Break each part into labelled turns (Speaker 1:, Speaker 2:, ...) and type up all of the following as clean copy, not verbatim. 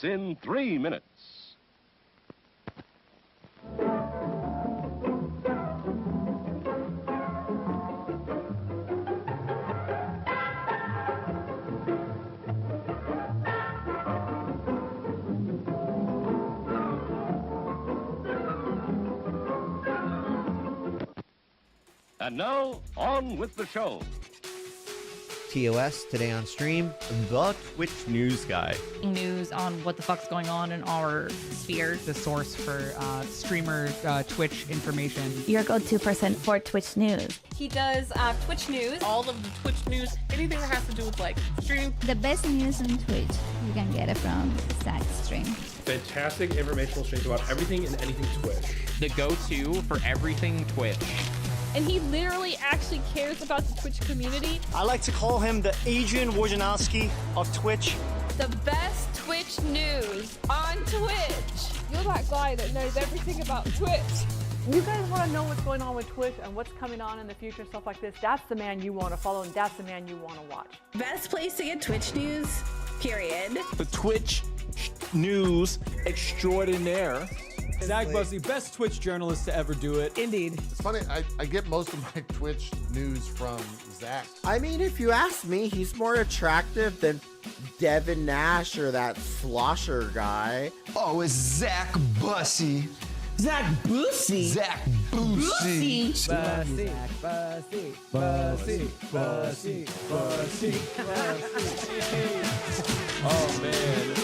Speaker 1: In 3 minutes. And now, on with the show.
Speaker 2: TOS, today on stream,
Speaker 3: the Twitch news guy.
Speaker 4: News on what the fuck's going on in our sphere.
Speaker 5: The source for streamer Twitch information.
Speaker 6: Your go-to person for Twitch news.
Speaker 7: He does Twitch news.
Speaker 8: All of the Twitch news, anything that has to do with like streaming.
Speaker 9: The best news on Twitch, you can get it from Zach's stream.
Speaker 10: Fantastic informational streams about everything and anything Twitch.
Speaker 5: The go-to for everything Twitch.
Speaker 7: And he literally actually cares about the Twitch community.
Speaker 11: I like to call him the Adrian Wojnarowski of Twitch.
Speaker 7: The best Twitch news on Twitch. You're that guy that knows everything about Twitch.
Speaker 12: You guys want to know what's going on with Twitch and what's coming on in the future, stuff like this. That's the man you want to follow, and that's the man you want to watch.
Speaker 8: Best place to get Twitch news, period.
Speaker 3: The Twitch news extraordinaire.
Speaker 13: Zach Bussey, best Twitch journalist to ever do it.
Speaker 5: Indeed.
Speaker 14: It's funny, I get most of my Twitch news from Zach.
Speaker 2: I mean, if you ask me, he's more attractive than Devin Nash or that Slosher guy.
Speaker 15: Oh, it's Zach Bussey.
Speaker 16: Zach Bussey.
Speaker 15: Zach Bussey.
Speaker 5: Bussey. Bussey. Bussey. Bussey. Bussey. Bussey.
Speaker 3: Oh, man.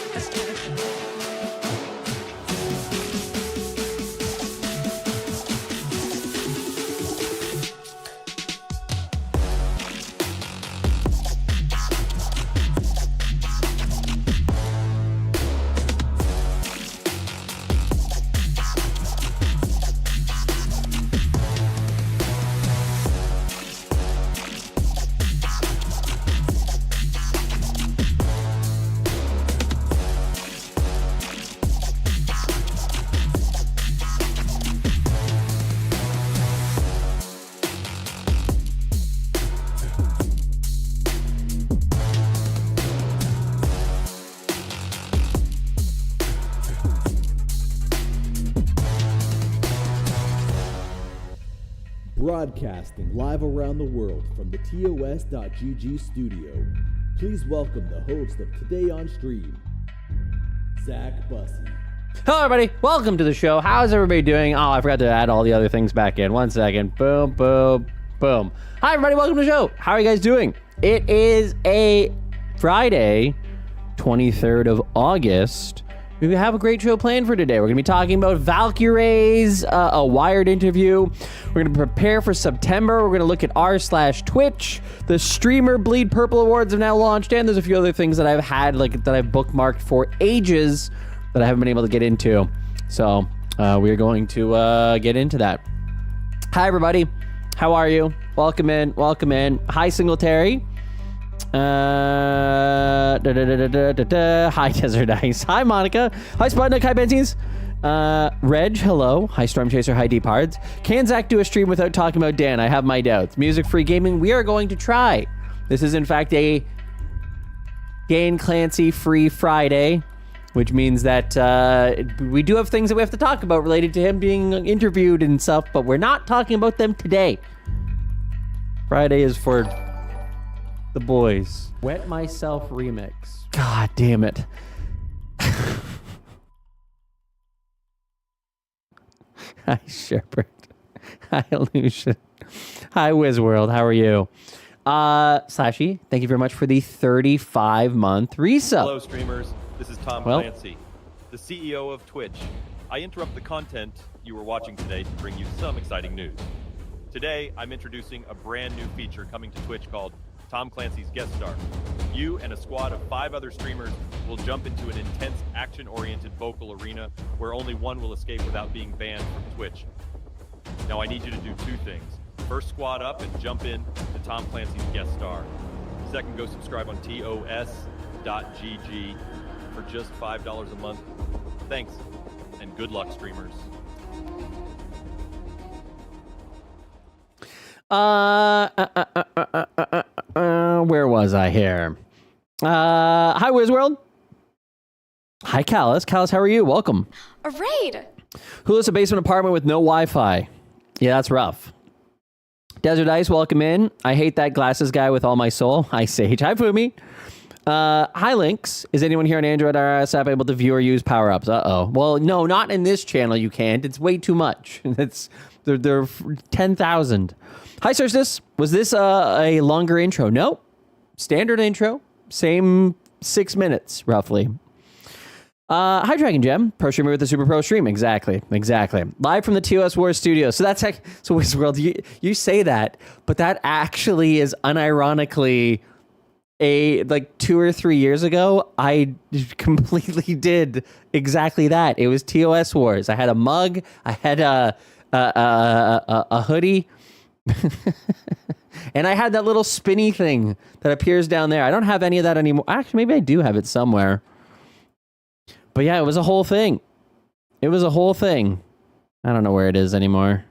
Speaker 17: Broadcasting live around the world from the TOS.GG studio, please welcome the host of Today on Stream, Zach Bussey.
Speaker 18: Hello everybody, welcome to the show. How's everybody doing? Oh, I forgot to add all the other things back in. 1 second. Boom, boom, boom. Hi everybody, welcome to the show. How are you guys doing? It is a Friday, 23rd of August. We have a great show planned for today. We're going to be talking about Valkyrae's a Wired interview. We're going to prepare for September. We're going to look at r/Twitch. The Streamer Bleed Purple Awards have now launched, and there's a few other things that I've had, like that I've bookmarked for ages that I haven't been able to get into. So we're going to get into that. Hi everybody, how are you? Welcome in, welcome in. Hi Singletary. Hi Desert Ice. Hi Monica. Hi Sputnik. Hi Benzines. Reg, hello. Hi Storm Chaser. Hi Deepards. Can Zach do a stream without talking about Dan? I have my doubts. Music free gaming, we are going to try. This is in fact a Dan Clancy free Friday, which means that we do have things that we have to talk about related to him being interviewed and stuff, but we're not talking about them today. Friday is for the boys. Wet Myself remix. God damn it. Hi Shepherd. Hi Illusion. Hi Wizworld. How are you? Sashi, thank you very much for the 35-month resub.
Speaker 19: Hello streamers. This is Tom Clancy, the CEO of Twitch. I interrupt the content you were watching today to bring you some exciting news. Today, I'm introducing a brand new feature coming to Twitch called Tom Clancy's Guest Star. You and a squad of 5 other streamers will jump into an intense action-oriented vocal arena where only one will escape without being banned from Twitch. Now I need you to do 2 things. First, squad up and jump in to Tom Clancy's Guest Star. Second, go subscribe on TOS.GG for just $5 a month. Thanks, and good luck, streamers.
Speaker 18: Where was I here? Hi, Wizworld. Hi, Callus. Callus, how are you? Welcome.
Speaker 7: A raid.
Speaker 18: Who lives in a basement apartment with no Wi-Fi? Yeah, that's rough. Desert Ice, welcome in. I hate that glasses guy with all my soul. Hi, Sage. Hi, Fumi. Hi, Lynx. Is anyone here on Android RS app able to view or use power-ups? Uh-oh. Well, no, not in this channel you can't. It's way too much. They're 10,000. Hi, Solstice. Was this a longer intro? No. Standard intro. Same 6 minutes, roughly. Hi, Dragon Gem. Pro streamer with the Super Pro stream. Exactly. Live from the TOS Wars studio. So that's like, so Wizworld, you say that, but that actually is unironically like 2 or 3 years ago, I completely did exactly that. It was TOS Wars. I had a mug. I had a hoodie. And I had that little spinny thing that appears down there. I don't have any of that anymore. Actually, maybe I do have it somewhere. But yeah, it was a whole thing. I don't know where it is anymore.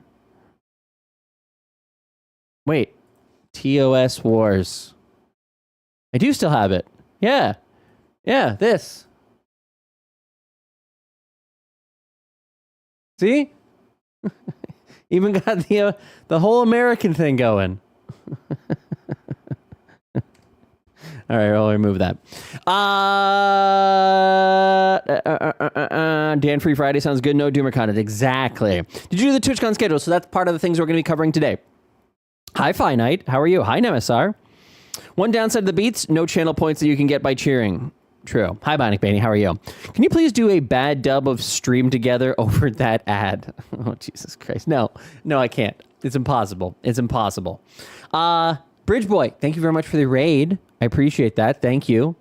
Speaker 18: Wait. TOS Wars. I do still have it. Yeah. Yeah, this. See? Even got the whole American thing going. All right, I'll remove that. Dan Free Friday sounds good. No Doomer content. Exactly. Did you do the TwitchCon schedule? So that's part of the things we're going to be covering today. Hi, Finite. How are you? Hi, Nemisar. One downside of the beats, no channel points that you can get by cheering. True. Hi, Bionic Baby. How are you? Can you please do a bad dub of Stream Together over that ad? Oh, Jesus Christ. No, I can't. It's impossible. Bridge Boy, thank you very much for the raid. I appreciate that. Thank you.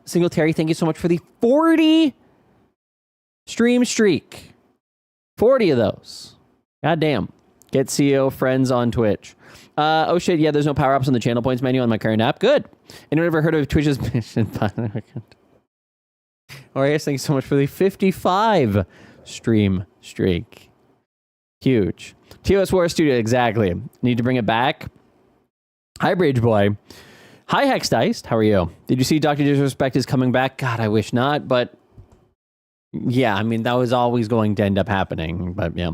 Speaker 18: Singletary, thank you so much for the 40 stream streak. 40 of those. God damn. Get CEO friends on Twitch. Oh shit, yeah, there's no power-ups on the channel points menu on my current app. Good. Anyone ever heard of Twitch's mission? Orias, thanks so much for the 55 stream streak. Huge. TOS War Studio, exactly. Need to bring it back. Hi, Bridge Boy. Hi, Hexdiced. How are you? Did you see Dr. Disrespect is coming back? God, I wish not, but yeah, I mean, that was always going to end up happening, but yeah.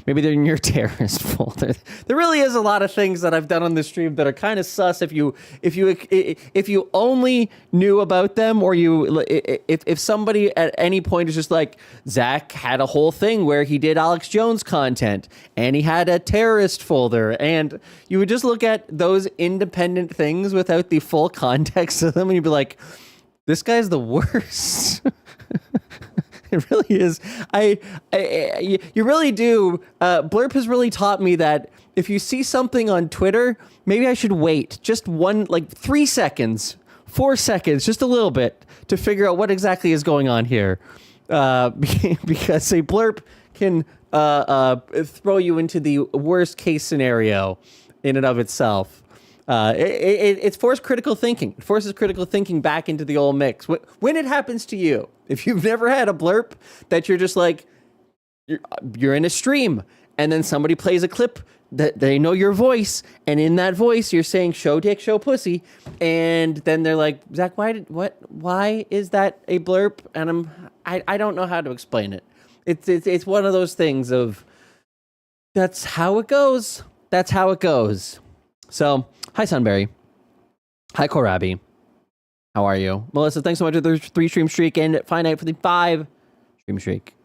Speaker 18: Maybe they're in your terrorist folder. There really is a lot of things that I've done on the stream that are kind of sus if you only knew about them, or if somebody at any point is just like, Zach had a whole thing where he did Alex Jones content, and he had a terrorist folder, and you would just look at those independent things without the full context of them, and you'd be like, this guy's the worst. It really is. You really do. Blurp has really taught me that if you see something on Twitter, maybe I should wait just 3 seconds, 4 seconds, just a little bit to figure out what exactly is going on here. Because a blurp can throw you into the worst case scenario in and of itself. It's forced critical thinking. It forces critical thinking back into the old mix. When it happens to you, if you've never had a blurp that you're just like, you're in a stream and then somebody plays a clip that they know your voice, and in that voice you're saying show dick, show pussy, and then they're like, Zach, why is that a blurp? And I don't know how to explain it. It's one of those things of, that's how it goes. So, hi, Sunberry. Hi, Korabi. How are you? Melissa, thanks so much for the 3 stream streak, and Finite for the 5 stream streak.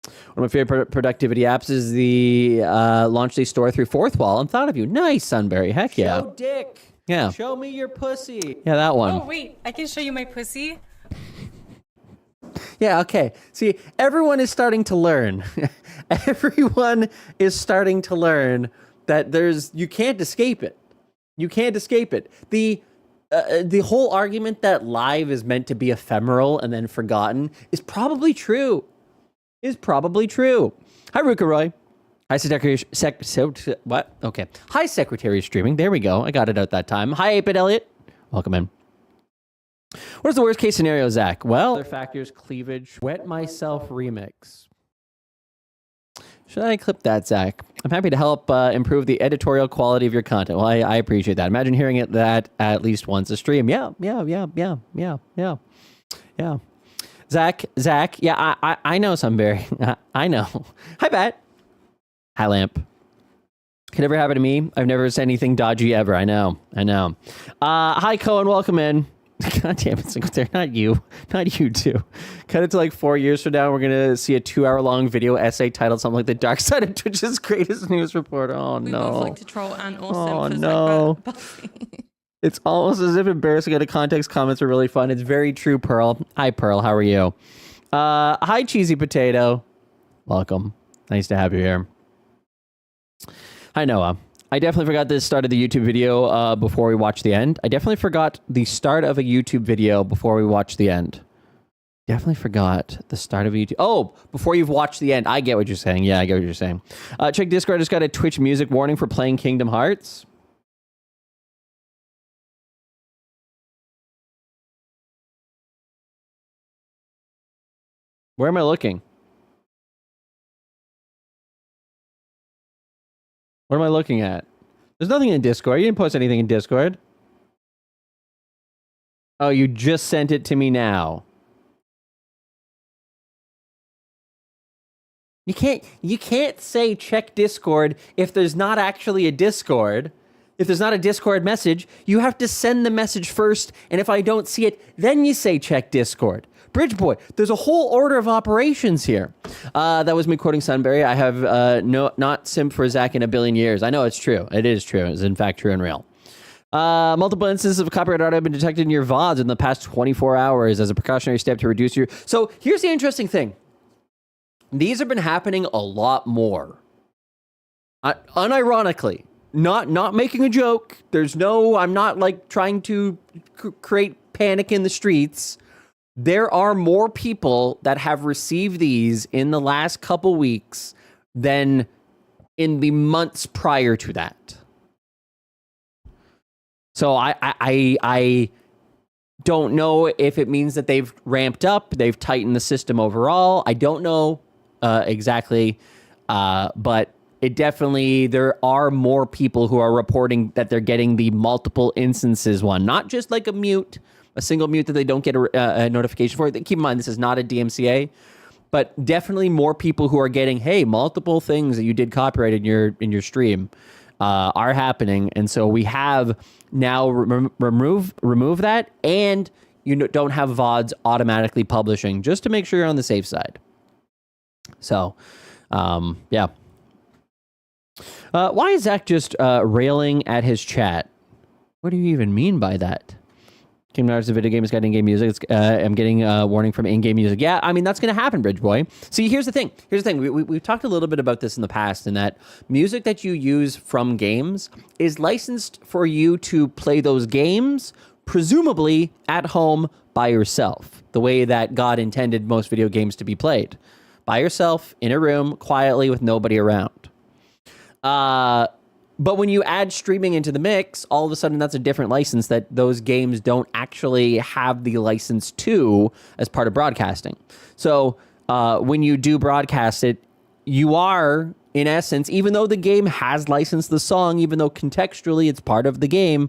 Speaker 18: One of my favorite productivity apps is the launch day store through Fourth Wall, and thought of you. Nice, Sunberry. Heck yeah.
Speaker 13: Show dick.
Speaker 18: Yeah.
Speaker 13: Show me your pussy.
Speaker 18: Yeah, that one.
Speaker 8: Oh, wait. I can show you my pussy?
Speaker 18: Yeah, okay. See, everyone is starting to learn. Everyone is starting to learn that you can't escape it. You can't escape it. The whole argument that live is meant to be ephemeral and then forgotten is probably true. Hi, Rukaroy. Hi, Secretary. What? Okay. Hi, Secretary of Streaming. There we go. I got it out that time. Hi, 8-Bit Elliot. Welcome in. What is the worst case scenario, Zach? Well, other factors, cleavage, wet myself remix. Should I clip that, Zach? I'm happy to help improve the editorial quality of your content. Well, I appreciate that. Imagine hearing that at least once a stream. Yeah. Zach, yeah, I know Sunbury. I know. Hi, Bat. Hi, Lamp. Could never happen to me. I've never said anything dodgy ever. I know. Hi, Cohen. Welcome in. God damn it, Sinclair. Not you too. Cut it to like 4 years from now. We're going to see a 2-hour-long video essay titled something like The Dark Side of Twitch's Greatest News Report. Oh, no.
Speaker 8: We both like to troll and awesome.
Speaker 18: Oh, no. It's almost as if embarrassing out of context comments are really fun. It's very true, Pearl. Hi, Pearl. How are you? Hi, Cheesy Potato. Welcome. Nice to have you here. Hi, Noah. I definitely forgot the start of the YouTube video before we watched the end. I definitely forgot the start of a YouTube video before we watched the end. Definitely forgot the start of a YouTube... Oh, before you've watched the end. I get what you're saying. Yeah, I get what you're saying. Check Discord. I just got a Twitch music warning for playing Kingdom Hearts. Where am I looking? What am I looking at? There's nothing in Discord. You didn't post anything in Discord. Oh, you just sent it to me now. You can't say check Discord if there's not actually a Discord. If there's not a Discord message, you have to send the message first, and if I don't see it, then you say check Discord. Bridge Boy, there's a whole order of operations here. That was me quoting Sunbury. I have not simped for Zach in a billion years. I know it's true. It is true. It's in fact true and real. Multiple instances of copyright art have been detected in your VODs in the past 24 hours as a precautionary step to reduce your... So here's the interesting thing. These have been happening a lot more. Unironically. Not making a joke. There's no... I'm not like trying to create panic in the streets. There are more people that have received these in the last couple weeks than in the months prior to that. So I don't know if it means that they've ramped up, they've tightened the system overall. I don't know exactly, but it definitely, there are more people who are reporting that they're getting the multiple instances one, not just like a single mute that they don't get a notification for. Keep in mind, this is not a DMCA, but definitely more people who are getting, hey, multiple things that you did copyright in your stream are happening. And so we have now remove that, and you don't have VODs automatically publishing, just to make sure you're on the safe side. So, yeah. Why is Zach just railing at his chat? What do you even mean by that? Kingdom Hearts, the video game has got in-game music. I'm getting a warning from in-game music. Yeah, I mean, that's going to happen, Bridge Boy. See, here's the thing. We've talked a little bit about this in the past, in that music that you use from games is licensed for you to play those games, presumably at home by yourself, the way that God intended most video games to be played. By yourself, in a room, quietly, with nobody around. But when you add streaming into the mix, all of a sudden that's a different license that those games don't actually have the license to as part of broadcasting. So when you do broadcast it, you are, in essence, even though the game has licensed the song, even though contextually it's part of the game,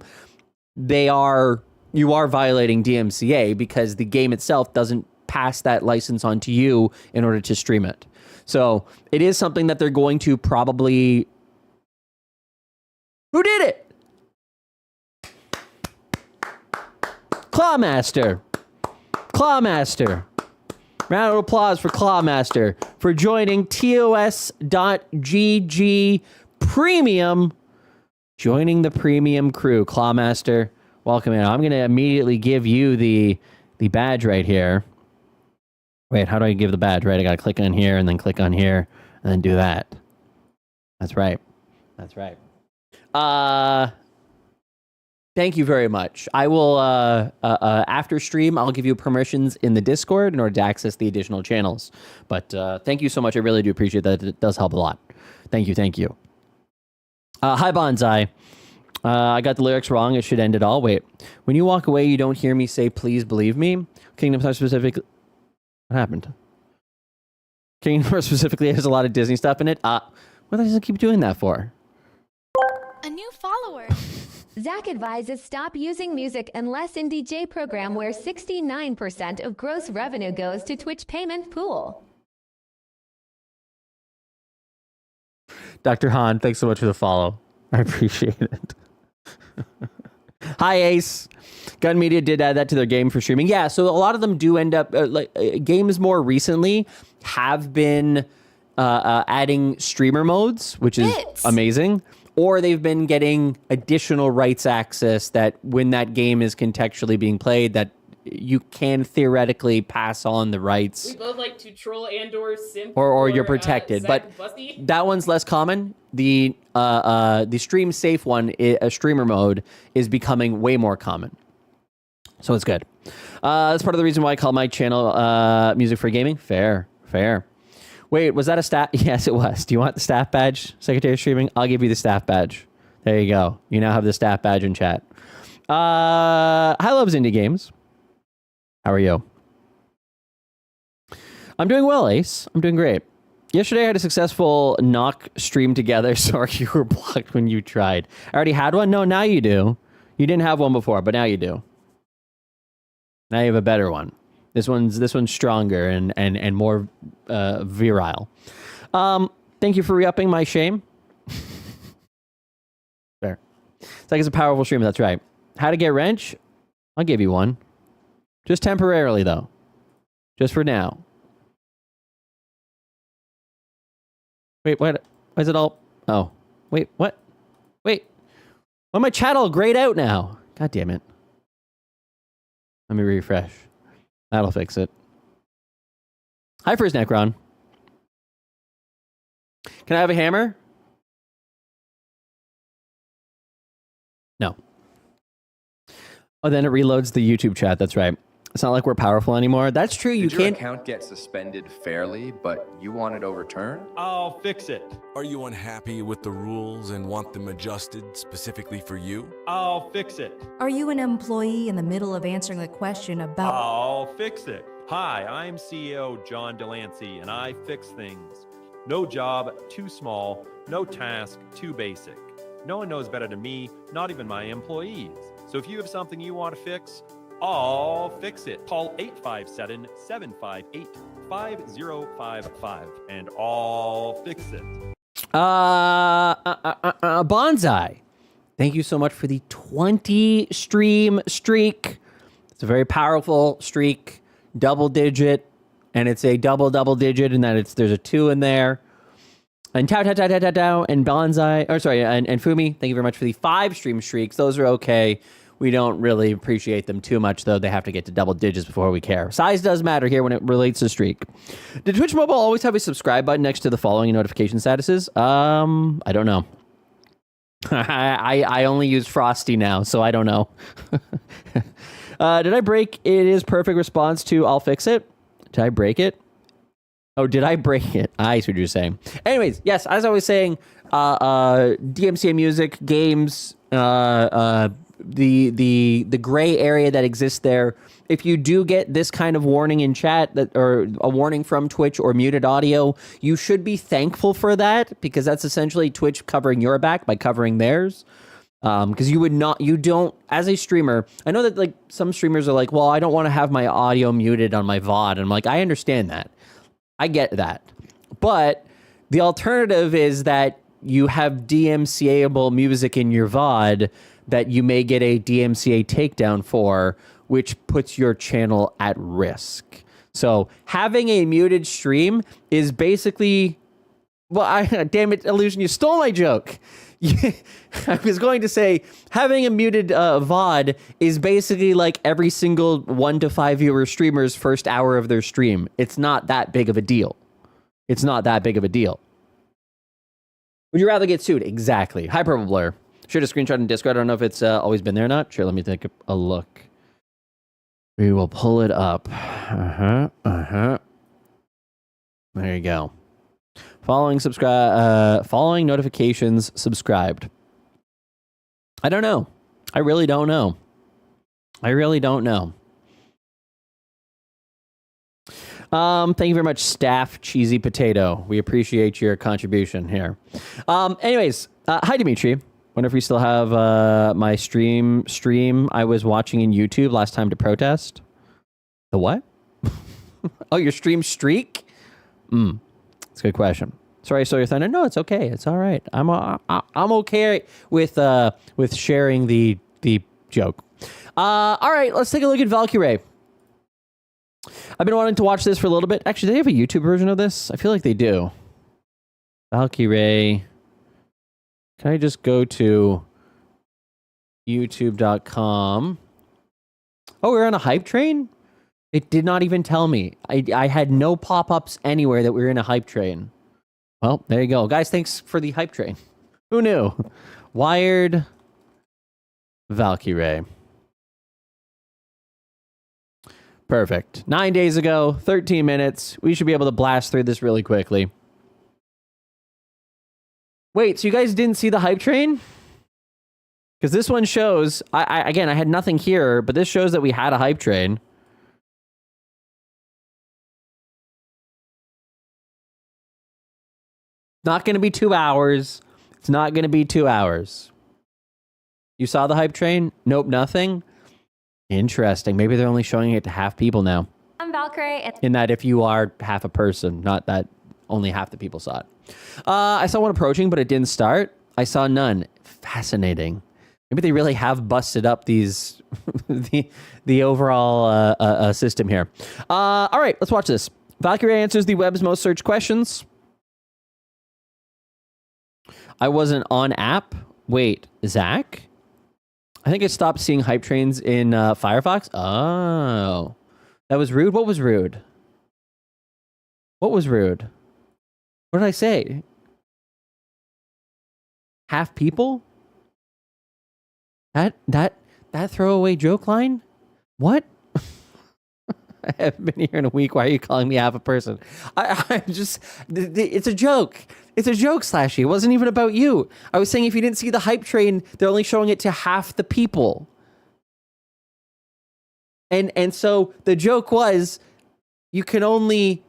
Speaker 18: you are violating DMCA because the game itself doesn't pass that license on to you in order to stream it. So it is something that they're going to probably... Who did it? Clawmaster. Clawmaster. Round of applause for Clawmaster for joining TOS.GG Premium. Joining the premium crew. Clawmaster, welcome in. I'm going to immediately give you the badge right here. Wait, how do I give the badge? Right, I got to click on here and then click on here and then do that. That's right. That's right. Thank you very much. I will, after stream, I'll give you permissions in the Discord in order to access the additional channels. But thank you so much. I really do appreciate that. It does help a lot. Thank you. Thank you. Hi, Bonsai. I got the lyrics wrong. It should end it all. Wait. When you walk away, you don't hear me say, please believe me. Kingdom Hearts specifically... What happened? Kingdom Hearts specifically has a lot of Disney stuff in it. What does it keep doing that for?
Speaker 20: A new follower. Zach advises stop using music unless in DJ program where 69% of gross revenue goes to Twitch payment pool.
Speaker 18: Dr. Han, thanks so much for the follow. I appreciate it. Hi, Ace. Gun Media did add that to their game for streaming. Yeah, so a lot of them do end up, games more recently have been adding streamer modes, which is amazing. Or they've been getting additional rights access that when that game is contextually being played, that you can theoretically pass on the rights.
Speaker 21: We both like to troll and/or simp,
Speaker 18: or you're protected, but
Speaker 21: Bussey.
Speaker 18: That one's less common. The stream safe one, a streamer mode, is becoming way more common. So it's good. That's part of the reason why I call my channel Music for Gaming. Fair. Wait, was that a staff? Yes, it was. Do you want the staff badge, Secretary of Streaming? I'll give you the staff badge. There you go. You now have the staff badge in chat. Hi, Loves Indie Games. How are you? I'm doing well, Ace. I'm doing great. Yesterday I had a successful knock stream together. Sorry you were blocked when you tried. I already had one? No, now you do. You didn't have one before, but now you do. Now you have a better one. This one's stronger and more virile. Thank you for re-upping my shame. Fair. It's like it's a powerful stream, that's right. How to get wrench? I'll give you one. Just temporarily, though. Just for now. Wait, what? Why is it all... Oh. Wait, what? Wait. Why my chat all grayed out now? God damn it. Let me refresh. That'll fix it. Hi, First Necron. Can I have a hammer? No. Oh, then it reloads the YouTube chat. That's right. It's not like we're powerful anymore. That's true. You
Speaker 22: Did your
Speaker 18: can't.
Speaker 22: account get suspended fairly, but you want it overturned?
Speaker 19: I'll fix it.
Speaker 23: Are you unhappy with the rules and want them adjusted specifically for you?
Speaker 19: I'll fix it.
Speaker 24: Are you an employee in the middle of answering a question about...
Speaker 19: I'll fix it. Hi, I'm CEO John Delancey, and I fix things. No job too small, no task too basic. No one knows better than me, not even my employees. So if you have something you want to fix, I'll fix it. Call 857-758-5055 and I'll fix it.
Speaker 18: Bonsai. Thank you so much for the 20 stream streak. It's a very powerful streak, double digit, and it's a double digit in that there's a 2 in there. And Tao and Bonsai, and Fumi, thank you very much for the 5 stream streaks. Those are okay. We don't really appreciate them too much, though. They have to get to double digits before we care. Size does matter here when it relates to streak. Did Twitch Mobile always have a subscribe button next to the following notification statuses? I don't know. I only use Frosty now, so I don't know. Did I break it is perfect response to I'll fix it? Did I break it? Oh, did I break it? I see what you're saying. Anyways, yes, as I was saying, DMCA music, games, the gray area that exists there. If you do get this kind of warning in chat or a warning from Twitch or muted audio, you should be thankful for that, because that's essentially Twitch covering your back by covering theirs. Because you don't, as a streamer, I know that like some streamers are like, well, I don't want to have my audio muted on my VOD. And I'm like, I understand that. I get that. But the alternative is that you have DMCA-able music in your VOD that you may get a DMCA takedown for, which puts your channel at risk. So having a muted stream is basically, well, damn it, Illusion, you stole my joke. I was going to say having a muted VOD is basically like every single 1 to 5 viewer streamer's first hour of their stream. It's not that big of a deal. It's not that big of a deal. Would you rather get sued? Exactly. Hyperbole Blur. Shared a screenshot in Discord. I don't know if it's always been there or not. Sure, let me take a look. We will pull it up. There you go. Following notifications subscribed. I don't know. I really don't know. Thank you very much, Staff Cheesy Potato. We appreciate your contribution here. Anyways, hi, Dimitri. Wonder if we still have my stream I was watching in YouTube last time to protest. The what? Oh, your stream streak? That's a good question. Sorry, I stole your thunder. No, it's okay. It's all right. I'm okay with sharing the joke. All right, let's take a look at Valkyrae. I've been wanting to watch this for a little bit. Actually, do they have a YouTube version of this? I feel like they do. Valkyrae. Can I just go to youtube.com? Oh, we're on a hype train? It did not even tell me. I had no pop-ups anywhere that we were in a hype train. Well, there you go. Guys, thanks for the hype train. Who knew? Wired Valkyrae. Perfect. 9 days ago, 13 minutes. We should be able to blast through this really quickly. Wait, so you guys didn't see the hype train? Because this one shows... Again, I had nothing here, but this shows that we had a hype train. Not going to be 2 hours. It's not going to be 2 hours. You saw the hype train? Nope, nothing. Interesting. Maybe they're only showing it to half people now.
Speaker 20: I'm Valkyrae.
Speaker 18: In that if you are half a person, not that only half the people saw it. I saw one approaching, but it didn't start. I saw none. Fascinating. Maybe they really have busted up these the overall system here. All right, let's watch this. Valkyrae answers the web's most searched questions. I wasn't on app. Wait, Zach? I think I stopped seeing hype trains in Firefox. Oh. That was rude? What was rude? What was rude? What did I say? Half people? That throwaway joke line? What? I haven't been here in a week. Why are you calling me half a person? I'm just... It's a joke. It's a joke, Slashy. It wasn't even about you. I was saying if you didn't see the hype train, they're only showing it to half the people. And so the joke was, you're only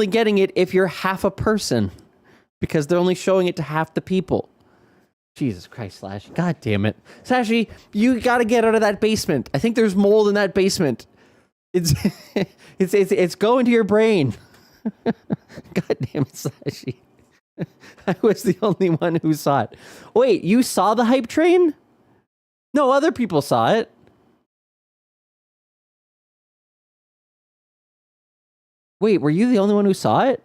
Speaker 18: getting it if you're half a person. Because they're only showing it to half the people. Jesus Christ, Slashy. God damn it. Slashy, you gotta get out of that basement. I think there's mold in that basement. It's going to your brain. God damn it, Slashy. I was the only one who saw it. Wait, you saw the hype train? No, other people saw it. Wait, were you the only one who saw it?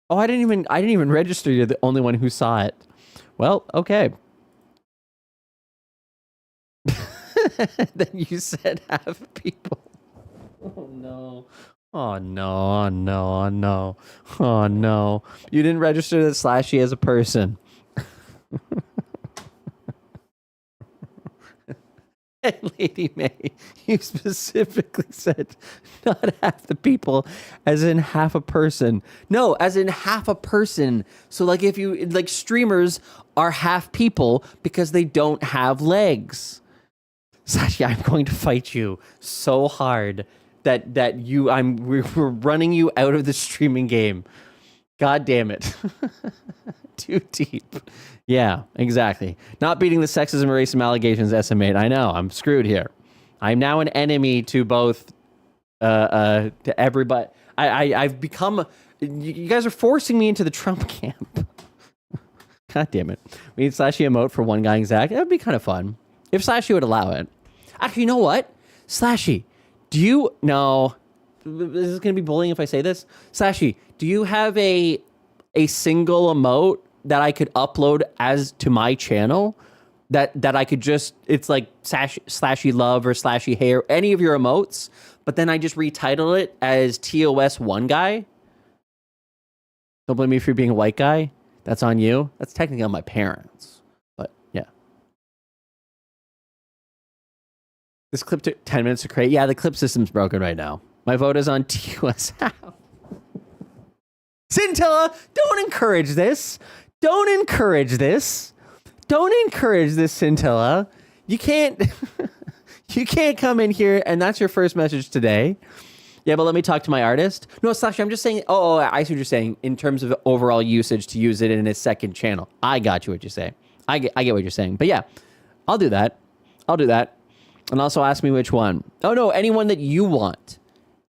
Speaker 18: Oh, I didn't even register you're the only one who saw it. Well, okay. Then you said half people. Oh no. Oh no, oh no, oh no. Oh no. You didn't register that Slashy as a person. Hey, Lady May, you specifically said not half the people, as in half a person. No, as in half a person. So like if you, like streamers are half people because they don't have legs. Slashy, I'm going to fight you so hard that we're running you out of the streaming game. God damn it. Too deep. Yeah, exactly. Not beating the sexism and racism allegations, estimate. I know, I'm screwed here. I'm now an enemy to both, to everybody. I've become, you guys are forcing me into the Trump camp. God damn it. We need Slashy emote for one guy exact. That would be kind of fun. If Slashy would allow it. Actually, you know what? Slashy, do you, no, this is going to be bullying if I say this. Slashy, do you have a single emote that I could upload as to my channel that I could just, it's like Slashy love or Slashy hair, any of your emotes, but then I just retitle it as TOS one guy? Don't blame me for being a white guy. That's on you. That's technically on my parents, but yeah. This clip took 10 minutes to create. Yeah, the clip system's broken right now. My vote is on TOS. Scintilla, don't encourage this. Don't encourage this. Don't encourage this, Scintilla. You can't you can't come in here and that's your first message today. Yeah, but let me talk to my artist. No, Sasha, I'm just saying, I see what you're saying in terms of overall usage to use it in a second channel. I got you what you're saying. I get what you're saying. But yeah, I'll do that. And also ask me which one. Oh no, anyone that you want.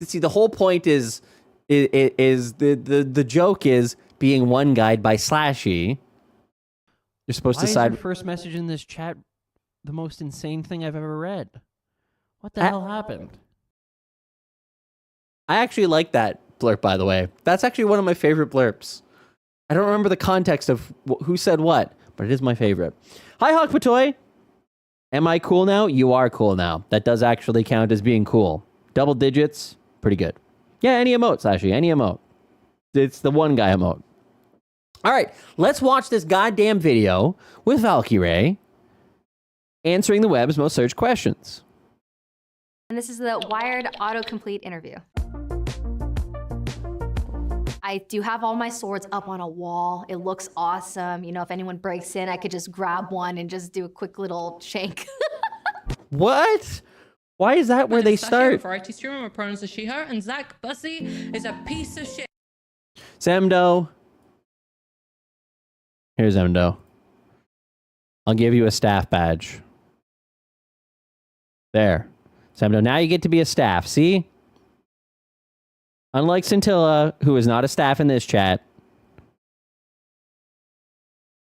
Speaker 18: See, the whole point is the joke is being one guide by Slashy. You're supposed to decide.
Speaker 1: Why is your first message in this chat the most insane thing I've ever read? What the hell happened?
Speaker 18: I actually like that blurb, by the way. That's actually one of my favorite blurps. I don't remember the context of who said what, but it is my favorite. Hi, Hawk Patoy. Am I cool now? You are cool now. That does actually count as being cool. Double digits, pretty good. Yeah, any emote, Slashy, any emote. It's the one guy emote. All right, let's watch this goddamn video with Valkyrae answering the web's most searched questions.
Speaker 24: And this is the Wired autocomplete interview. I do have all my swords up on a wall. It looks awesome. You know, if anyone breaks in, I could just grab one and just do a quick little shank.
Speaker 18: What? Why is that where they start?
Speaker 8: Variety streamer, my pronouns are she, her, and Zach Bussey is a piece of shit.
Speaker 18: Zemdo. Here's Zemdo. I'll give you a staff badge. There. Zemdo, now you get to be a staff. See? Unlike Scintilla, who is not a staff in this chat,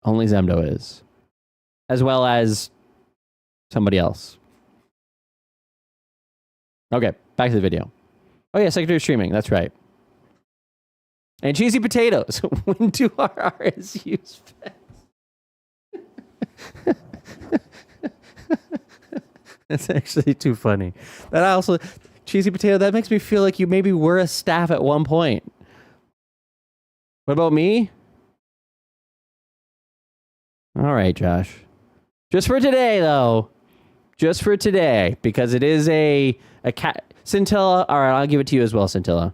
Speaker 18: only Zemdo is. As well as somebody else. Okay, back to the video. Oh yeah, Secretary of Streaming, that's right. And cheesy potatoes. When do our RSUs pass? That's actually too funny. That also, cheesy potato, that makes me feel like you maybe were a staff at one point. What about me? All right, Josh. Just for today, though. Just for today, because it is a cat. Scintilla. All right, I'll give it to you as well, Scintilla.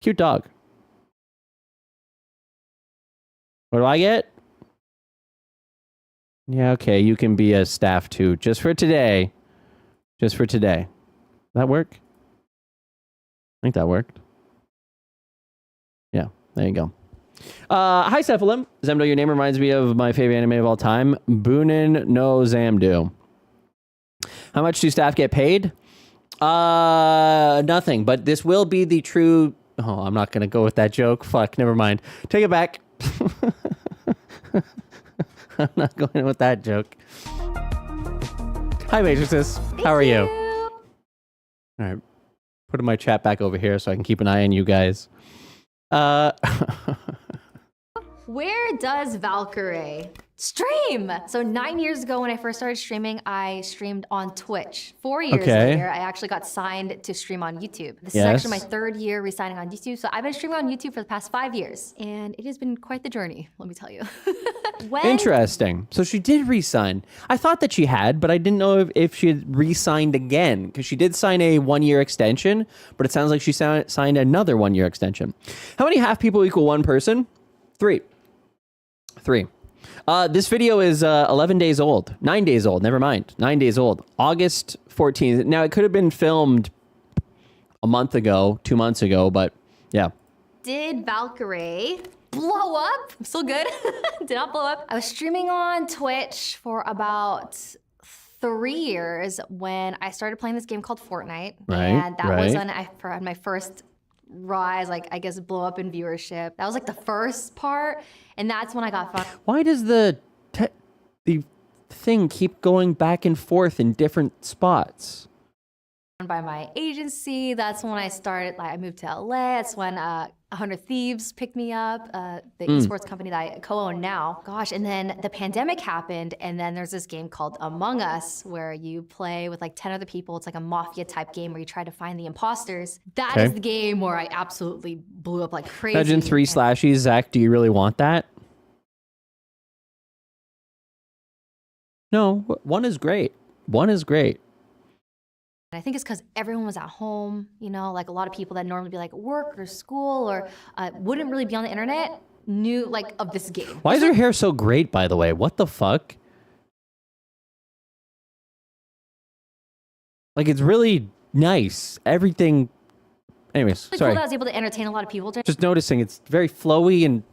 Speaker 18: Cute dog. What do I get? Yeah, okay, you can be a staff too. Just for today. Just for today. That work? I think that worked. Yeah, there you go. Hi, Cephalum. Zemdo, your name reminds me of my favorite anime of all time, Boonin no Zamdu. How much do staff get paid? Nothing, but this will be the true... Oh, I'm not going to go with that joke. Fuck, never mind. Take it back. I'm not going with that joke. Hi, Matrixes. How are you? All right. Putting my chat back over here so I can keep an eye on you guys.
Speaker 24: Where does Valkyrae stream? So 9 years ago when I first started streaming, I streamed on Twitch. 4 years later, I actually got signed to stream on YouTube. This is actually my third year resigning on YouTube. So I've been streaming on YouTube for the past 5 years. And it has been quite the journey, let me tell you.
Speaker 18: Interesting. So she did resign. I thought that she had, but I didn't know if she had re-signed again. Because she did sign a 1 year extension, but it sounds like she signed another 1 year extension. How many half people equal one person? 3. This video is 11 days old. 9 days old. Never mind. 9 days old. August 14th. Now, it could have been filmed a month ago, 2 months ago, but yeah.
Speaker 24: Did Valkyrae blow up? I'm still good. Did not blow up. I was streaming on Twitch for about 3 years when I started playing this game called Fortnite. And that was when I had my first rise, like I guess blow up in viewership. That was like the first part, and that's when I got fun.
Speaker 18: Why does the thing keep going back and forth in different spots?
Speaker 24: By my agency, that's when I started. Like I moved to LA. That's when 100 Thieves picked me up, the esports company that I co-own now. Gosh, and then the pandemic happened, and then there's this game called Among Us where you play with like 10 other people. It's like a mafia type game where you try to find the imposters. That is the game where I absolutely blew up like crazy.
Speaker 18: Imagine 3 slashies. Zach, do you really want that? No, 1 is great. 1 is great.
Speaker 24: I think it's because everyone was at home, you know, like a lot of people that normally be like work or school or wouldn't really be on the internet knew like of this game.
Speaker 18: Why is her hair so great, by the way? What the fuck? Like, it's really nice. Everything. Anyways,
Speaker 24: Really
Speaker 18: sorry.
Speaker 24: cool that I was able to entertain a lot of people.
Speaker 18: Just noticing it's very flowy and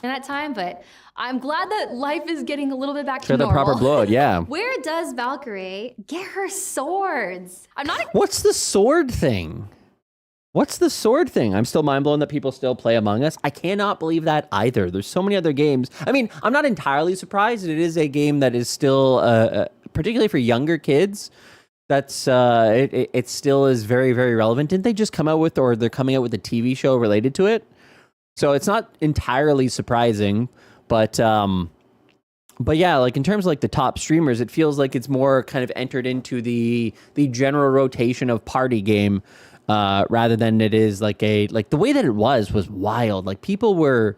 Speaker 24: that time, but I'm glad that life is getting a little bit back to
Speaker 18: Sure, the
Speaker 24: normal.
Speaker 18: proper blowout, yeah.
Speaker 24: Where does Valkyrae get her swords? I'm not.
Speaker 18: What's the sword thing? What's the sword thing? I'm still mind blown that people still play Among Us. I cannot believe that either. There's so many other games. I mean, I'm not entirely surprised. It is a game that is still, particularly for younger kids, that's it still is very, very relevant. Didn't they just come out with, or they're coming out with a TV show related to it? So it's not entirely surprising, but yeah, like in terms of like the top streamers, it feels like it's more kind of entered into the general rotation of party game. Rather than it is like the way that it was wild. Like people were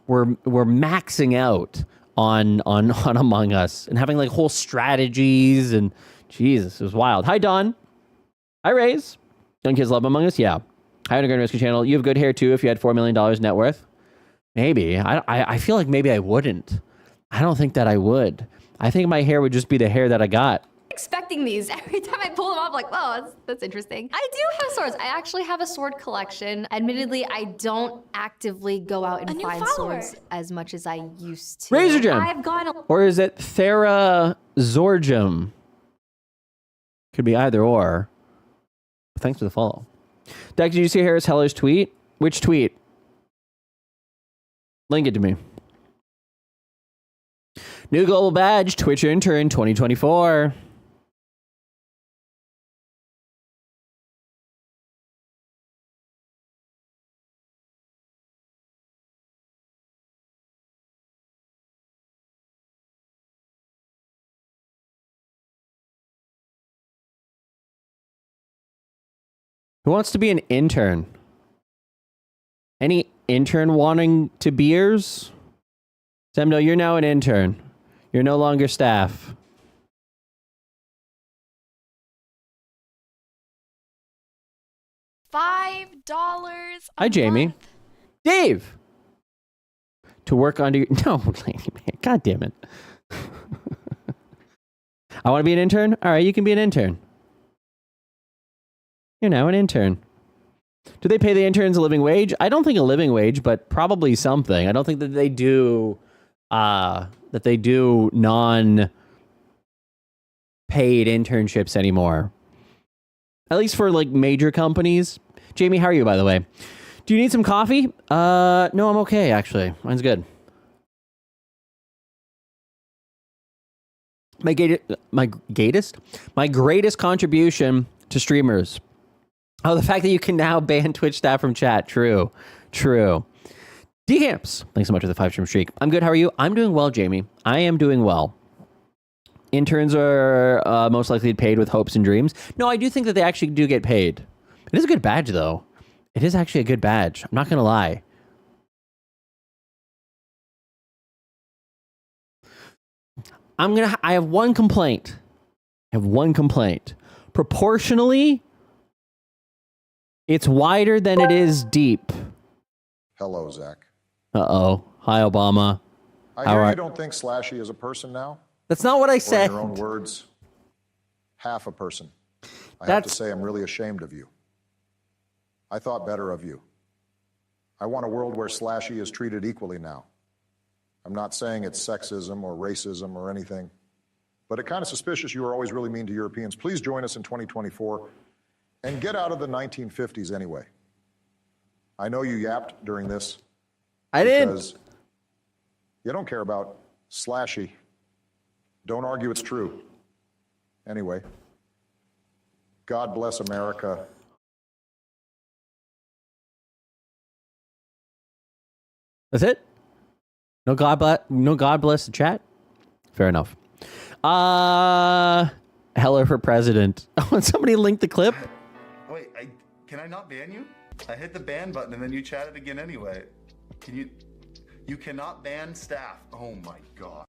Speaker 18: maxing out on Among Us and having like whole strategies, and Jesus, it was wild. Hi Don. Hi Raze. Young kids love Among Us. Yeah. Hi Underground Rescue Channel. You have good hair too. If you had $4 million net worth, maybe. I feel like maybe I wouldn't. I don't think that I would. I think my hair would just be the hair that I got.
Speaker 24: Expecting these every time I pull them off, like, oh, that's interesting. I do have swords. I actually have a sword collection. Admittedly, I don't actively go out and find swords as much as I used to.
Speaker 18: Razor Gem.
Speaker 24: I've gone.
Speaker 18: Or is it Thera Zorgem? Could be either or. Thanks for the follow. Dex, did you see Harris Heller's tweet? Which tweet? Link it to me. New global badge, Twitch intern 2024. Who wants to be an intern? Any intern wanting to beers? Sam, no, you're now an intern. You're no longer staff.
Speaker 7: $5.
Speaker 18: Hi, Jamie. Dave! To work under your... No, lady man. God damn it. I want to be an intern? All right, you can be an intern. You're now an intern. Do they pay the interns a living wage? I don't think a living wage, but probably something. I don't think that they do non-paid internships anymore. At least for like major companies. Jamie, how are you, by the way? Do you need some coffee? No, I'm okay, actually. Mine's good. My greatest contribution to streamers. Oh, the fact that you can now ban Twitch staff from chat. True. Decamps, thanks so much for the 5-stream streak. I'm good. How are you? I'm doing well, Jamie. I am doing well. Interns are most likely paid with hopes and dreams. No, I do think that they actually do get paid. It is a good badge, though. It is actually a good badge. I'm not going to lie. I have one complaint. Proportionally, it's wider than it is deep.
Speaker 4: Hello, Zach.
Speaker 18: Uh-oh. Hi, Obama.
Speaker 4: I hear you don't think Slashy is a person now.
Speaker 18: That's not what I said.
Speaker 4: In your own words, half a person. I have to say I'm really ashamed of you. I thought better of you. I want a world where Slashy is treated equally now. I'm not saying it's sexism or racism or anything, but it's kind of suspicious you were always really mean to Europeans. Please join us in 2024 and get out of the 1950s anyway. I know you yapped during this.
Speaker 18: I did.
Speaker 4: Because you don't care about Slashy. Don't argue it's true. Anyway, God bless America.
Speaker 18: That's it? No God bless the chat? Fair enough. Heller for president. Oh, somebody linked the clip?
Speaker 6: Oh, wait, can I not ban you? I hit the ban button and then you chatted again anyway. You cannot ban staff. Oh my God.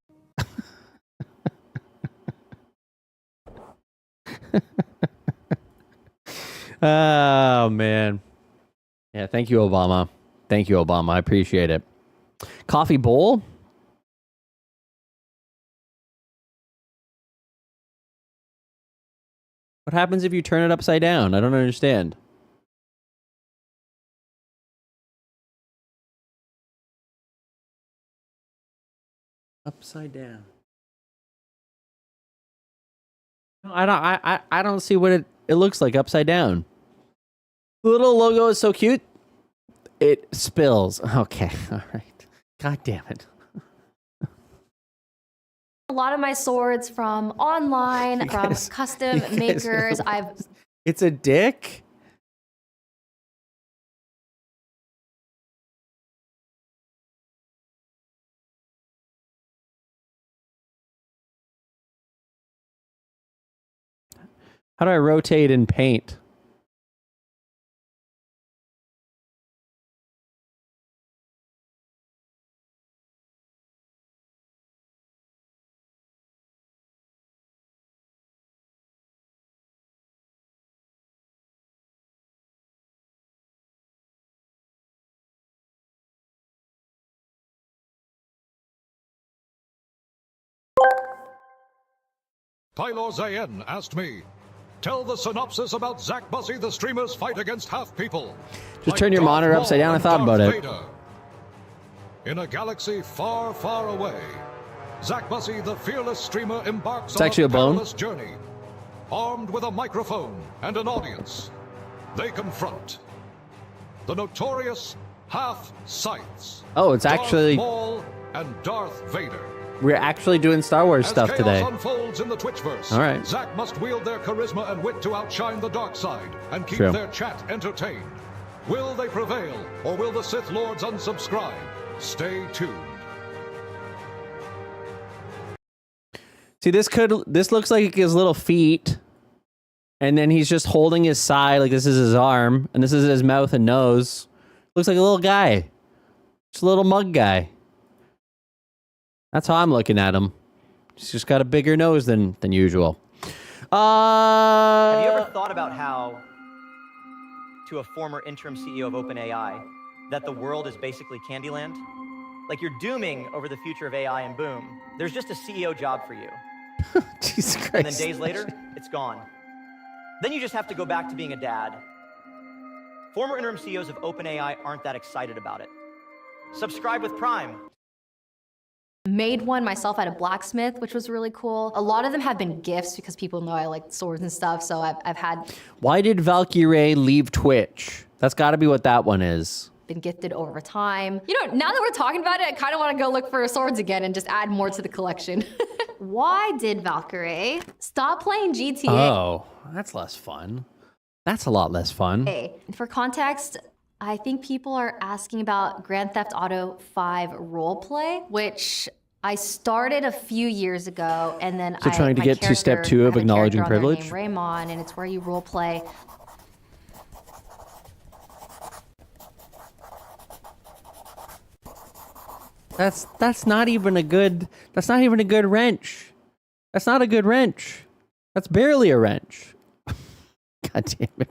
Speaker 18: Oh, man. Yeah, thank you, Obama. Thank you, Obama. I appreciate it. Coffee bowl? What happens if you turn it upside down? I don't understand. Upside down. No, I don't see what it looks like upside down. The little logo is so cute. It spills. Okay, all right. God damn it.
Speaker 24: A lot of my swords from online, from custom makers.
Speaker 18: It's a dick? How do I rotate and paint?
Speaker 9: Tylor Zayen asked me, tell the synopsis about Zach Bussey, the streamer's fight against half people.
Speaker 18: Just turn your monitor upside down. I thought about it.
Speaker 9: In a galaxy far, far away, Zach Bussey, the fearless streamer, embarks
Speaker 18: It's
Speaker 9: on
Speaker 18: actually
Speaker 9: a
Speaker 18: a bone.
Speaker 9: perilous journey. Armed with a microphone and an audience, they confront the notorious half-Scythes.
Speaker 18: Oh, it's actually...
Speaker 9: Darth Maul and Darth Vader.
Speaker 18: We're actually doing Star Wars stuff today.
Speaker 9: As chaos unfolds in the Twitchverse,
Speaker 18: All right.
Speaker 9: Zach must wield their charisma and wit to outshine the dark side and keep
Speaker 18: True.
Speaker 9: their chat entertained. Will they prevail, or will the Sith Lords unsubscribe? Stay tuned.
Speaker 18: See, this looks like his little feet. And then he's just holding his side like this is his arm. And this is his mouth and nose. Looks like a little guy. Just a little mug guy. That's how I'm looking at him. He's just got a bigger nose than usual.
Speaker 10: Have you ever thought about how, to a former interim CEO of OpenAI, that the world is basically Candyland? Like you're dooming over the future of AI and boom, there's just a CEO job for you.
Speaker 18: Jesus Christ.
Speaker 10: And then days later, it's gone. Then you just have to go back to being a dad. Former interim CEOs of OpenAI aren't that excited about it. Subscribe with Prime.
Speaker 24: Made one myself at a blacksmith, which was really cool. A lot of them have been gifts because people know I like swords and stuff, so I've had...
Speaker 18: Why did Valkyrae leave Twitch? That's got to be what that one is.
Speaker 24: Been gifted over time. You know, now that we're talking about it, I kind of want to go look for swords again and just add more to the collection. Why did Valkyrae stop playing GTA?
Speaker 18: Oh, that's less fun. That's a lot less fun.
Speaker 24: Hey, for context, I think people are asking about Grand Theft Auto 5 roleplay, which I started a few years ago, and then
Speaker 18: So trying to
Speaker 24: my
Speaker 18: get to step
Speaker 24: character
Speaker 18: 2 of
Speaker 24: had a
Speaker 18: acknowledging
Speaker 24: character on there
Speaker 18: privilege?
Speaker 24: named Raymond, and it's where you roleplay.
Speaker 18: That's not even a good wrench. That's not a good wrench. That's barely a wrench. God damn it.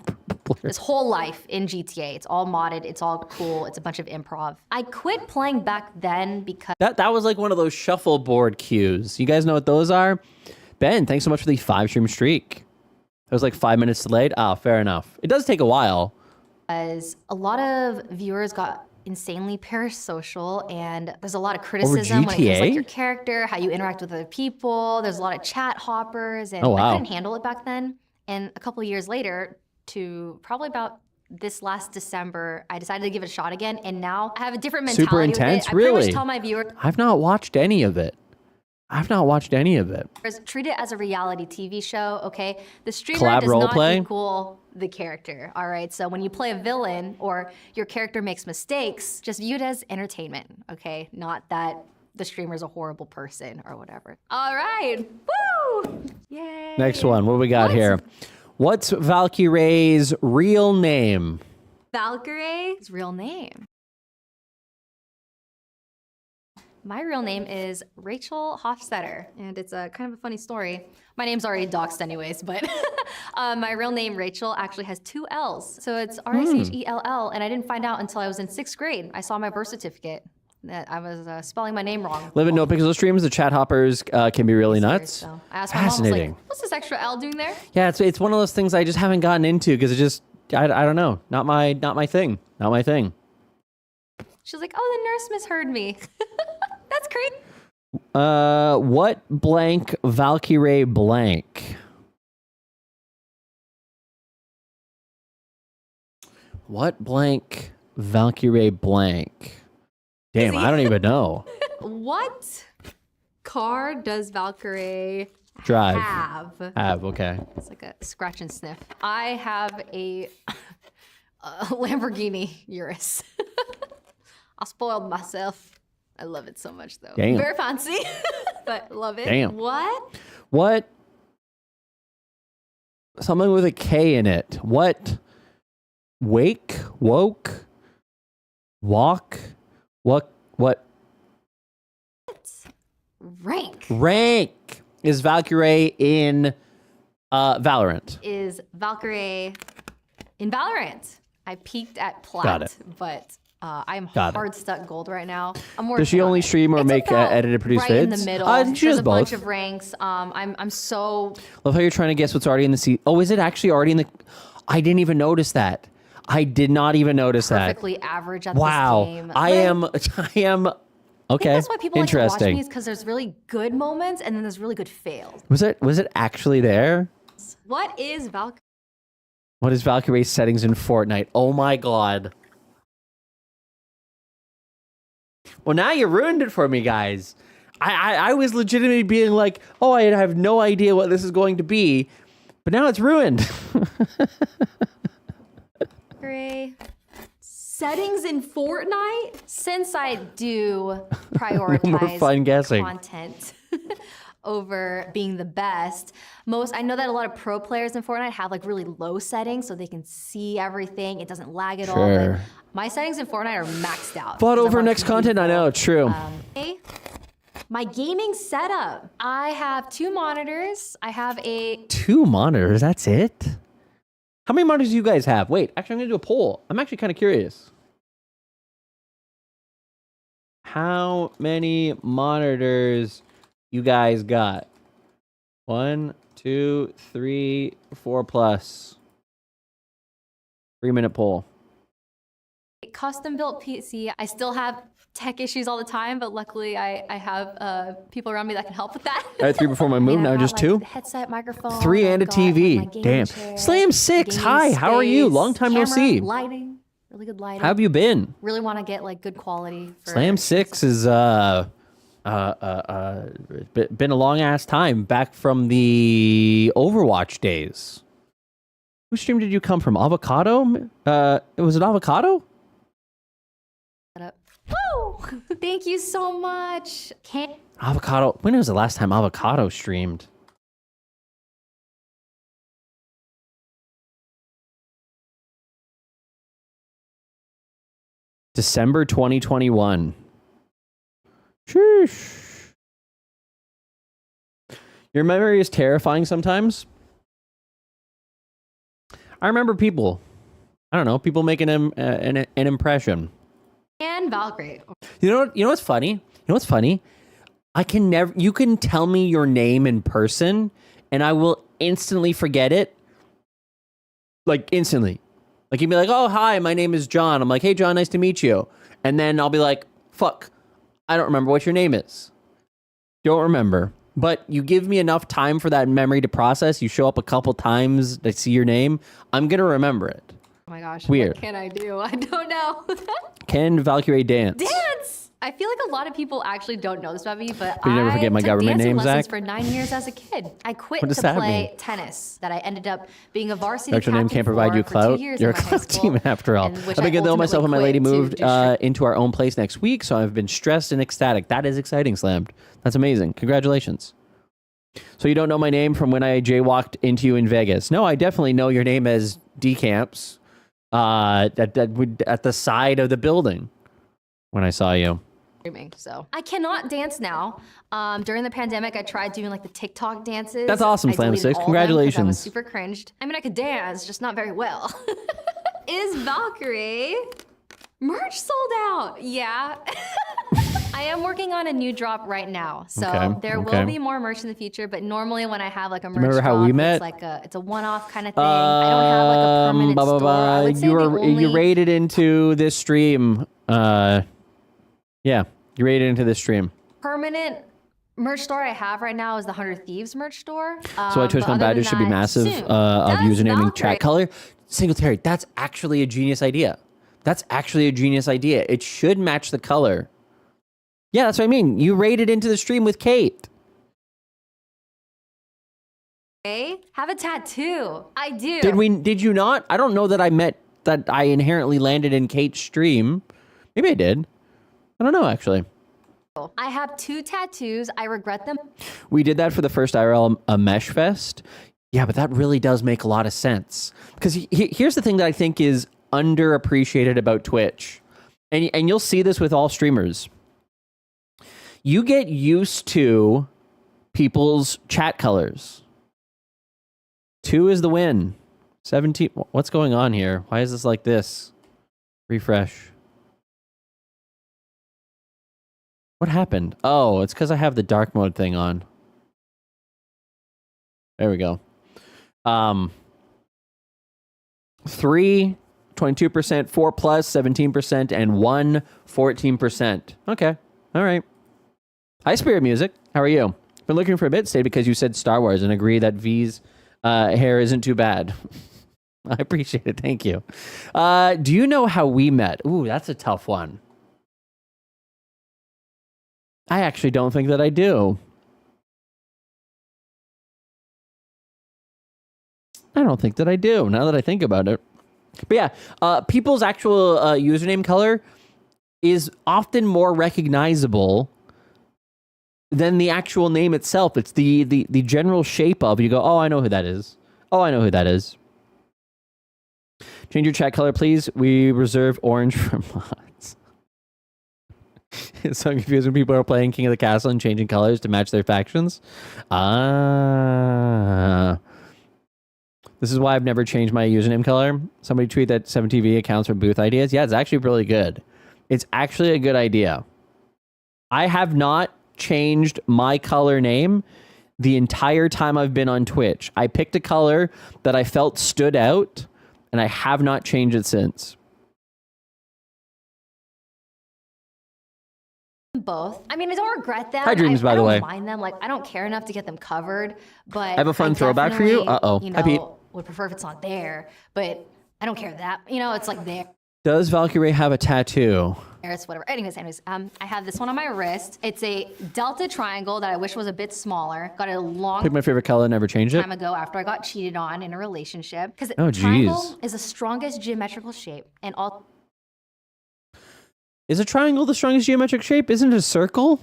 Speaker 24: This whole life in GTA. It's all modded, it's all cool, it's a bunch of improv. I quit playing back then because
Speaker 18: That was like one of those shuffleboard cues. You guys know what those are? Ben, thanks so much for the 5-stream streak. It was like 5 minutes delayed. Ah, fair enough. It does take a while.
Speaker 24: as a lot of viewers got insanely parasocial, and there's a lot of criticism when it comes to like your character, how you interact with other people. There's a lot of chat hoppers, and I couldn't handle it back then. And a couple of years later, to probably about this last December, I decided to give it a shot again, and now I have a different mentality.
Speaker 18: Super intense,
Speaker 24: with it. I pretty
Speaker 18: really?
Speaker 24: much tell my viewers,
Speaker 18: I've not watched any of it.
Speaker 24: treat it as a reality TV show, okay? The streamer
Speaker 18: Collab
Speaker 24: does
Speaker 18: role
Speaker 24: not
Speaker 18: play?
Speaker 24: equal the character, all right? So when you play a villain or your character makes mistakes, just view it as entertainment, okay? Not that the streamer's a horrible person or whatever. All right, woo! Yay!
Speaker 18: Next one, what we got here? What's Valkyrae's real name?
Speaker 24: Valkyrae's real name. My real name is Rachel Hofstetter, and it's a kind of a funny story. My name's already doxed anyways, but my real name, Rachel, actually has 2 L's. So it's R-A-C-H-E-L-L, and I didn't find out until I was in 6th grade. I saw my birth certificate that I was spelling my name wrong.
Speaker 18: Live in No Pixel streams, the chat hoppers can be really nuts.
Speaker 24: So I asked my mom, I was
Speaker 18: Fascinating.
Speaker 24: like, what's this extra L doing there?
Speaker 18: Yeah, it's one of those things I just haven't gotten into because it just, I don't know, not my thing. Not my thing.
Speaker 24: She's like, oh, the nurse misheard me. That's crazy.
Speaker 18: What blank Valkyrae blank? What blank Valkyrae blank? Damn, I don't even know.
Speaker 24: What car does Valkyrae
Speaker 18: Drive.
Speaker 24: have?
Speaker 18: Okay.
Speaker 24: It's like a scratch and sniff. I have a Lamborghini Urus. I spoiled myself. I love it so much, though.
Speaker 18: Damn.
Speaker 24: Very fancy, but love it.
Speaker 18: Damn.
Speaker 24: What?
Speaker 18: What? Something with a K in it. What? Wake? Woke? Walk? What?
Speaker 24: Rank
Speaker 18: Rank is Valkyrae in Valorant.
Speaker 24: is Valkyrae in Valorant. I peaked at plat,
Speaker 18: Got it.
Speaker 24: but I'm
Speaker 18: Got it.
Speaker 24: hard stuck gold right now. I'm working
Speaker 18: Does she
Speaker 24: on
Speaker 18: only
Speaker 24: it.
Speaker 18: stream or
Speaker 24: It's
Speaker 18: make
Speaker 24: about
Speaker 18: edited, produced
Speaker 24: right
Speaker 18: vids?
Speaker 24: in the middle.
Speaker 18: She
Speaker 24: There's
Speaker 18: does
Speaker 24: a bunch
Speaker 18: both.
Speaker 24: of ranks. I'm so
Speaker 18: Love how you're trying to guess what's already in the seat. Oh, is it actually already in the? I didn't even notice that. I did not even notice that.
Speaker 24: perfectly average at
Speaker 18: Wow.
Speaker 24: this game.
Speaker 18: I am. Okay.
Speaker 24: I think that's why people like to watch
Speaker 18: Interesting.
Speaker 24: me is because there's really good moments and then there's really good fails.
Speaker 18: Was it actually there?
Speaker 24: What is Valkyrie?
Speaker 18: What is Valkyrae settings in Fortnite? Oh my god. Well, now you ruined it for me, guys. I was legitimately being like, oh, I have no idea what this is going to be, but now it's ruined.
Speaker 24: Settings in Fortnite? Since I do
Speaker 18: More
Speaker 24: prioritize
Speaker 18: fun guessing.
Speaker 24: content over being the best, I know that a lot of pro players in Fortnite have like really low settings so they can see everything. It doesn't lag at all.
Speaker 18: Sure.
Speaker 24: But my settings in Fortnite are maxed out.
Speaker 18: Fought
Speaker 24: 'cause I
Speaker 18: over
Speaker 24: want
Speaker 18: next
Speaker 24: to be
Speaker 18: content. I know, true.
Speaker 24: Okay. My gaming setup. I have 2 monitors. I have a
Speaker 18: 2 monitors. That's it. How many monitors do you guys have? Wait, actually, I'm gonna do a poll. I'm actually kind of curious. How many monitors you guys got? 1, 2, 3, 4 plus. 3-minute poll.
Speaker 24: custom built PC. I still have tech issues all the time, but luckily I have people around me that can help with that.
Speaker 18: I had 3 before my move,
Speaker 24: And
Speaker 18: now
Speaker 24: I've got,
Speaker 18: just
Speaker 24: like,
Speaker 18: 2.
Speaker 24: the headset, microphone.
Speaker 18: 3
Speaker 24: I've
Speaker 18: and a
Speaker 24: got, like, my
Speaker 18: TV.
Speaker 24: gaming
Speaker 18: Damn.
Speaker 24: chair,
Speaker 18: Slam 6.
Speaker 24: gaming
Speaker 18: Hi, how are you?
Speaker 24: space,
Speaker 18: Long time no
Speaker 24: camera,
Speaker 18: see.
Speaker 24: Lighting, really good lighting.
Speaker 18: How have you been?
Speaker 24: Really want to get like good quality. For
Speaker 18: Slam 6 is been a long ass time back from the Overwatch days. Whose stream did you come from? Avocado? Was it Avocado?
Speaker 24: Woo! Thank you so much.
Speaker 18: Avocado. When was the last time Avocado streamed? December 2021. Sheesh. Your memory is terrifying sometimes. I remember people. I don't know. People making an impression.
Speaker 24: And Valkyrie.
Speaker 18: You know what's funny? You know what's funny? You can tell me your name in person and I will instantly forget it. Like instantly. Like you'd be like, "Oh, hi, my name is John." I'm like, "Hey John, nice to meet you." And then I'll be like, "Fuck. I don't remember what your name is." Don't remember. But you give me enough time for that memory to process. You show up a couple times to see your name. I'm going to remember it.
Speaker 24: Oh my gosh.
Speaker 18: Weird.
Speaker 24: What can I do? I don't know.
Speaker 18: Can Valkyrae dance?
Speaker 24: Dance! I feel like a lot of people actually don't know this about me, but
Speaker 18: you never forget my
Speaker 24: took
Speaker 18: government
Speaker 24: dancing
Speaker 18: name,
Speaker 24: lessons
Speaker 18: Zach?
Speaker 24: for 9 years as a kid. I quit
Speaker 18: What does
Speaker 24: to
Speaker 18: that
Speaker 24: play
Speaker 18: mean?
Speaker 24: tennis. That I ended up being a varsity
Speaker 18: Your actual name
Speaker 24: captain
Speaker 18: can't provide you
Speaker 24: for
Speaker 18: clout.
Speaker 24: 2 years
Speaker 18: You're a
Speaker 24: in my high
Speaker 18: clout
Speaker 24: school,
Speaker 18: team after all.
Speaker 24: and which
Speaker 18: I've been getting myself and my lady
Speaker 24: ultimately
Speaker 18: moved
Speaker 24: quit to
Speaker 18: into our own place next week, so I've been stressed and ecstatic. That is exciting, Slammed. That's amazing. Congratulations. So you don't know my name from when I jaywalked into you in Vegas? No, I definitely know your name as Decamps at the side of the building when I saw you.
Speaker 24: So I cannot dance now. During the pandemic, I tried doing like the TikTok dances.
Speaker 18: That's awesome,
Speaker 24: I
Speaker 18: Slam
Speaker 24: deleted
Speaker 18: 6.
Speaker 24: all of them 'cause I was
Speaker 18: Congratulations.
Speaker 24: super cringed. I mean, I could dance, just not very well. Is Valkyrie merch sold out? Yeah. I am working on a new drop right now, so
Speaker 18: Okay,
Speaker 24: there
Speaker 18: okay.
Speaker 24: will be more merch in the future. But normally, when I have like a merch
Speaker 18: Remember how
Speaker 24: drop,
Speaker 18: we met?
Speaker 24: it's like it's a one-off kind of thing. I don't have like a permanent store. I would say
Speaker 18: You raided into this stream. Yeah, you raided into this stream.
Speaker 24: permanent merch store I have right now is the 100 Thieves merch store.
Speaker 18: So why Twitchcon badges should be massive of username and chat color. Singletary, that's actually a genius idea. That's actually a genius idea. It should match the color. Yeah, that's what I mean. You raided into the stream with Kate.
Speaker 24: Hey, have a tattoo. I do.
Speaker 18: Did you not? I don't know that I inherently landed in Kate's stream. Maybe I did. I don't know, actually.
Speaker 24: I have 2 tattoos. I regret them.
Speaker 18: We did that for the first IRL Mesh Fest. Yeah, but that really does make a lot of sense. Because here's the thing that I think is underappreciated about Twitch. And you'll see this with all streamers. You get used to people's chat colors. 2 is the win. 17. What's going on here? Why is this like this? Refresh. What happened? Oh, it's because I have the dark mode thing on. There we go. 3, 22%, 4 plus, 17%, and 1, 14%. Okay. All right. Hi, Spirit Music. How are you? Been looking for a bit, stayed because you said Star Wars and agree that V's hair isn't too bad. I appreciate it. Thank you. Do you know how we met? Ooh, that's a tough one. I actually don't think that I do. I don't think that I do, now that I think about it. But yeah, people's actual username color is often more recognizable than the actual name itself. It's the general shape of, you go, oh, I know who that is. Oh, I know who that is. Change your chat color, please. We reserve orange for mods. It's so confusing when people are playing King of the Castle and changing colors to match their factions. This is why I've never changed my username color. Somebody tweet that 7TV accounts for booth ideas. Yeah, it's actually really good. It's actually a good idea. I have not changed my color name the entire time I've been on Twitch. I picked a color that I felt stood out, and I have not changed it since.
Speaker 24: Both. I mean, I don't regret them.
Speaker 18: Hi, Dreams, by the way.
Speaker 24: I don't mind them. Like, I don't care enough to get them covered, but
Speaker 18: I have a fun throwback for you. Uh-oh.
Speaker 24: You
Speaker 18: Hi, Pete.
Speaker 24: know, would prefer if it's not there, but I don't care that. You know, it's like there.
Speaker 18: Does Valkyrae have a tattoo?
Speaker 24: It's whatever. Anyways, I have this one on my wrist. It's a delta triangle that I wish was a bit smaller. Got it a long
Speaker 18: Pick my favorite color, never change it.
Speaker 24: time ago after I got cheated on in a relationship. Because
Speaker 18: Oh,
Speaker 24: triangle is the strongest geometrical shape, and all.
Speaker 18: Is a triangle the strongest geometric shape? Isn't it a circle?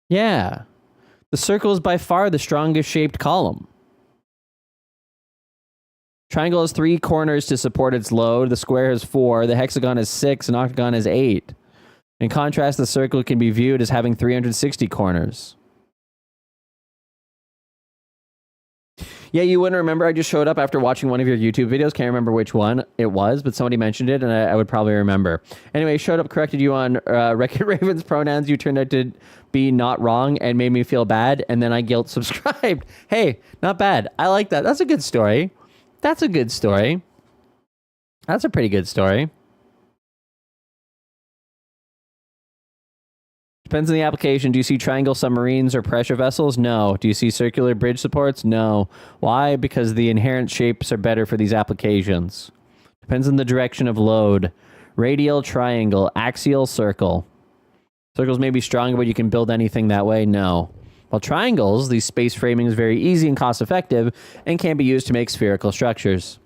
Speaker 18: Yeah. The circle is by far the strongest shaped column. Triangle has 3 corners to support its load. The square has 4. The hexagon has 6. And octagon has 8. In contrast, the circle can be viewed as having 360 corners. Yeah, you wouldn't remember. I just showed up after watching one of your YouTube videos. Can't remember which one it was, but somebody mentioned it, and I would probably remember. Anyway, showed up, corrected you on Wreck-It Raven's pronouns. You turned out to be not wrong and made me feel bad, and then I guilt subscribed. Hey, not bad. I like that. That's a good story. That's a good story. That's a pretty good story. Depends on the application. Do you see triangle submarines or pressure vessels? No. Do you see circular bridge supports? No. Why? Because the inherent shapes are better for these applications. Depends on the direction of load. Radial, triangle, axial, circle. Circles may be stronger, but you can build anything that way? No. While triangles, these space framing is very easy and cost effective and can be used to make spherical structures.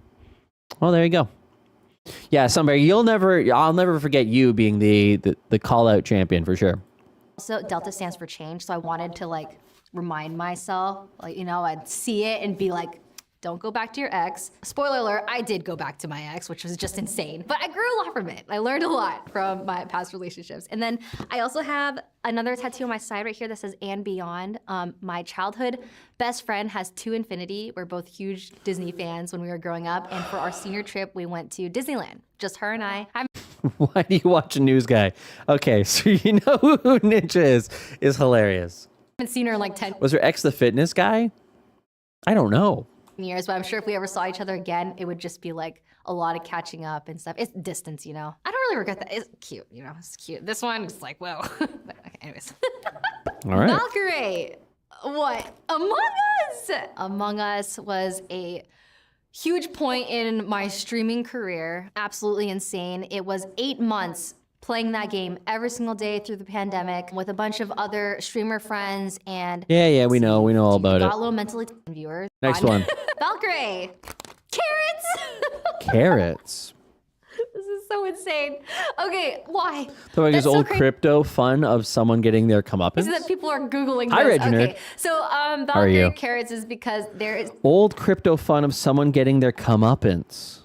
Speaker 18: Well, there you go. Yeah, somebody, I'll never forget you being the call out champion for sure.
Speaker 24: Also, delta stands for change, so I wanted to like remind myself, like, you know, I'd see it and be like, don't go back to your ex. Spoiler alert, I did go back to my ex, which was just insane. But I grew a lot from it. I learned a lot from my past relationships. And then I also have another tattoo on my side right here that says "and beyond." My childhood best friend has 2 infinity. We're both huge Disney fans when we were growing up. And for our senior trip, we went to Disneyland. Just her and I.
Speaker 18: Why do you watch a news guy? Okay, so you know who Ninja is hilarious.
Speaker 24: haven't seen her in like 10
Speaker 18: Was her ex the fitness guy? I don't know.
Speaker 24: years, but I'm sure if we ever saw each other again, it would just be like a lot of catching up and stuff. It's distance, you know. I don't really regret that. It's cute, you know. It's cute. This one is like, whoa. But, okay, anyways.
Speaker 18: All right.
Speaker 24: Valkyrae. What? Among Us. Among Us was a huge point in my streaming career. Absolutely insane. It was 8 months playing that game every single day through the pandemic with a bunch of other streamer friends and
Speaker 18: Yeah, we know all about
Speaker 24: got a
Speaker 18: it.
Speaker 24: little mentally viewers.
Speaker 18: Next one.
Speaker 24: Valkyrae. Carrots.
Speaker 18: Carrots.
Speaker 24: This is so insane. Okay, why?
Speaker 18: So like
Speaker 24: That's
Speaker 18: this old
Speaker 24: crazy.
Speaker 18: crypto fun of someone getting their comeuppance.
Speaker 24: Is that people are Googling this.
Speaker 18: Hi, Reggie
Speaker 24: Okay,
Speaker 18: Nerd.
Speaker 24: so
Speaker 18: are you?
Speaker 24: Valkyrae Carrots is because there is
Speaker 18: Old crypto fun of someone getting their comeuppance.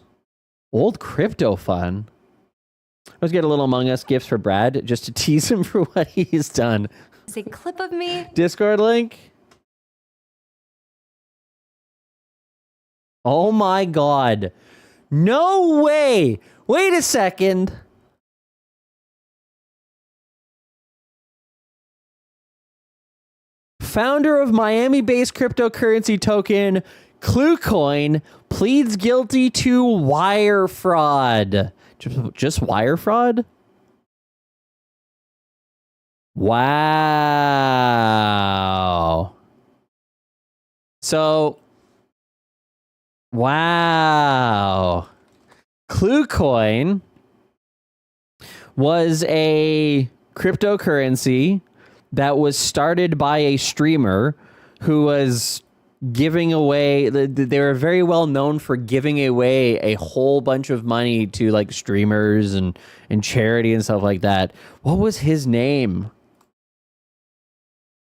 Speaker 18: Old crypto fun. Let's get a little Among Us gifts for Brad just to tease him for what he's done.
Speaker 24: a clip of me.
Speaker 18: Discord link. Oh my God. No way. Wait a second. Founder of Miami-based cryptocurrency token Bluecoin pleads guilty to wire fraud. Just wire fraud? Wow. So, wow. Bluecoin was a cryptocurrency that was started by a streamer who was giving away, they were very well known for giving away a whole bunch of money to like streamers and charity and stuff like that. What was his name?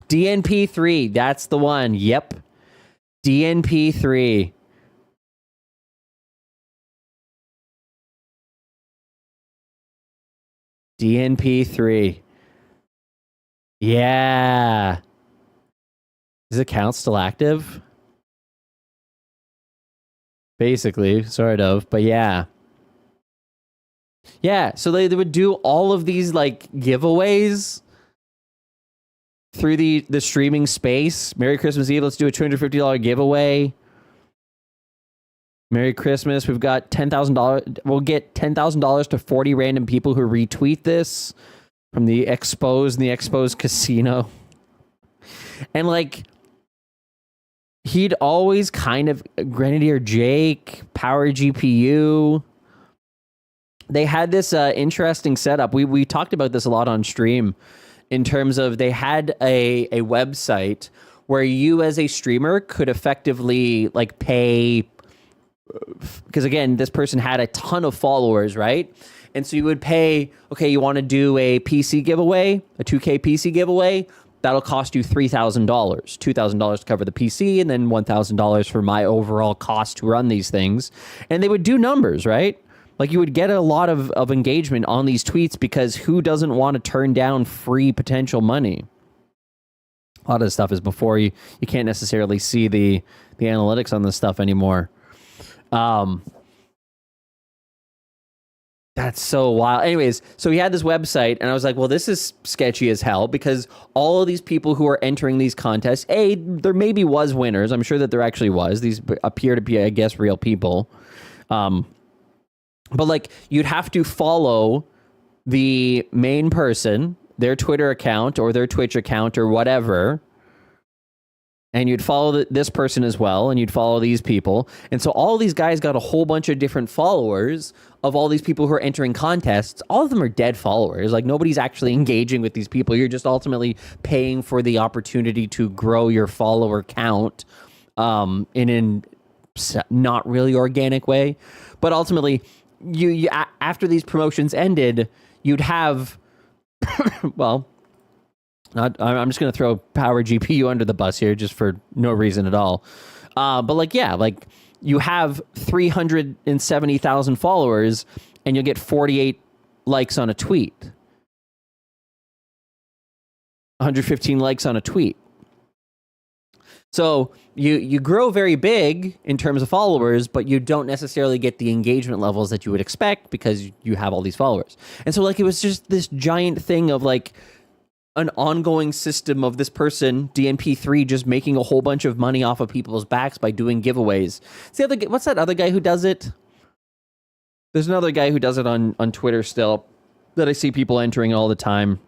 Speaker 18: DNP3, that's the one. Yep. DNP3. DNP3. Yeah. Is the account still active? Basically, sort of, but yeah. Yeah, so they would do all of these like giveaways through the streaming space. Merry Christmas Eve, let's do a $250 giveaway. Merry Christmas, we've got $10,000. We'll get $10,000 to 40 random people who retweet this from the Expose and the Expose Casino. And like, he'd always kind of, Grenadier Jake, Power GPU. They had this interesting setup. We talked about this a lot on stream in terms of they had a website where you as a streamer could effectively like pay, because again, this person had a ton of followers, right? And so you would pay, okay, you want to do a PC giveaway, a 2K PC giveaway, that'll cost you $3,000, $2,000 to cover the PC, and then $1,000 for my overall cost to run these things. And they would do numbers, right? Like you would get a lot of engagement on these tweets because who doesn't want to turn down free potential money? A lot of this stuff is before you can't necessarily see the analytics on this stuff anymore. That's so wild. Anyways, so he had this website and I was like, well, this is sketchy as hell because all of these people who are entering these contests, there maybe was winners. I'm sure that there actually was. These appear to be, I guess, real people. But like you'd have to follow the main person, their Twitter account or their Twitch account or whatever. And you'd follow this person as well, and you'd follow these people. And so all these guys got a whole bunch of different followers of all these people who are entering contests. All of them are dead followers. Like nobody's actually engaging with these people. You're just ultimately paying for the opportunity to grow your follower count in a not really organic way. But ultimately, you after these promotions ended, you'd have, well, I'm just going to throw Power GPU under the bus here just for no reason at all. But like, yeah, like you have 370,000 followers and you'll get 48 likes on a tweet. 115 likes on a tweet. So you grow very big in terms of followers, but you don't necessarily get the engagement levels that you would expect because you have all these followers. And so like, it was just this giant thing of like, an ongoing system of this person, DNP3, just making a whole bunch of money off of people's backs by doing giveaways. What's that other guy who does it? There's another guy who does it on Twitter still that I see people entering all the time.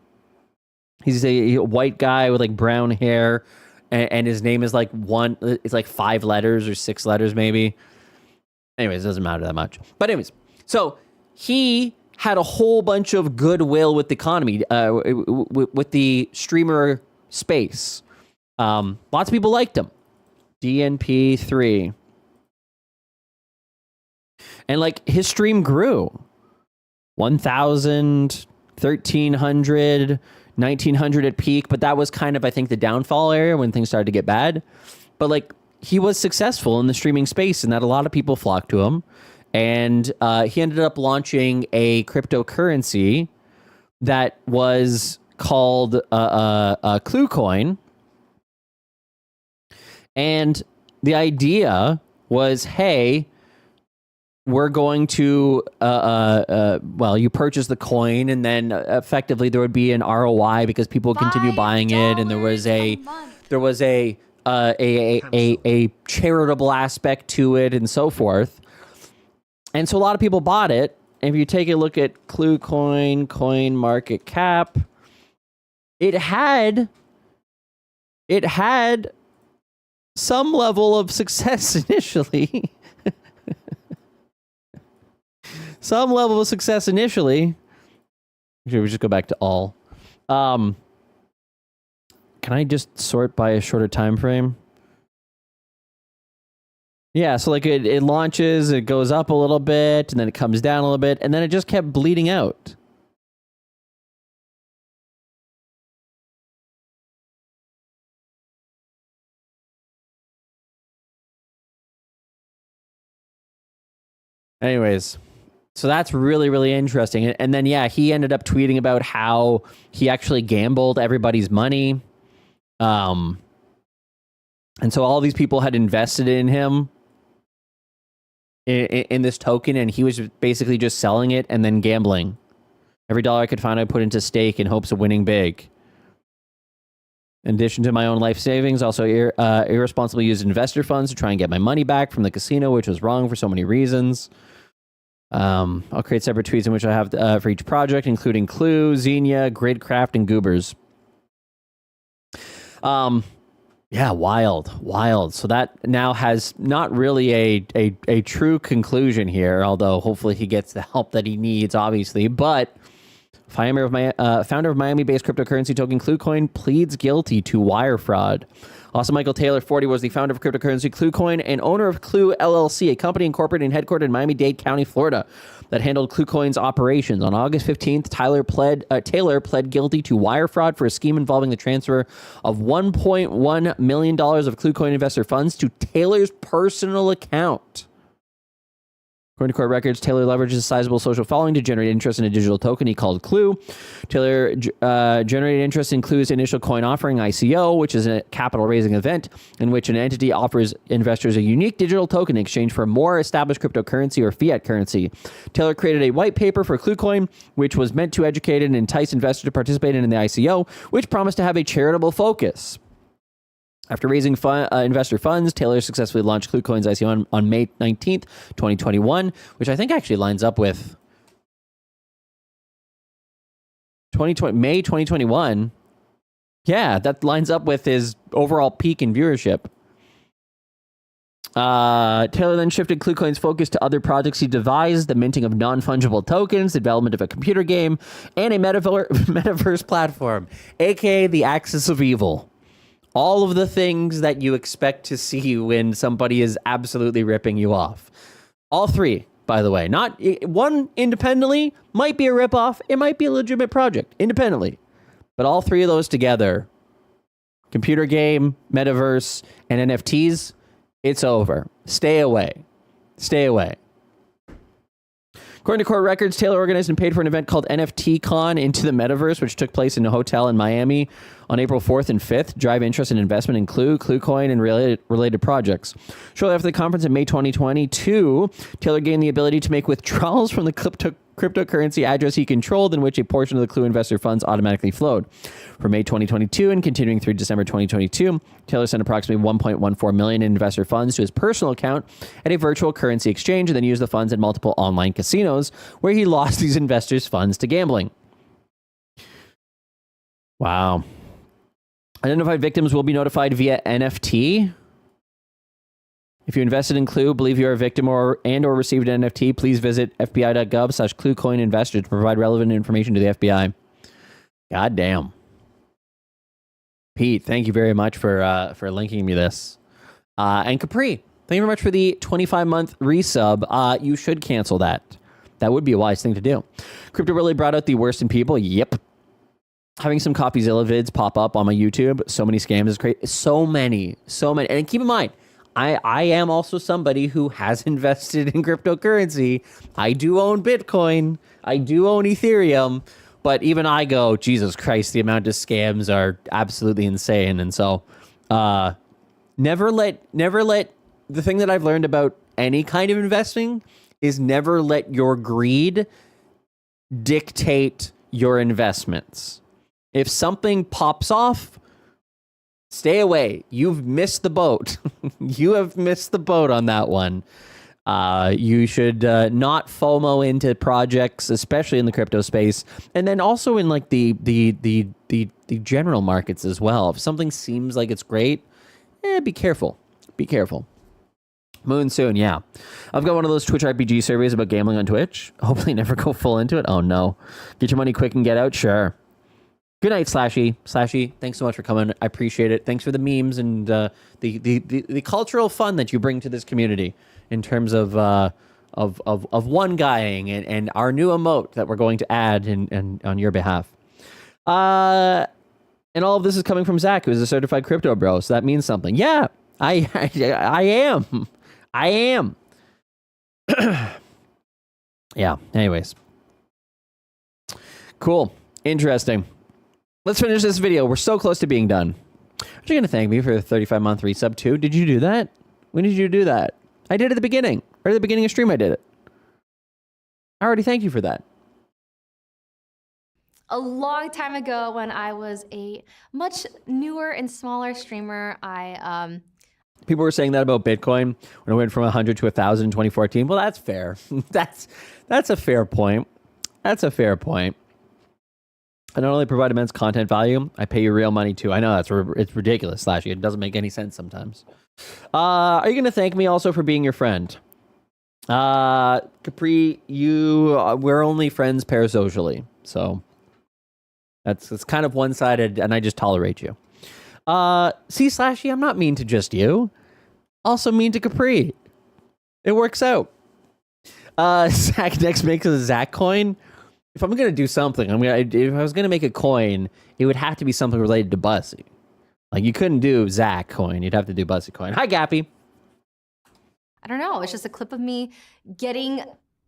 Speaker 18: He's a white guy with like brown hair, and his name is like it's like 5 letters or 6 letters maybe. Anyways, it doesn't matter that much. But anyways, so he had a whole bunch of goodwill with the economy, with the streamer space. Lots of people liked him. DNP3. And like his stream grew. 1,000, 1,300, 1,900 at peak. But that was kind of, I think, the downfall area when things started to get bad. But like he was successful in the streaming space and that a lot of people flocked to him. And he ended up launching a cryptocurrency that was called Bluecoin. And the idea was, hey, we're going to, you purchase the coin and then effectively there would be an ROI because people would continue buying it. And there was a charitable aspect to it and so forth. And so a lot of people bought it. If you take a look at Bluecoin coin market cap, it had some level of success initially. Some level of success initially. Should we just go back to all? Can I just sort by a shorter time frame? Yeah, so like it launches, it goes up a little bit, and then it comes down a little bit, and then it just kept bleeding out. Anyways, so that's really, really interesting. And then, yeah, he ended up tweeting about how he actually gambled everybody's money. And so all these people had invested in him. In this token, and he was basically just selling it and then gambling. Every dollar I could find, I put into stake in hopes of winning big. In addition to my own life savings, also irresponsibly used investor funds to try and get my money back from the casino, which was wrong for so many reasons. I'll create separate tweets in which I have for each project, including Clue, Xenia, Gridcraft, and Goobers. Yeah, wild. So that now has not really a true conclusion here, although hopefully he gets the help that he needs, obviously. But founder of Miami-based cryptocurrency token Bluecoin pleads guilty to wire fraud. Also, Michael Taylor, 40, was the founder of cryptocurrency Bluecoin and owner of Clue LLC, a company incorporated and headquartered in Miami-Dade County, Florida, that handled Bluecoin's operations. On August 15th, Taylor pled guilty to wire fraud for a scheme involving the transfer of $1.1 million of Bluecoin investor funds to Taylor's personal account. According to court records, Taylor leverages a sizable social following to generate interest in a digital token he called Clue. Taylor generated interest in Clue's initial coin offering, ICO, which is a capital raising event in which an entity offers investors a unique digital token in exchange for a more established cryptocurrency or fiat currency. Taylor created a white paper for Bluecoin, which was meant to educate and entice investors to participate in the ICO, which promised to have a charitable focus. After raising investor funds, Taylor successfully launched Bluecoin's ICO on May 19th, 2021, which I think actually lines up with May 2021. Yeah, that lines up with his overall peak in viewership. Taylor then shifted Bluecoin's focus to other projects he devised, the minting of non-fungible tokens, the development of a computer game, and a metaverse platform, aka the Axis of Evil. All of the things that you expect to see when somebody is absolutely ripping you off. All three, by the way. Not one independently might be a ripoff. It might be a legitimate project independently. But all three of those together, computer game, metaverse, and NFTs, it's over. Stay away. Stay away. According to court records, Taylor organized and paid for an event called NFTCon Into the Metaverse, which took place in a hotel in Miami on April 4th and 5th, drive interest and investment in Clue, Bluecoin, and related projects. Shortly after the conference in May 2022, Taylor gained the ability to make withdrawals from the cryptocurrency address he controlled, in which a portion of the Clue investor funds automatically flowed. From May 2022 and continuing through December 2022, Taylor sent approximately 1.14 million in investor funds to his personal account at a virtual currency exchange and then used the funds in multiple online casinos where he lost these investors' funds to gambling. Wow. Identified victims will be notified via NFT. If you invested in Clue, believe you are a victim or received an NFT, please visit fbi.gov/ClueCoinInvestor to provide relevant information to the FBI. God damn. Pete, thank you very much for linking me this. And Capri, thank you very much for the 25-month resub. You should cancel that. That would be a wise thing to do. Crypto really brought out the worst in people. Yep. Having some CopyZilla vids pop up on my YouTube. So many scams is great. So many. And keep in mind, I am also somebody who has invested in cryptocurrency. I do own Bitcoin. I do own Ethereum. But even I go, Jesus Christ, the amount of scams are absolutely insane. And so never let the thing that I've learned about any kind of investing is never let your greed dictate your investments. If something pops off, stay away. You've missed the boat. You have missed the boat on that one. You should not FOMO into projects, especially in the crypto space, and then also in like the general markets as well. If something seems like it's great, be careful. Be careful. Moon soon, yeah. I've got one of those Twitch RPG surveys about gambling on Twitch. Hopefully never go full into it. Oh no. Get your money quick and get out? Sure. Good night, Slashy. Slashy, thanks so much for coming. I appreciate it. Thanks for the memes and the cultural fun that you bring to this community in terms of one guying and our new emote that we're going to add and on your behalf. And all of this is coming from Zach, who is a certified crypto bro, so that means something. Yeah, I am. I am. Yeah, anyways. Cool. Interesting. Let's finish this video. We're so close to being done. Aren't you going to thank me for the 35-month resub too? Did you do that? When did you do that? I did it at the beginning. Right at the beginning of stream I did it. I already thanked you for that.
Speaker 24: A long time ago when I was a much newer and smaller streamer,
Speaker 18: People were saying that about Bitcoin when it went from 100 to 1,000 in 2014. Well, that's fair. That's a fair point. That's a fair point. I not only provide immense content value, I pay you real money too. I know it's ridiculous, Slashy. It doesn't make any sense sometimes. Are you going to thank me also for being your friend? Capri, we're only friends parasocially, so it's kind of one-sided, and I just tolerate you. See, Slashy, I'm not mean to just you. Also mean to Capri. It works out. Zach next makes a Zach coin. If I'm gonna do something, if I was gonna make a coin, it would have to be something related to Bussey. Like you couldn't do Zach coin, you'd have to do Bussey coin. Hi, Gappy.
Speaker 24: I don't know, it's just a clip of me getting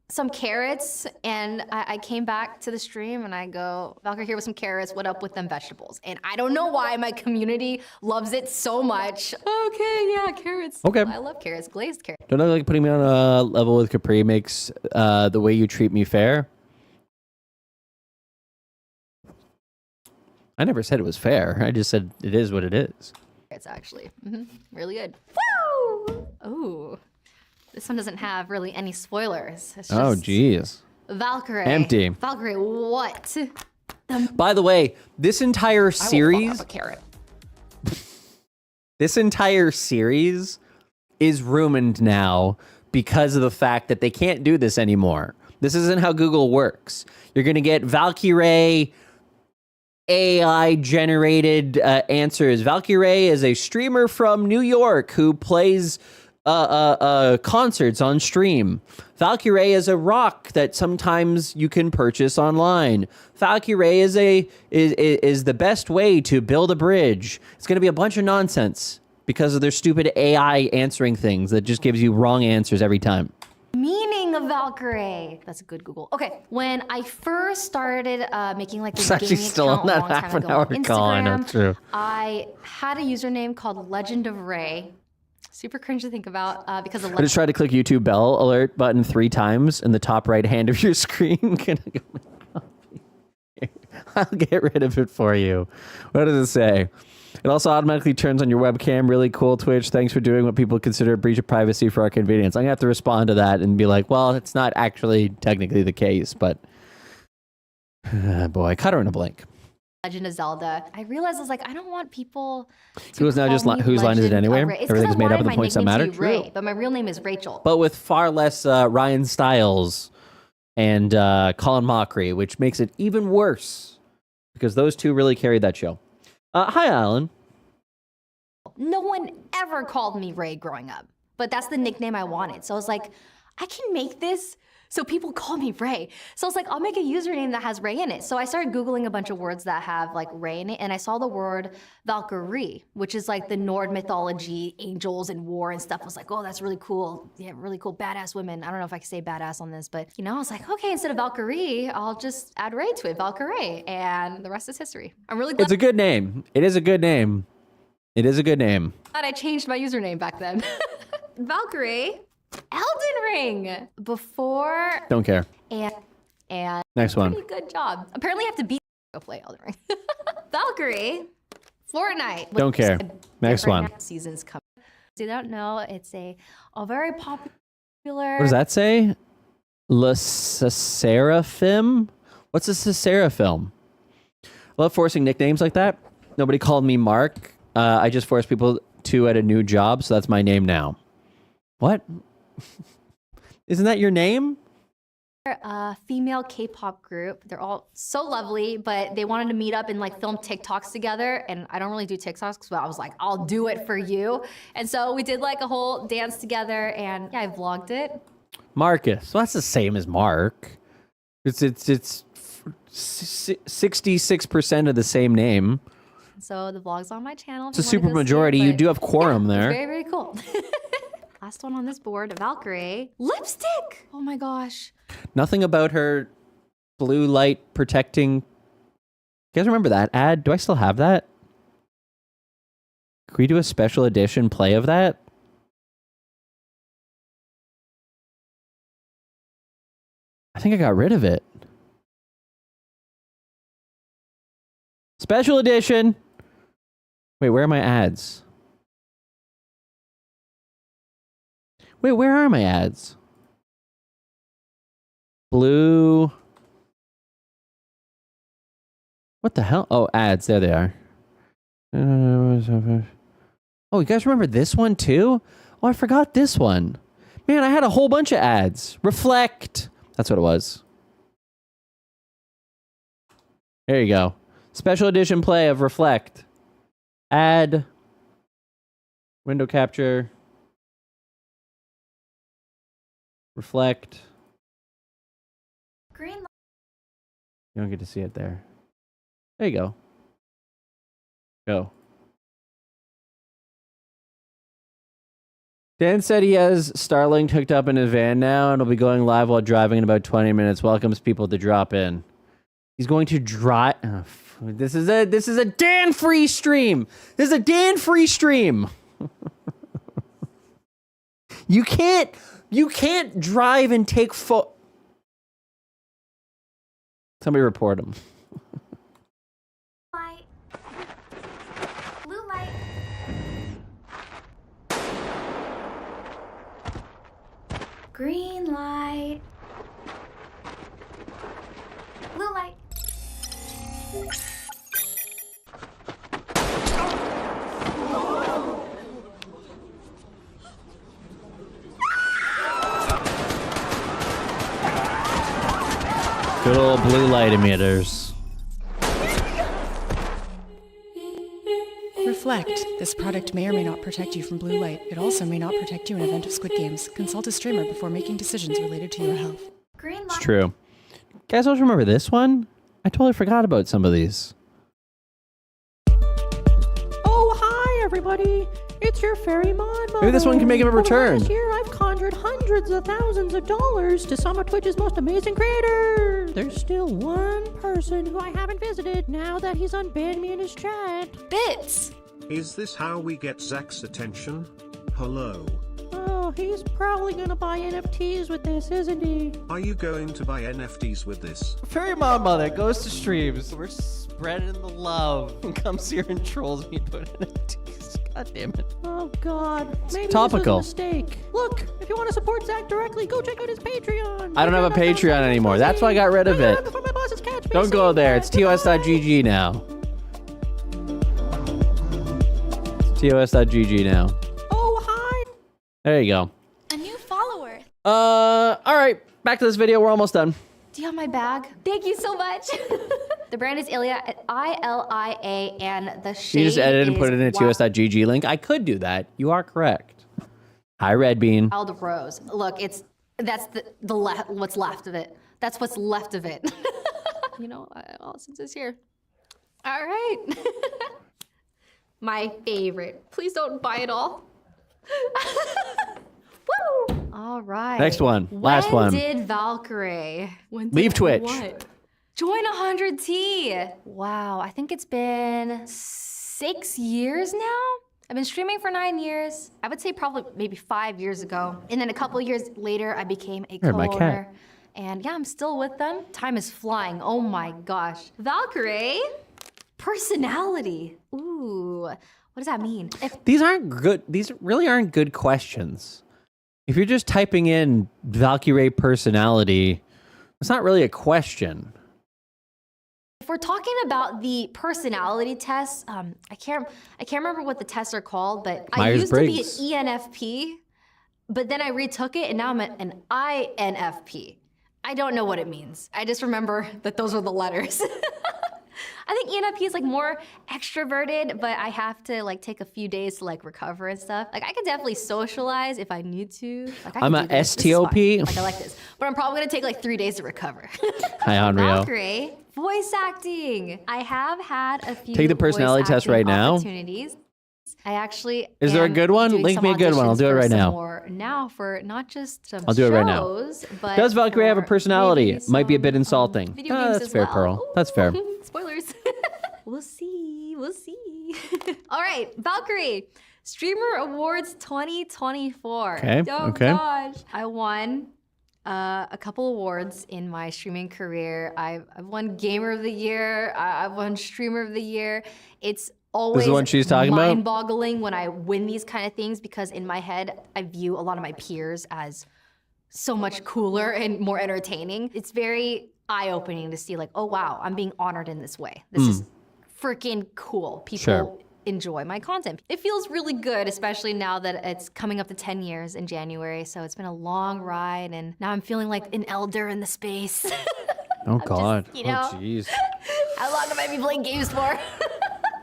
Speaker 24: some carrots, and I came back to the stream and I go, Valkyrie here with some carrots, what up with them vegetables? And I don't know why my community loves it so much. Okay, yeah, carrots.
Speaker 18: Okay.
Speaker 24: I love carrots, glazed carrots.
Speaker 18: Don't I like putting me on a level with Capri makes the way you treat me fair? I never said it was fair. I just said it is what it is.
Speaker 24: It's actually really good. Woo! Ooh. This one doesn't have really any spoilers. It's just
Speaker 18: oh, geez.
Speaker 24: Valkyrae.
Speaker 18: Empty.
Speaker 24: Valkyrae, what?
Speaker 18: By the way, this entire series...
Speaker 24: I will fuck up a carrot.
Speaker 18: This entire series is ruined now because of the fact that they can't do this anymore. This isn't how Google works. You're going to get Valkyrae AI-generated answers. Valkyrae is a streamer from New York who plays... concerts on stream. Valkyrae is a rock that sometimes you can purchase online. Valkyrae is the best way to build a bridge. It's going to be a bunch of nonsense because of their stupid AI answering things that just gives you wrong answers every time.
Speaker 24: Meaning of Valkyrae. That's a good Google. Okay, when I first started making like this
Speaker 18: It's actually
Speaker 24: gaming
Speaker 18: still on
Speaker 24: account a
Speaker 18: that
Speaker 24: long
Speaker 18: half
Speaker 24: time
Speaker 18: an
Speaker 24: ago
Speaker 18: hour
Speaker 24: on
Speaker 18: call. I know,
Speaker 24: Instagram,
Speaker 18: true.
Speaker 24: I had a username called Legend of Ray. Super cringe to think about because
Speaker 18: I just tried to click YouTube bell alert button 3 times in the top right hand of your screen. I'll get rid of it for you. What does it say? It also automatically turns on your webcam. Really cool, Twitch. Thanks for doing what people consider a breach of privacy for our convenience. I'm going to have to respond to that and be like, well, it's not actually technically the case, but boy, cut her in a blink.
Speaker 24: Legend of Zelda. I realized I was like, I don't want people to
Speaker 18: Who's now just whose line is it anyway? Everything's made up of the points that matter.
Speaker 24: Ray, but my real name is Rachel.
Speaker 18: But with far less Ryan Stiles and Colin Mockery, which makes it even worse because those two really carried that show. Hi, Alan.
Speaker 24: No one ever called me Ray growing up, but that's the nickname I wanted. So I was like, I can make this so people call me Ray. So I was like, I'll make a username that has Ray in it. So I started Googling a bunch of words that have like Ray in it, and I saw the word Valkyrie, which is like the Nord mythology, angels and war and stuff. I was like, oh, that's really cool. Yeah, really cool, badass women. I don't know if I can say badass on this, but you know, I was like, okay, instead of Valkyrie, I'll just add Ray to it, Valkyrae, and the rest is history. I'm really glad.
Speaker 18: It's a good name. It is a good name. It is a good name.
Speaker 24: Glad I changed my username back then. Valkyrie. Elden Ring before.
Speaker 18: Don't care.
Speaker 24: And
Speaker 18: Next one.
Speaker 24: Pretty good job. Apparently, I have to beat to play Elden Ring. Valkyrie, Fortnite.
Speaker 18: Don't care. Next one.
Speaker 24: Seasons coming. So you don't know, it's a very popular.
Speaker 18: What does that say? La Seraphim? What's a Seraphim? I love forcing nicknames like that. Nobody called me Mark. I just forced people to at a new job, so that's my name now. What? Isn't that your name?
Speaker 24: A female K-pop group. They're all so lovely, but they wanted to meet up and like film TikToks together. And I don't really do TikToks, but I was like, I'll do it for you. And so we did like a whole dance together, and yeah, I vlogged it.
Speaker 18: Marcus. Well, that's the same as Mark. It's 66% of the same name.
Speaker 24: So the vlog's on my channel.
Speaker 18: It's a super majority. You do have quorum there.
Speaker 24: Very, very cool. Last one on this board, Valkyrae. Lipstick! Oh my gosh.
Speaker 18: Nothing about her blue light protecting. You guys remember that ad? Do I still have that? Can we do a special edition play of that? I think I got rid of it. Special edition. Wait, where are my ads? Wait, where are my ads? Blue. What the hell? Oh, ads. There they are. Oh, you guys remember this one too? Oh, I forgot this one. Man, I had a whole bunch of ads. Reflect. That's what it was. There you go. Special edition play of Reflect. Ad. Window capture. Reflect.
Speaker 24: Green.
Speaker 18: You don't get to see it there. There you go. Go. Dan said he has Starlink hooked up in his van now and will be going live while driving in about 20 minutes. Welcomes people to drop in. He's going to drive. Oh, this is a Dan free stream. This is a Dan free stream. You can't drive and take Somebody report him.
Speaker 24: Light. Blue light. Green light. Blue light.
Speaker 18: Good old blue light emitters.
Speaker 2: Reflect. This product may or may not protect you from blue light. It also may not protect you in event of Squid Games. Consult a streamer before making decisions related to your health.
Speaker 24: Green light.
Speaker 18: It's true. Guys, also remember this one? I totally forgot about some of these.
Speaker 1: Oh, hi, everybody. It's your fairy mod.
Speaker 18: Maybe this one can make him a return.
Speaker 1: Last year, I've conjured hundreds of thousands of dollars to some of Twitch's most amazing creators. There's still one person who I haven't visited now that he's unbanned me in his chat.
Speaker 24: Bits.
Speaker 11: Is this how we get Zach's attention? Hello.
Speaker 1: Oh, he's probably gonna buy NFTs with this, isn't he?
Speaker 11: Are you going to buy NFTs with this?
Speaker 18: Fairy Mom Mother goes to streams. We're spreading the love. And comes here and trolls me about NFTs. God damn it.
Speaker 1: Oh God, maybe
Speaker 18: topical.
Speaker 1: this was a mistake. Look, if you want to support Zach directly, go check out his Patreon.
Speaker 18: I don't have a Patreon anymore. That's why I got rid of it. Don't go there. It's tos.gg now. It's tos.gg now.
Speaker 1: Oh, hi.
Speaker 18: There you go.
Speaker 24: A new follower.
Speaker 18: All right. Back to this video. We're almost done.
Speaker 24: Do you have my bag? Thank you so much. The brand is Ilia, I-L-I-A, and the shade
Speaker 18: You just edit and put it in a
Speaker 24: is
Speaker 18: tos.gg link. I could do that. You are correct. Hi, Red Bean.
Speaker 24: Wild Rose. Look, that's the left. What's left of it? That's what's left of it. You know, all since it's here. All right. My favorite. Please don't buy it all. Woo! All right.
Speaker 18: Next one. Last one.
Speaker 24: When did Valkyrae?
Speaker 18: Leave Twitch.
Speaker 24: What? Join 100T. Wow, I think it's been 6 years now. I've been streaming for 9 years. I would say probably maybe 5 years ago. And then a couple of years later, I became a
Speaker 18: Heard my
Speaker 24: co-owner.
Speaker 18: cat.
Speaker 24: And yeah, I'm still with them. Time is flying. Oh my gosh. Valkyrae, personality. Ooh, what does that mean?
Speaker 18: These aren't good. These really aren't good questions. If you're just typing in Valkyrie personality, it's not really a question.
Speaker 24: If we're talking about the personality tests, I can't remember what the tests are called, but I used to be an ENFP, but then I retook it and now I'm an INFP. I don't know what it means. I just remember that those were the letters. I think ENFP is like more extroverted, but I have to like take a few days to like recover and stuff. Like I could definitely socialize if I need to. Like,
Speaker 18: I'm a STOP.
Speaker 24: Like I like this, but I'm probably gonna take like 3 days to recover.
Speaker 18: Hi, Onryo.
Speaker 24: Valkyrie, voice acting. I have had a few.
Speaker 18: Take the personality test right now.
Speaker 24: Opportunities. I actually
Speaker 18: Is there a good one? Link me a good one. I'll do it right now.
Speaker 24: Now for not just some
Speaker 18: I'll do it right now.
Speaker 24: shows, but
Speaker 18: Does Valkyrie have a personality? Might be a bit insulting.
Speaker 24: video games
Speaker 18: That's
Speaker 24: as
Speaker 18: fair,
Speaker 24: well.
Speaker 18: Pearl. That's fair.
Speaker 24: Spoilers. We'll see. We'll see. All right, Valkyrie, Streamer Awards 2024.
Speaker 18: Okay,
Speaker 24: Oh
Speaker 18: okay.
Speaker 24: gosh, I won a couple awards in my streaming career. I've won Gamer of the Year. I've won Streamer of the Year. It's always
Speaker 18: the one she's talking about?
Speaker 24: mind-boggling when I win these kind of things because in my head I view a lot of my peers as so much cooler and more entertaining. It's very eye-opening to see like, oh wow, I'm being honored in this way. This is freaking cool. People enjoy my content. It feels really good, especially now that it's coming up to 10 years in January. So it's been a long ride and now I'm feeling like an elder in the space.
Speaker 18: Oh God.
Speaker 24: you know,
Speaker 18: Oh jeez.
Speaker 24: How long have I been playing games for?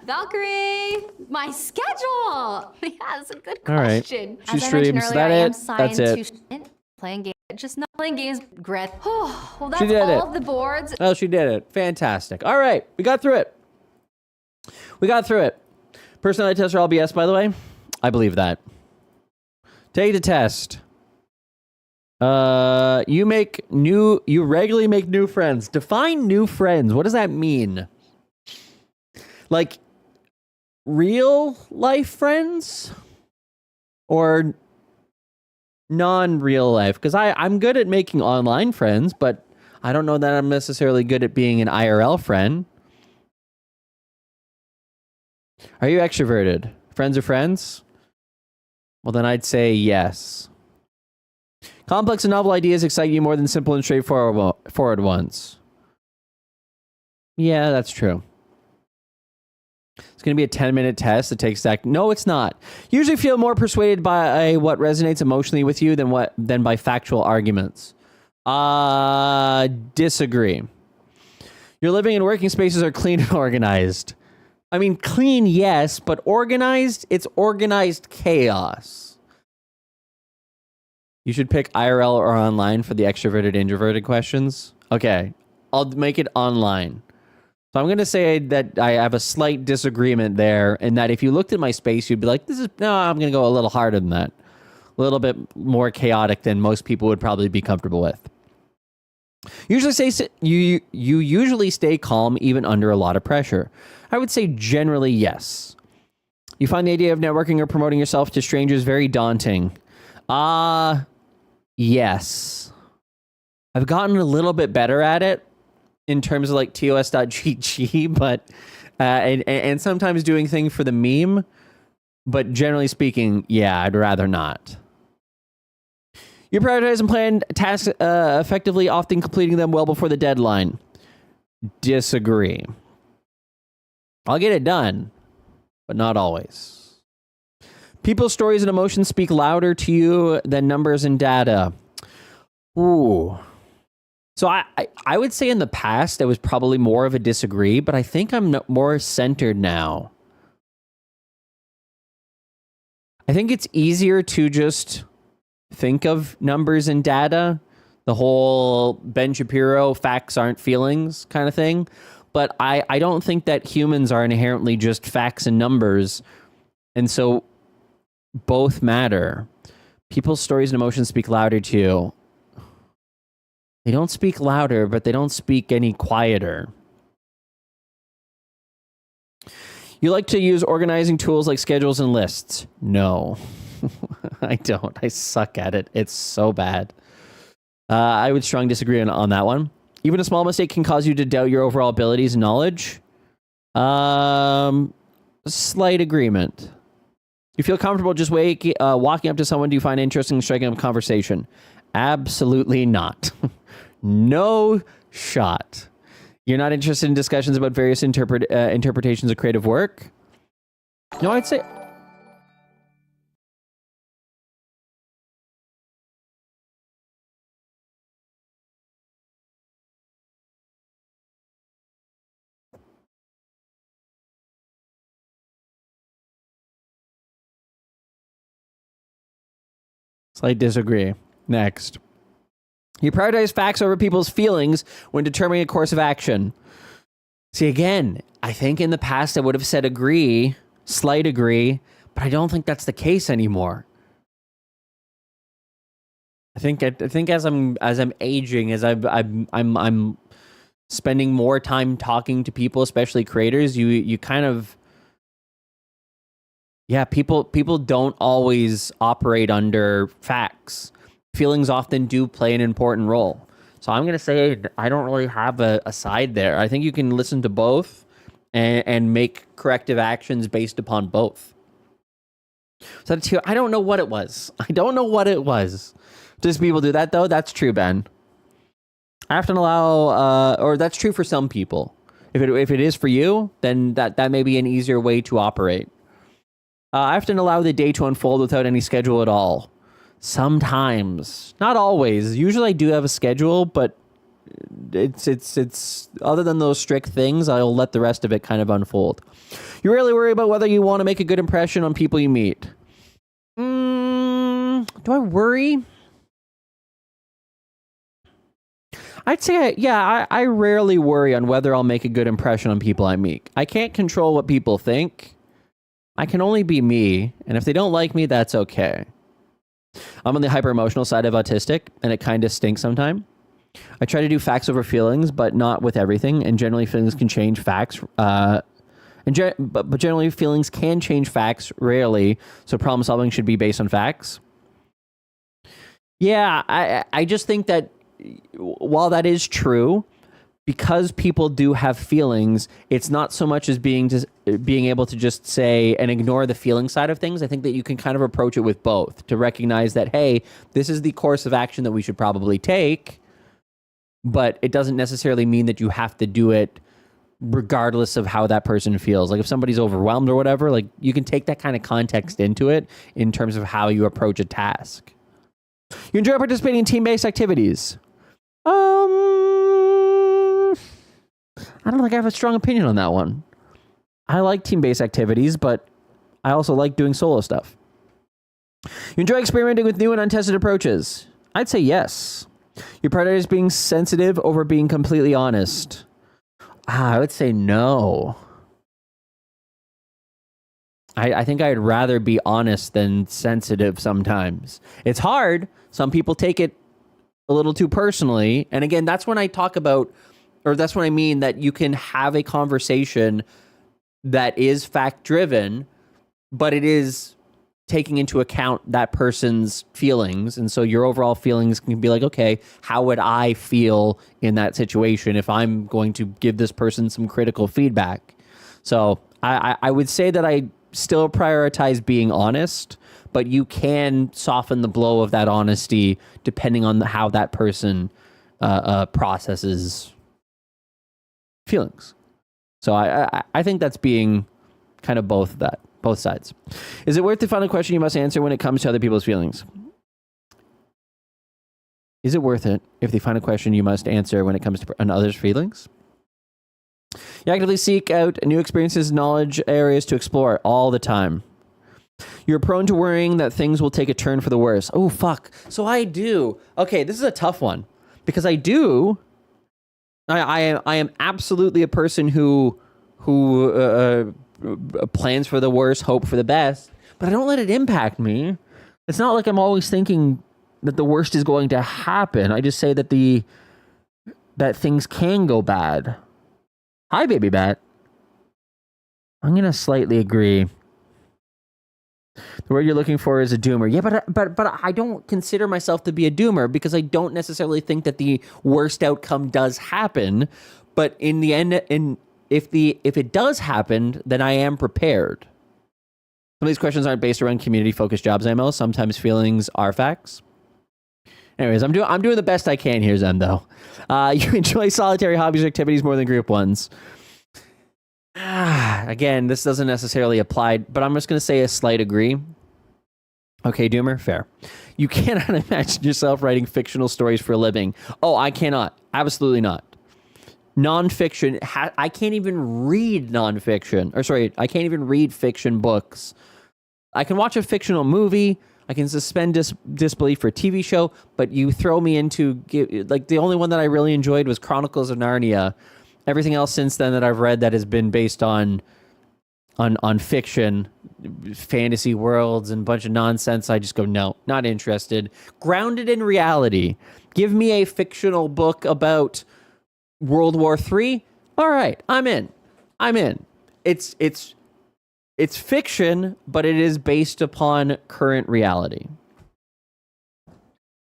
Speaker 24: Valkyrie, my schedule. Yeah, that's a good
Speaker 18: All right.
Speaker 24: question.
Speaker 18: She
Speaker 24: As I mentioned
Speaker 18: streams.
Speaker 24: earlier,
Speaker 18: That
Speaker 24: I am
Speaker 18: it?
Speaker 24: signed
Speaker 18: That's it.
Speaker 24: to playing games. Just not playing games. Greth. Well, that's
Speaker 18: She did
Speaker 24: all
Speaker 18: it.
Speaker 24: of the boards.
Speaker 18: Oh, she did it. Fantastic. All right. We got through it. We got through it. Personality tests are all BS, by the way. I believe that. Take the test. You regularly make new friends. Define new friends. What does that mean? Like real life friends or non-real life? Because I'm good at making online friends, but I don't know that I'm necessarily good at being an IRL friend. Are you extroverted? Friends are friends? Well, then I'd say yes. Complex and novel ideas excite you more than simple and straightforward ones. Yeah, that's true. It's going to be a 10-minute test that takes that. No, it's not. Usually feel more persuaded by what resonates emotionally with you than by factual arguments. Disagree. Your living and working spaces are clean and organized. I mean, clean, yes, but organized, it's organized chaos. You should pick IRL or online for the extroverted, introverted questions. Okay, I'll make it online. So I'm going to say that I have a slight disagreement there, and that if you looked at my space, you'd be like, no, I'm going to go a little harder than that. A little bit more chaotic than most people would probably be comfortable with. You usually stay calm even under a lot of pressure. I would say generally yes. You find the idea of networking or promoting yourself to strangers very daunting. Yes. I've gotten a little bit better at it in terms of like TOS.GG, but and sometimes doing things for the meme, but generally speaking, yeah, I'd rather not. You prioritize and plan tasks effectively, often completing them well before the deadline. Disagree. I'll get it done, but not always. People's stories and emotions speak louder to you than numbers and data. Ooh. So I would say in the past, it was probably more of a disagree, but I think I'm more centered now. I think it's easier to just think of numbers and data, the whole Ben Shapiro facts aren't feelings kind of thing. But I don't think that humans are inherently just facts and numbers. And so both matter. People's stories and emotions speak louder to you. They don't speak louder, but they don't speak any quieter. You like to use organizing tools like schedules and lists? No, I don't. I suck at it. It's so bad. I would strongly disagree on that one. Even a small mistake can cause you to doubt your overall abilities and knowledge. Slight agreement. You feel comfortable just walking up to someone? Do you find interesting and striking up a conversation? Absolutely not. No shot. You're not interested in discussions about various interpretations of creative work? No, I'd say... Slight disagree. Next. You prioritize facts over people's feelings when determining a course of action. See, again, I think in the past I would have said agree, slight agree, but I don't think that's the case anymore. I think as I'm aging, as I'm spending more time talking to people, especially creators, you kind of, yeah, people don't always operate under facts. Feelings often do play an important role. So I'm going to say I don't really have a side there. I think you can listen to both and make corrective actions based upon both. So that's here. I don't know what it was. Does people do that though? That's true, Ben. I have to allow, or that's true for some people. If it is for you, then that may be an easier way to operate. I often allow the day to unfold without any schedule at all. Sometimes, not always. Usually I do have a schedule, but it's other than those strict things, I'll let the rest of it kind of unfold. You rarely worry about whether you want to make a good impression on people you meet. Do I worry? I'd say, I rarely worry on whether I'll make a good impression on people I meet. I can't control what people think. I can only be me, and if they don't like me, that's okay. I'm on the hyper-emotional side of autistic, and it kind of stinks sometimes. I try to do facts over feelings, but not with everything, and generally feelings can change facts. But generally feelings can change facts, rarely, so problem solving should be based on facts. Yeah, I just think that while that is true, because people do have feelings, it's not so much as being able to just say and ignore the feeling side of things. I think that you can kind of approach it with both to recognize that, hey, this is the course of action that we should probably take, but it doesn't necessarily mean that you have to do it regardless of how that person feels. Like if somebody's overwhelmed or whatever, like you can take that kind of context into it in terms of how you approach a task. You enjoy participating in team-based activities? I don't think I have a strong opinion on that one. I like team-based activities, but I also like doing solo stuff. You enjoy experimenting with new and untested approaches? I'd say yes. You prioritize being sensitive over being completely honest? I would say no. I think I'd rather be honest than sensitive sometimes. It's hard. Some people take it a little too personally. And again, that's when I talk about, or that's what I mean that you can have a conversation that is fact-driven, but it is taking into account that person's feelings. And so your overall feelings can be like, okay, how would I feel in that situation if I'm going to give this person some critical feedback? So I would say that I still prioritize being honest, but you can soften the blow of that honesty depending on how that person processes feelings. So I think that's being kind of both sides. Is it worth the final question you must answer when it comes to other people's feelings? Is it worth it if the final question you must answer when it comes to others' feelings? You actively seek out new experiences, knowledge areas to explore all the time. You're prone to worrying that things will take a turn for the worse. Oh, fuck. So I do. Okay, this is a tough one because I do. I am absolutely a person who plans for the worst, hope for the best, but I don't let it impact me. It's not like I'm always thinking that the worst is going to happen. I just say that that things can go bad. Hi, baby bat. I'm gonna slightly agree. The word you're looking for is a doomer. Yeah, but I don't consider myself to be a doomer because I don't necessarily think that the worst outcome does happen. But in the end, if it does happen, then I am prepared. Some of these questions aren't based around community-focused jobs IMO. Sometimes feelings are facts. Anyways, I'm doing the best I can here, Zendo. You enjoy solitary hobbies or activities more than group ones. Again, this doesn't necessarily apply, but I'm just going to say a slight agree. Okay, Doomer, fair. You cannot imagine yourself writing fictional stories for a living. Oh, I cannot. Absolutely not. Nonfiction, I can't even read nonfiction. Or sorry, I can't even read fiction books. I can watch a fictional movie. I can suspend disbelief for a TV show, but you throw me into, like, the only one that I really enjoyed was Chronicles of Narnia. Everything else since then that I've read that has been based on fiction, fantasy worlds, and a bunch of nonsense, I just go, no, not interested. Grounded in reality. Give me a fictional book about World War III. All right, I'm in. It's fiction, but it is based upon current reality.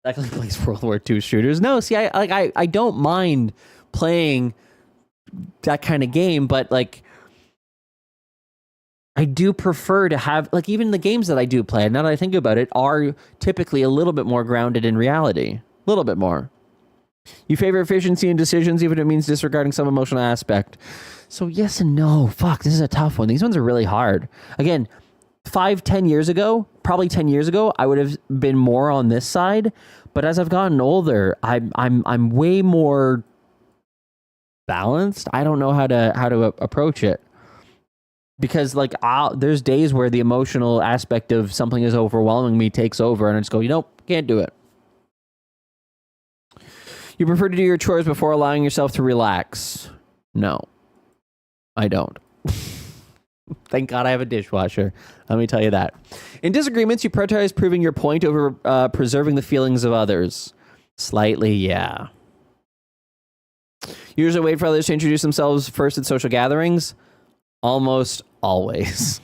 Speaker 18: That plays World War II shooters. No, see, I don't mind playing that kind of game, but like I do prefer to have, like, even the games that I do play, now that I think about it, are typically a little bit more grounded in reality. A little bit more. You favor efficiency in decisions, even if it means disregarding some emotional aspect. So yes and no. Fuck, this is a tough one. These ones are really hard. Again, 5-10 years ago, probably 10 years ago, I would have been more on this side. But as I've gotten older, I'm way more balanced. I don't know how to approach it. Because like there's days where the emotional aspect of something is overwhelming me takes over, and I just go, can't do it. You prefer to do your chores before allowing yourself to relax? No, I don't. Thank God I have a dishwasher. Let me tell you that. In disagreements, you prioritize proving your point over preserving the feelings of others. Slightly, yeah. You usually wait for others to introduce themselves first at social gatherings. Almost always.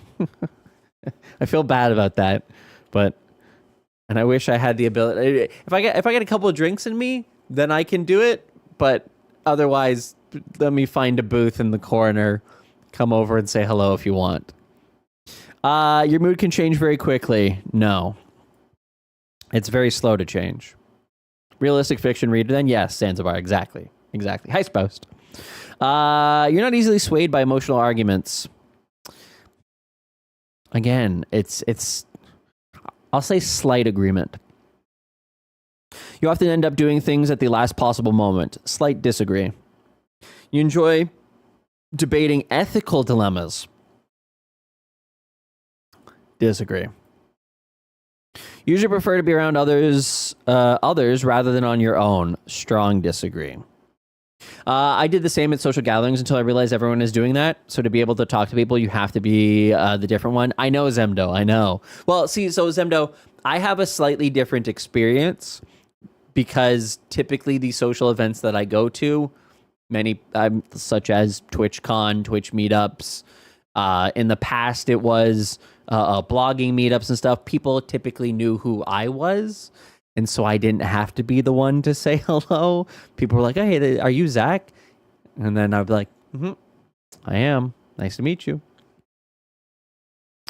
Speaker 18: I feel bad about that, and I wish I had the ability. If I get a couple of drinks in me, then I can do it. But otherwise, let me find a booth in the corner, come over and say hello if you want. Your mood can change very quickly. No, it's very slow to change. Realistic fiction reader, then yes, Zanzibar, exactly. Heist post. You're not easily swayed by emotional arguments. Again, it's I'll say slight agreement. You often end up doing things at the last possible moment. Slight disagree. You enjoy debating ethical dilemmas. Disagree. You usually prefer to be around others rather than on your own. Strong disagree. I did the same at social gatherings until I realized everyone is doing that. So to be able to talk to people, you have to be the different one. I know, Zemdo. I know. Well, see, so Zemdo, I have a slightly different experience because typically the social events that I go to, many such as Twitchcon, Twitch meetups, in the past it was blogging meetups and stuff, people typically knew who I was. And so I didn't have to be the one to say hello. People were like, hey, are you Zach? And then I'd be like, I am. Nice to meet you.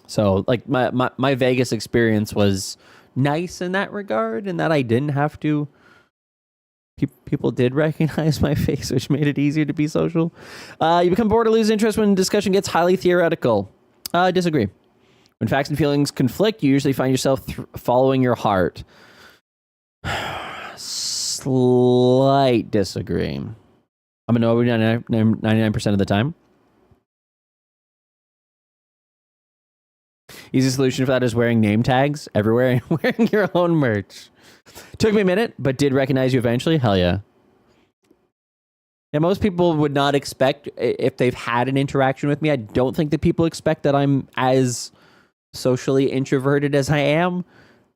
Speaker 18: So like my Vegas experience was nice in that regard, in that I didn't have to. People did recognize my face, which made it easier to be social. You become bored or lose interest when discussion gets highly theoretical. Disagree. When facts and feelings conflict, you usually find yourself following your heart. Slight disagree. I'm a no 99% of the time. Easy solution for that is wearing name tags everywhere and wearing your own merch. Took me a minute, but did recognize you eventually. Hell yeah. Yeah, most people would not expect, if they've had an interaction with me, I don't think that people expect that I'm as socially introverted as I am.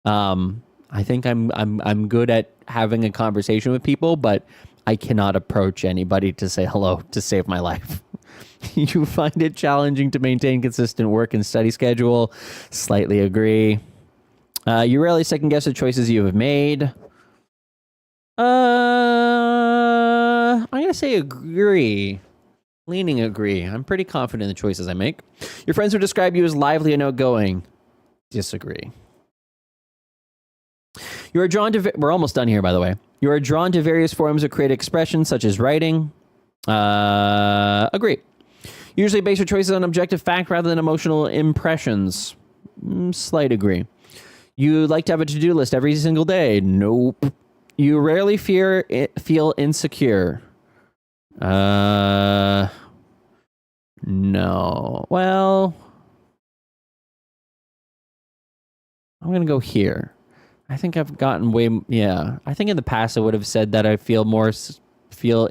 Speaker 18: I think I'm good at having a conversation with people, but I cannot approach anybody to say hello to save my life. You find it challenging to maintain consistent work and study schedule. Slightly agree. You rarely second guess the choices you have made. I'm going to say agree. Leaning agree. I'm pretty confident in the choices I make. Your friends would describe you as lively and outgoing. Disagree. You are drawn to... We're almost done here, by the way. You are drawn to various forms of creative expression, such as writing. Agree. Usually base your choices on objective fact rather than emotional impressions. Slight agree. You like to have a to-do list every single day. Nope. You rarely feel insecure. No. Well, I'm going to go here. I think I've gotten way... Yeah. I think in the past I would have said that I feel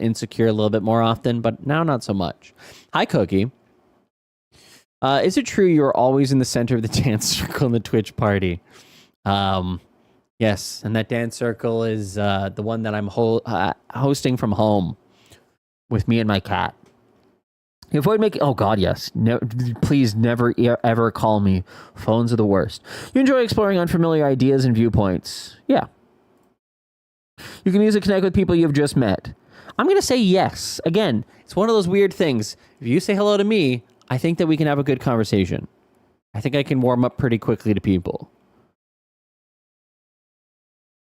Speaker 18: insecure a little bit more often, but now not so much. Hi, Cookie. Is it true you're always in the center of the dance circle in the Twitch party? Yes, and that dance circle is the one that I'm hosting from home with me and my cat. Avoid making... Oh, God, yes. No, please never, ever call me. Phones are the worst. You enjoy exploring unfamiliar ideas and viewpoints. Yeah. You can use it to connect with people you've just met. I'm going to say yes. Again, it's one of those weird things. If you say hello to me, I think that we can have a good conversation. I think I can warm up pretty quickly to people.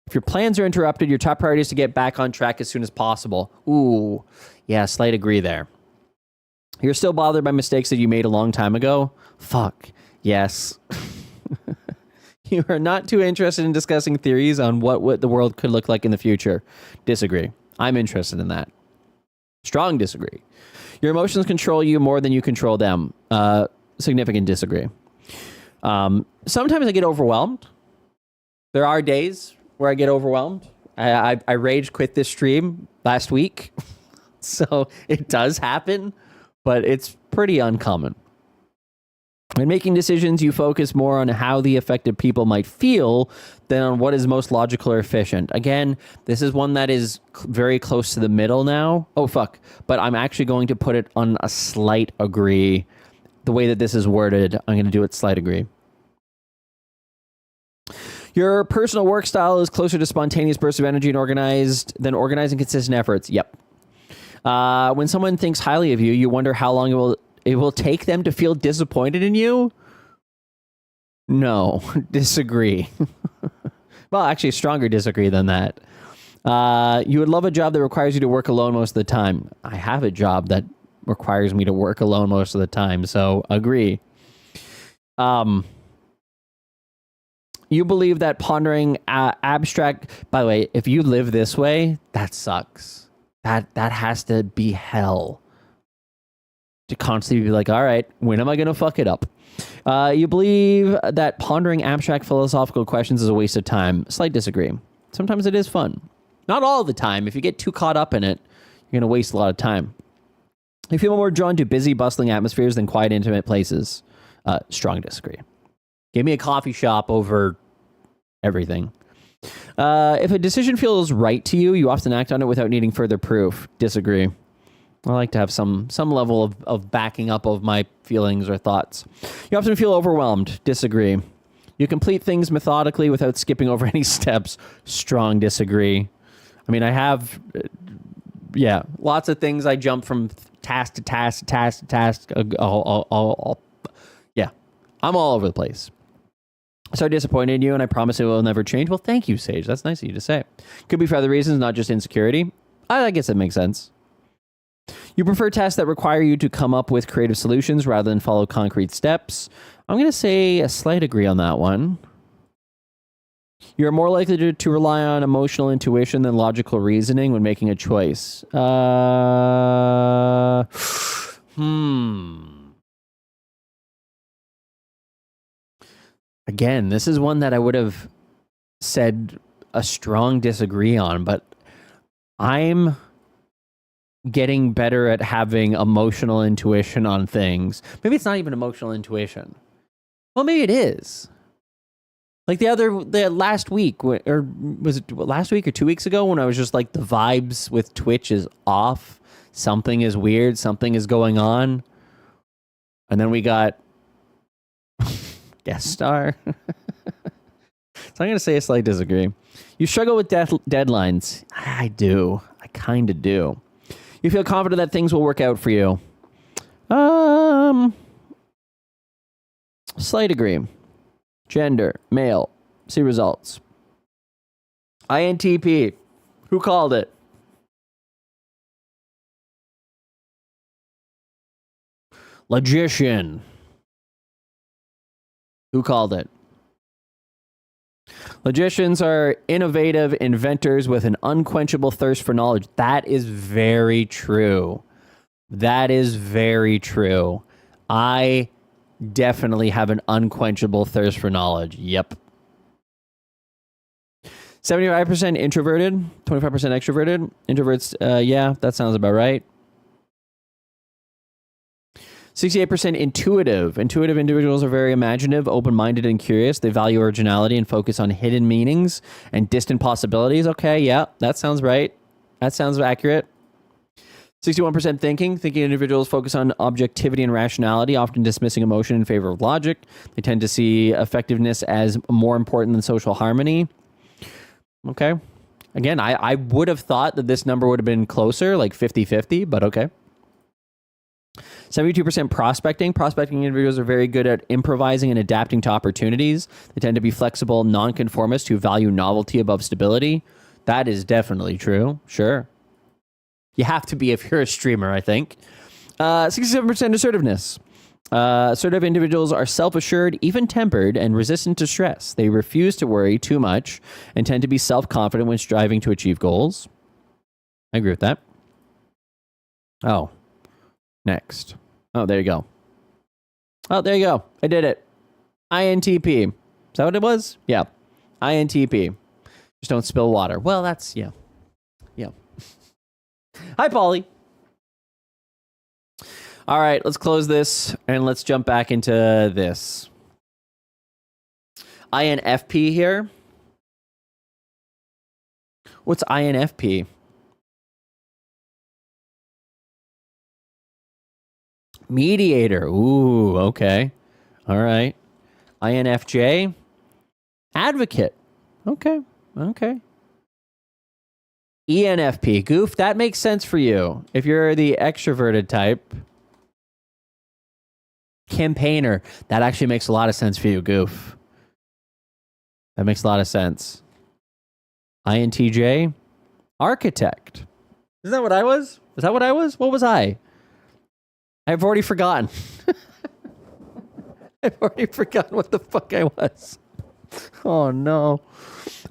Speaker 18: If your plans are interrupted, your top priority is to get back on track as soon as possible. Ooh, yeah, slight agree there. You're still bothered by mistakes that you made a long time ago? Fuck, yes. You are not too interested in discussing theories on what the world could look like in the future. Disagree. I'm interested in that. Strong disagree. Your emotions control you more than you control them. Significant disagree. Sometimes I get overwhelmed. There are days where I get overwhelmed. I rage quit this stream last week. So it does happen, but it's pretty uncommon. When making decisions, you focus more on how the affected people might feel than on what is most logical or efficient. Again, this is one that is very close to the middle now. Oh, fuck. But I'm actually going to put it on a slight agree. The way that this is worded, I'm going to do it slight agree. Your personal work style is closer to spontaneous bursts of energy than organizing consistent efforts. Yep. When someone thinks highly of you, you wonder how long it will take them to feel disappointed in you? No, disagree. Well, actually, stronger disagree than that. You would love a job that requires you to work alone most of the time. I have a job that requires me to work alone most of the time, so agree. You believe that pondering abstract... By the way, if you live this way, that sucks. That has to be hell. To constantly be like, all right, when am I going to fuck it up? You believe that pondering abstract philosophical questions is a waste of time. Slight disagree. Sometimes it is fun. Not all the time. If you get too caught up in it, you're going to waste a lot of time. You feel more drawn to busy, bustling atmospheres than quiet, intimate places. Strong disagree. Give me a coffee shop over everything. If a decision feels right to you, you often act on it without needing further proof. Disagree. I like to have some level of backing up of my feelings or thoughts. You often feel overwhelmed. Disagree. You complete things methodically without skipping over any steps. Strong disagree. I mean, I have, lots of things I jump from task to task to task to task. I'm all over the place. So disappointed in you, and I promise it will never change. Well, thank you, Sage. That's nice of you to say. Could be for other reasons, not just insecurity. I guess it makes sense. You prefer tasks that require you to come up with creative solutions rather than follow concrete steps. I'm going to say a slight agree on that one. You're more likely to rely on emotional intuition than logical reasoning when making a choice. Again, this is one that I would have said a strong disagree on, but I'm getting better at having emotional intuition on things. Maybe it's not even emotional intuition. Well, maybe it is. Like the last week, or was it last week or 2 weeks ago when I was just like, the vibes with Twitch is off. Something is weird. Something is going on. And then we got guest star. So I'm going to say a slight disagree. You struggle with deadlines. I do. I kind of do. You feel confident that things will work out for you. Slight agree. Gender, male. See results. INTP. Who called it? Logician. Who called it? Logicians are innovative inventors with an unquenchable thirst for knowledge. That is very true. That is very true. I definitely have an unquenchable thirst for knowledge. Yep. 75% introverted, 25% extroverted. Introverts, yeah, that sounds about right. 68% intuitive. Intuitive individuals are very imaginative, open-minded, and curious. They value originality and focus on hidden meanings and distant possibilities. Okay, yeah, that sounds right. That sounds accurate. 61% thinking. Thinking individuals focus on objectivity and rationality, often dismissing emotion in favor of logic. They tend to see effectiveness as more important than social harmony. Okay. Again, I would have thought that this number would have been closer, like 50-50, but okay. 72% prospecting. Prospecting individuals are very good at improvising and adapting to opportunities. They tend to be flexible, nonconformists who value novelty above stability. That is definitely true. Sure. You have to be if you're a streamer, I think. 67% assertiveness. Assertive individuals are self-assured, even-tempered, and resistant to stress. They refuse to worry too much and tend to be self-confident when striving to achieve goals. I agree with that. Oh. Next. Oh, there you go. Oh, there you go. I did it. INTP. Is that what it was? Yeah. INTP. Just don't spill water. Well, that's, yeah. Yeah. Hi, Polly. All right, let's close this and let's jump back into this. INFP here. What's INFP? Mediator. Ooh, okay. All right. INFJ. Advocate. Okay. Okay. ENFP. Goof, that makes sense for you. If you're the extroverted type. Campaigner. That actually makes a lot of sense for you, Goof. That makes a lot of sense. INTJ. Architect. Isn't that what I was? Is that what I was? What was I? I've already forgotten. I've already forgotten what the fuck I was. Oh, no.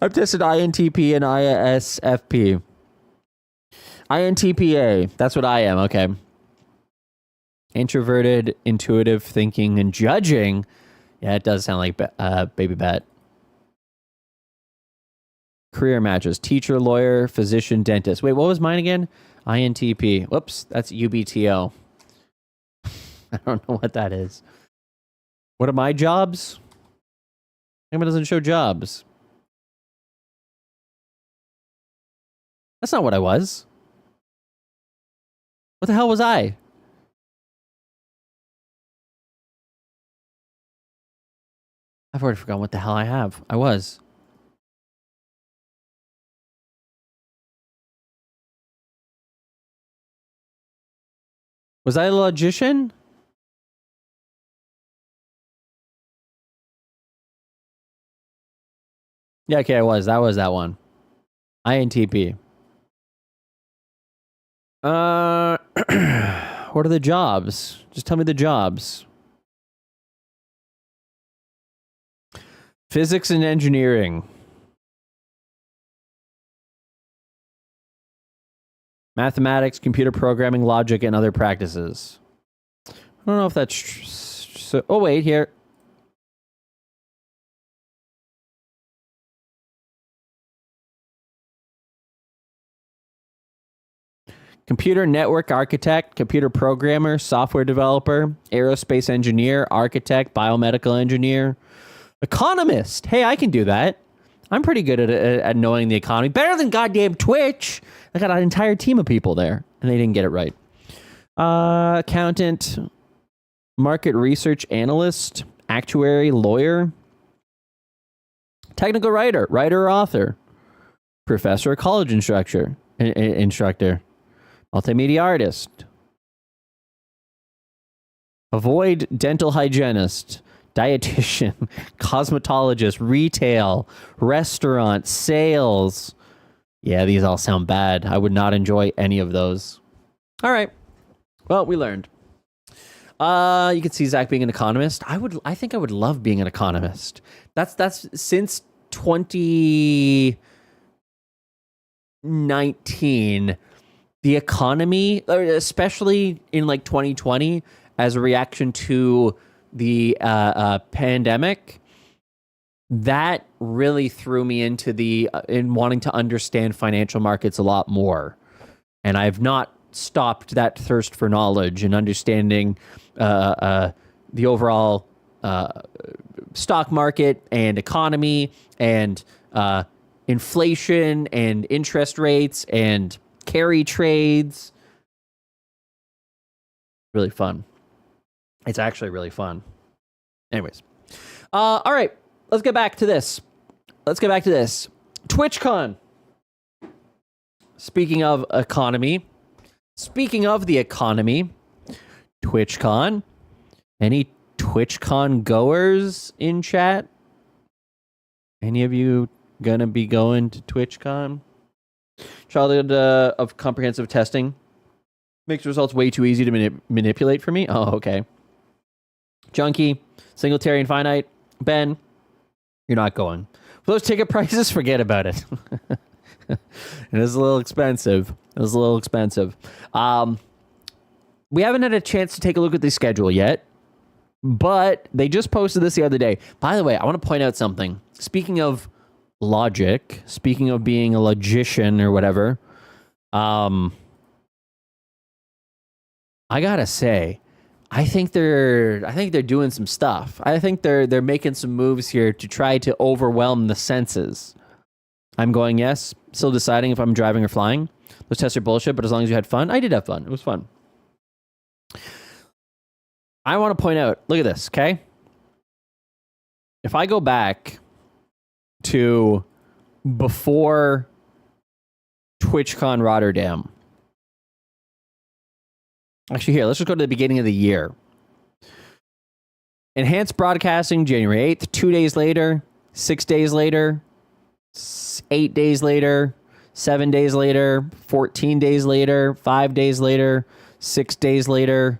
Speaker 18: I've tested INTP and ISFP. INTPA. That's what I am. Okay. Introverted, intuitive thinking, and judging. Yeah, it does sound like Baby Bat. Career matches. Teacher, lawyer, physician, dentist. Wait, what was mine again? INTP. Whoops, that's UBTO. I don't know what that is. What are my jobs? It doesn't show jobs. That's not what I was. What the hell was I? I've already forgotten what the hell I was. Was I a logician? Yeah, okay, I was. That was that one. INTP. What are the jobs? Just tell me the jobs. Physics and engineering. Mathematics, computer programming, logic, and other practices. I don't know if that's... so, oh, wait, here. Computer network architect, computer programmer, software developer, aerospace engineer, architect, biomedical engineer, economist. Hey, I can do that. I'm pretty good at knowing the economy. Better than goddamn Twitch. I got an entire team of people there, and they didn't get it right. Accountant, market research analyst, actuary, lawyer, technical writer, writer or author, professor or college instructor, multimedia artist, avoid dental hygienist, dietitian, cosmetologist, retail, restaurant, sales. Yeah, these all sound bad. I would not enjoy any of those. All right. Well, we learned. You can see Zach being an economist. I think I would love being an economist. That's since 2019, the economy, especially in like 2020, as a reaction to the pandemic, that really threw me into in wanting to understand financial markets a lot more. And I've not stopped that thirst for knowledge and understanding the overall stock market and economy and inflation and interest rates and carry trades. Really fun. It's actually really fun. Anyways. All right. Let's get back to this. TwitchCon. Speaking of economy. Speaking of the economy. TwitchCon. Any TwitchCon goers in chat? Any of you gonna be going to TwitchCon? Childhood of comprehensive testing makes results way too easy to manipulate for me. Oh, okay. Junkie, Singletary Infinite, Ben, you're not going. For those ticket prices, forget about it. It is a little expensive. We haven't had a chance to take a look at the schedule yet, but they just posted this the other day. By the way, I want to point out something. Speaking of logic, speaking of being a logician or whatever, I gotta say, I think they're doing some stuff. I think they're making some moves here to try to overwhelm the senses. I'm going yes, still deciding if I'm driving or flying. Those tests are bullshit, but as long as you had fun, I did have fun. It was fun. I want to point out, look at this, okay? If I go back to before TwitchCon Rotterdam. Actually, here, let's just go to the beginning of the year. Enhanced broadcasting, January 8th. 2 days later, 6 days later, 8 days later, 7 days later, 14 days later, 5 days later, 6 days later,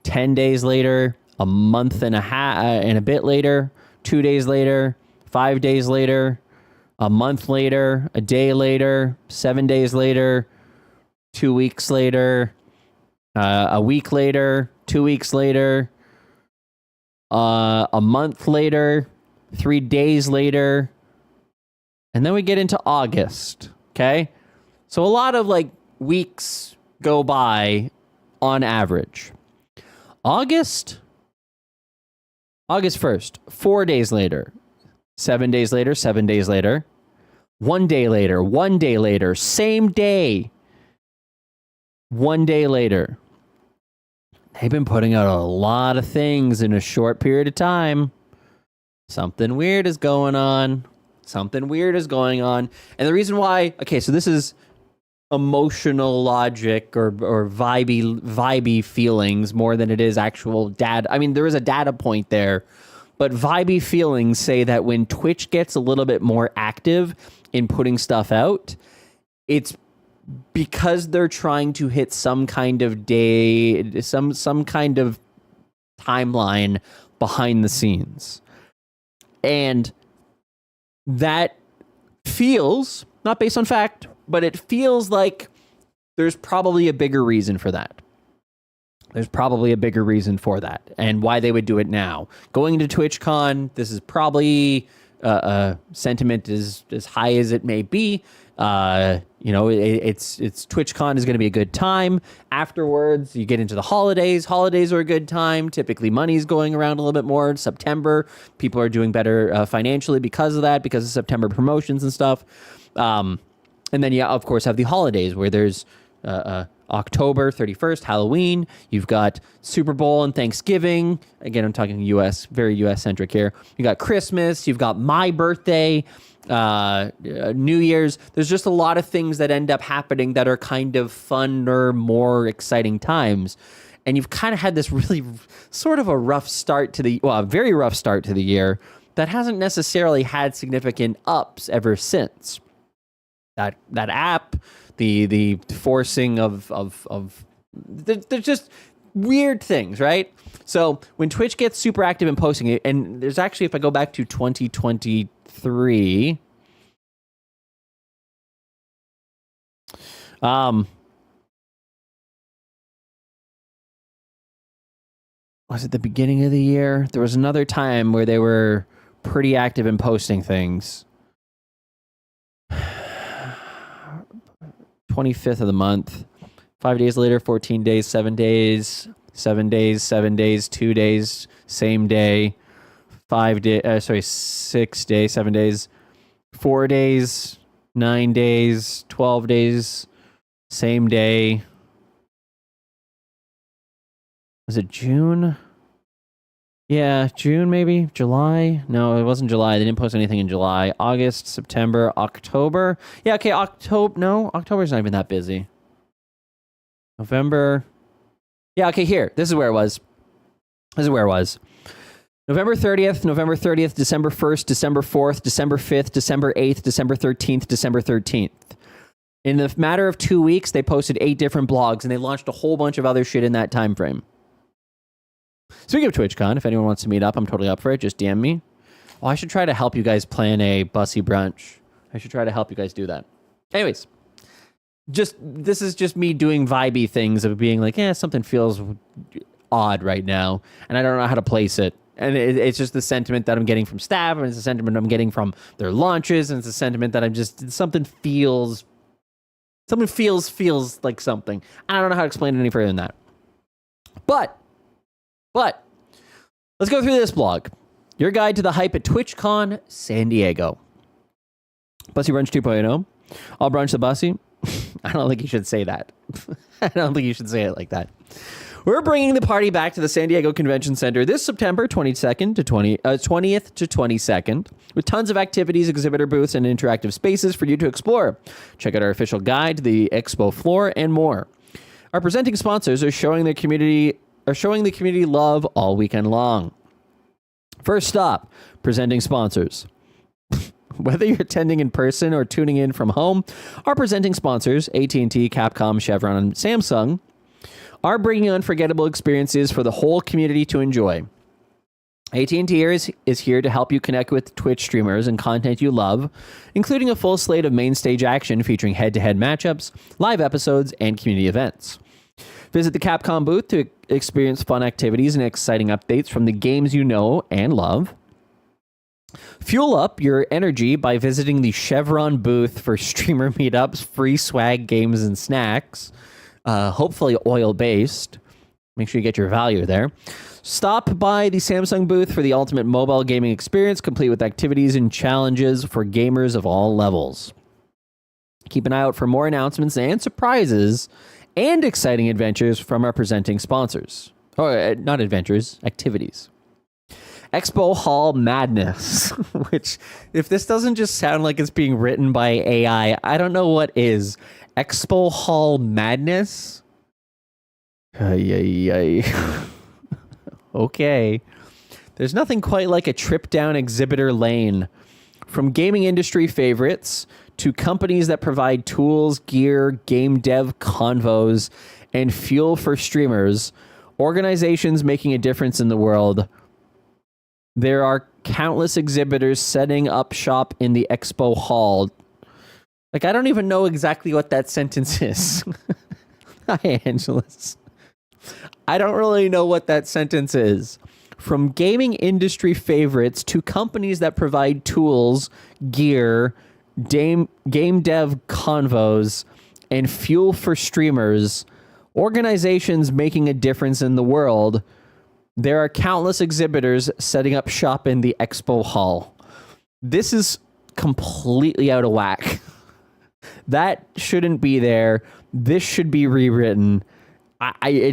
Speaker 18: 10 days later, a month and a half and a bit later, 2 days later, 5 days later, a month later, a day later, 7 days later, 2 weeks later, a week later, 2 weeks later, a month later, 3 days later, and then we get into August, okay? So a lot of like weeks go by on average. August 1st, 4 days later, 7 days later, 7 days later, 1 day later, 1 day later, same day. One day later, they've been putting out a lot of things in a short period of time. Something weird is going on. Something weird is going on. And the reason why, okay, so this is emotional logic or vibey feelings more than it is actual data. I mean, there is a data point there, but vibey feelings say that when Twitch gets a little bit more active in putting stuff out, it's because they're trying to hit some kind of day, some kind of timeline behind the scenes. And that feels, not based on fact, but it feels like there's probably a bigger reason for that. There's probably a bigger reason for that and why they would do it now. Going to TwitchCon, this is probably sentiment is as high as it may be. It's TwitchCon is going to be a good time. Afterwards, you get into the holidays. Holidays are a good time. Typically, money's going around a little bit more. September, people are doing better financially because of that, because of September promotions and stuff. And then, of course, have the holidays where there's October 31st, Halloween. You've got Super Bowl and Thanksgiving. Again, I'm talking U.S., very U.S.-centric here. You got Christmas. You've got my birthday, New Year's. There's just a lot of things that end up happening that are kind of funner, more exciting times. And you've kind of had this really sort of a rough start to a very rough start to the year that hasn't necessarily had significant ups ever since. That app, the forcing of there's just weird things, right? So when Twitch gets super active in posting it, and there's actually, if I go back to 2023, was it the beginning of the year? There was another time where they were pretty active in posting things. 25th of the month, 5 days later, 14 days, 7 days, 7 days, 7 days, 2 days, same day, 6 days, 7 days, 4 days, 9 days, 12 days, same day. Was it June? Yeah, June maybe? July? No, it wasn't July. They didn't post anything in July. August, September, October. Yeah, okay, October. No, October's not even that busy. November. Yeah, okay, here. This is where it was. November 30th, December 1st, December 4th, December 5th, December 8th, December 13th, December 13th. In the matter of 2 weeks, they posted 8 different blogs, and they launched a whole bunch of other shit in that time frame. Speaking of TwitchCon, if anyone wants to meet up, I'm totally up for it. Just DM me. Oh, I should try to help you guys plan a Bussey brunch. I should try to help you guys do that. Anyways, this is just me doing vibey things of being like, something feels odd right now, and I don't know how to place it. And it's just the sentiment that I'm getting from staff, and it's the sentiment I'm getting from their launches, and it's the sentiment that something feels like something. I don't know how to explain it any further than that. But let's go through this blog. Your guide to the hype at TwitchCon San Diego. Bussey Brunch 2.0. I'll brunch the Bussey. I don't think you should say that. I don't think you should say it like that. We're bringing the party back to the San Diego Convention Center this September 20th to 22nd, with tons of activities, exhibitor booths, and interactive spaces for you to explore. Check out our official guide to the expo floor and more. Our presenting sponsors are showing the community love all weekend long. First stop, presenting sponsors. Whether you're attending in person or tuning in from home, our presenting sponsors, AT&T, Capcom, Chevron, and Samsung, are bringing unforgettable experiences for the whole community to enjoy. AT&T is here to help you connect with Twitch streamers and content you love, including a full slate of main stage action featuring head-to-head matchups, live episodes, and community events. Visit the Capcom booth to experience fun activities and exciting updates from the games you know and love. Fuel up your energy by visiting the Chevron booth for streamer meetups, free swag, games, and snacks. Hopefully oil-based. Make sure you get your value there. Stop by the Samsung booth for the ultimate mobile gaming experience, complete with activities and challenges for gamers of all levels. Keep an eye out for more announcements and surprises and exciting adventures from our presenting sponsors. Or not adventures, activities. Expo Hall Madness, which, if this doesn't just sound like it's being written by AI, I don't know what is. Expo Hall Madness? Okay. There's nothing quite like a trip down exhibitor lane. From gaming industry favorites to companies that provide tools, gear, game dev convos, and fuel for streamers, organizations making a difference in the world, there are countless exhibitors setting up shop in the Expo Hall. Like, I don't even know exactly what that sentence is. Hi, Angelus. I don't really know what that sentence is. From gaming industry favorites to companies that provide tools, gear, game dev convos, and fuel for streamers, organizations making a difference in the world, there are countless exhibitors setting up shop in the Expo Hall. This is completely out of whack. That shouldn't be there. This should be rewritten. I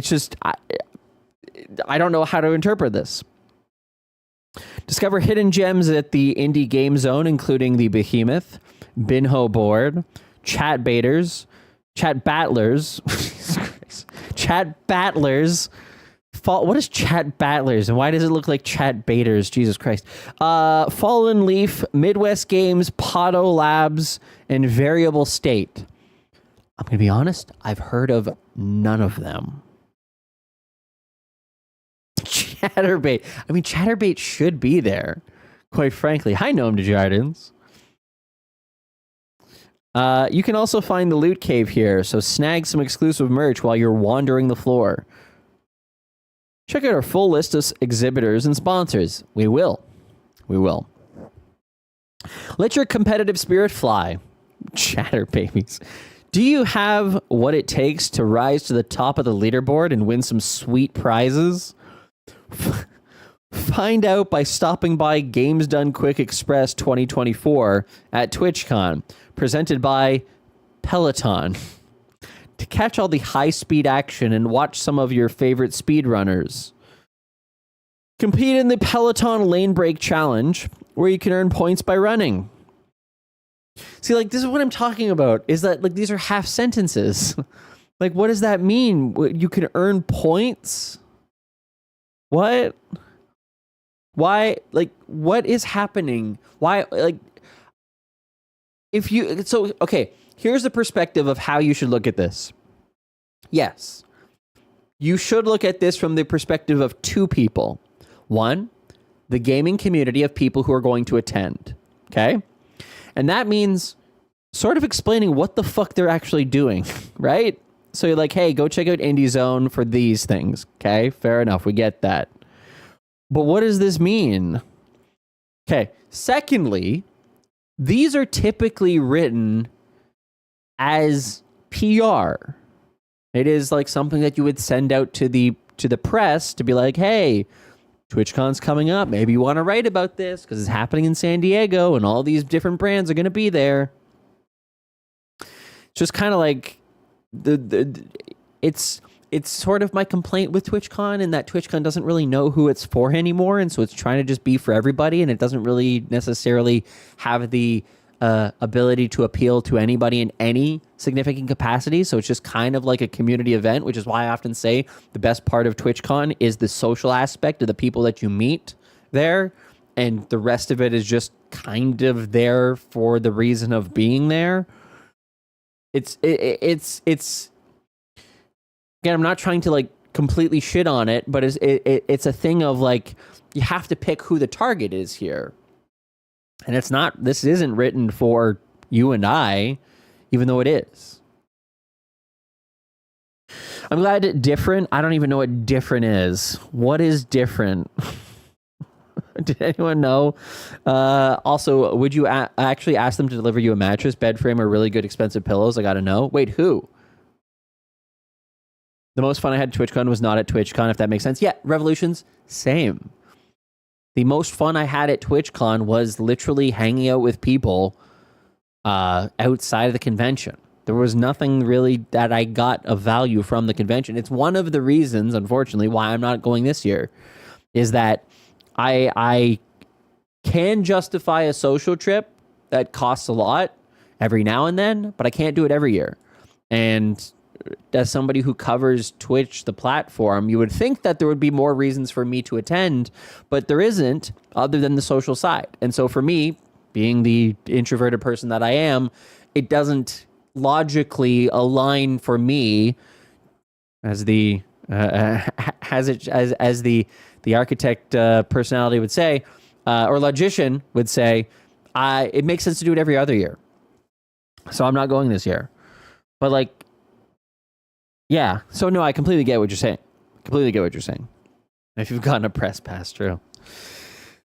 Speaker 18: don't know how to interpret this. Discover hidden gems at the Indie Game Zone, including the Behemoth, Binho Board, Chat Battlers, what is Chat Battlers, and why does it look like Chat Baiters? Jesus Christ. Fallen Leaf, Midwest Games, Podo Labs, and Variable State. I'm going to be honest, I've heard of none of them. Chatterbait. I mean, Chatterbait should be there, quite frankly. Hi, Gnome Desjardins. You can also find the Loot Cave here, so snag some exclusive merch while you're wandering the floor. Check out our full list of exhibitors and sponsors. We will. Let your competitive spirit fly. Chatter babies. Do you have what it takes to rise to the top of the leaderboard and win some sweet prizes? Find out by stopping by Games Done Quick Express 2024 at TwitchCon, presented by Peloton. To catch all the high-speed action and watch some of your favorite speedrunners. Compete in the Peloton Lane Break Challenge, where you can earn points by running. See, like, this is what I'm talking about, is that, like, these are half sentences. Like, what does that mean? You can earn points? What? Why? Like, what is happening? Why? Like, if you... So, okay, here's the perspective of how you should look at this. Yes. You should look at this from the perspective of two people. One, the gaming community of people who are going to attend. Okay? And that means sort of explaining what the fuck they're actually doing, right? So you're like, hey, go check out Indie Zone for these things. Okay, fair enough. We get that. But what does this mean? Okay, secondly, these are typically written as PR. It is like something that you would send out to the press to be like, hey, TwitchCon's coming up. Maybe you want to write about this because it's happening in San Diego and all these different brands are going to be there. It's just kind of like it's sort of my complaint with TwitchCon in that TwitchCon doesn't really know who it's for anymore, and so it's trying to just be for everybody, and it doesn't really necessarily have the ability to appeal to anybody in any significant capacity. So it's just kind of like a community event, which is why I often say the best part of TwitchCon is the social aspect of the people that you meet there, and the rest of it is just kind of there for the reason of being there. It's again, I'm not trying to like completely shit on it, but it's a thing of like, you have to pick who the target is here. And this isn't written for you and I, even though it is. I'm glad different. I don't even know what different is. What is different? Did anyone know? Also, would you actually ask them to deliver you a mattress, bed frame, or really good expensive pillows? I gotta know. Wait, who? The most fun I had at TwitchCon was not at TwitchCon, if that makes sense. Yeah, Revolutions, same. The most fun I had at TwitchCon was literally hanging out with people outside of the convention. There was nothing really that I got of value from the convention. It's one of the reasons, unfortunately, why I'm not going this year, is that I can justify a social trip that costs a lot every now and then, but I can't do it every year. And as somebody who covers Twitch, the platform, you would think that there would be more reasons for me to attend, but there isn't, other than the social side. And so for me, being the introverted person that I am, it doesn't logically align for me as the as the architect personality would say, or logician would say, it makes sense to do it every other year. So I'm not going this year. But like, yeah. So no, I completely get what you're saying. Completely get what you're saying. If you've gotten a press pass, true.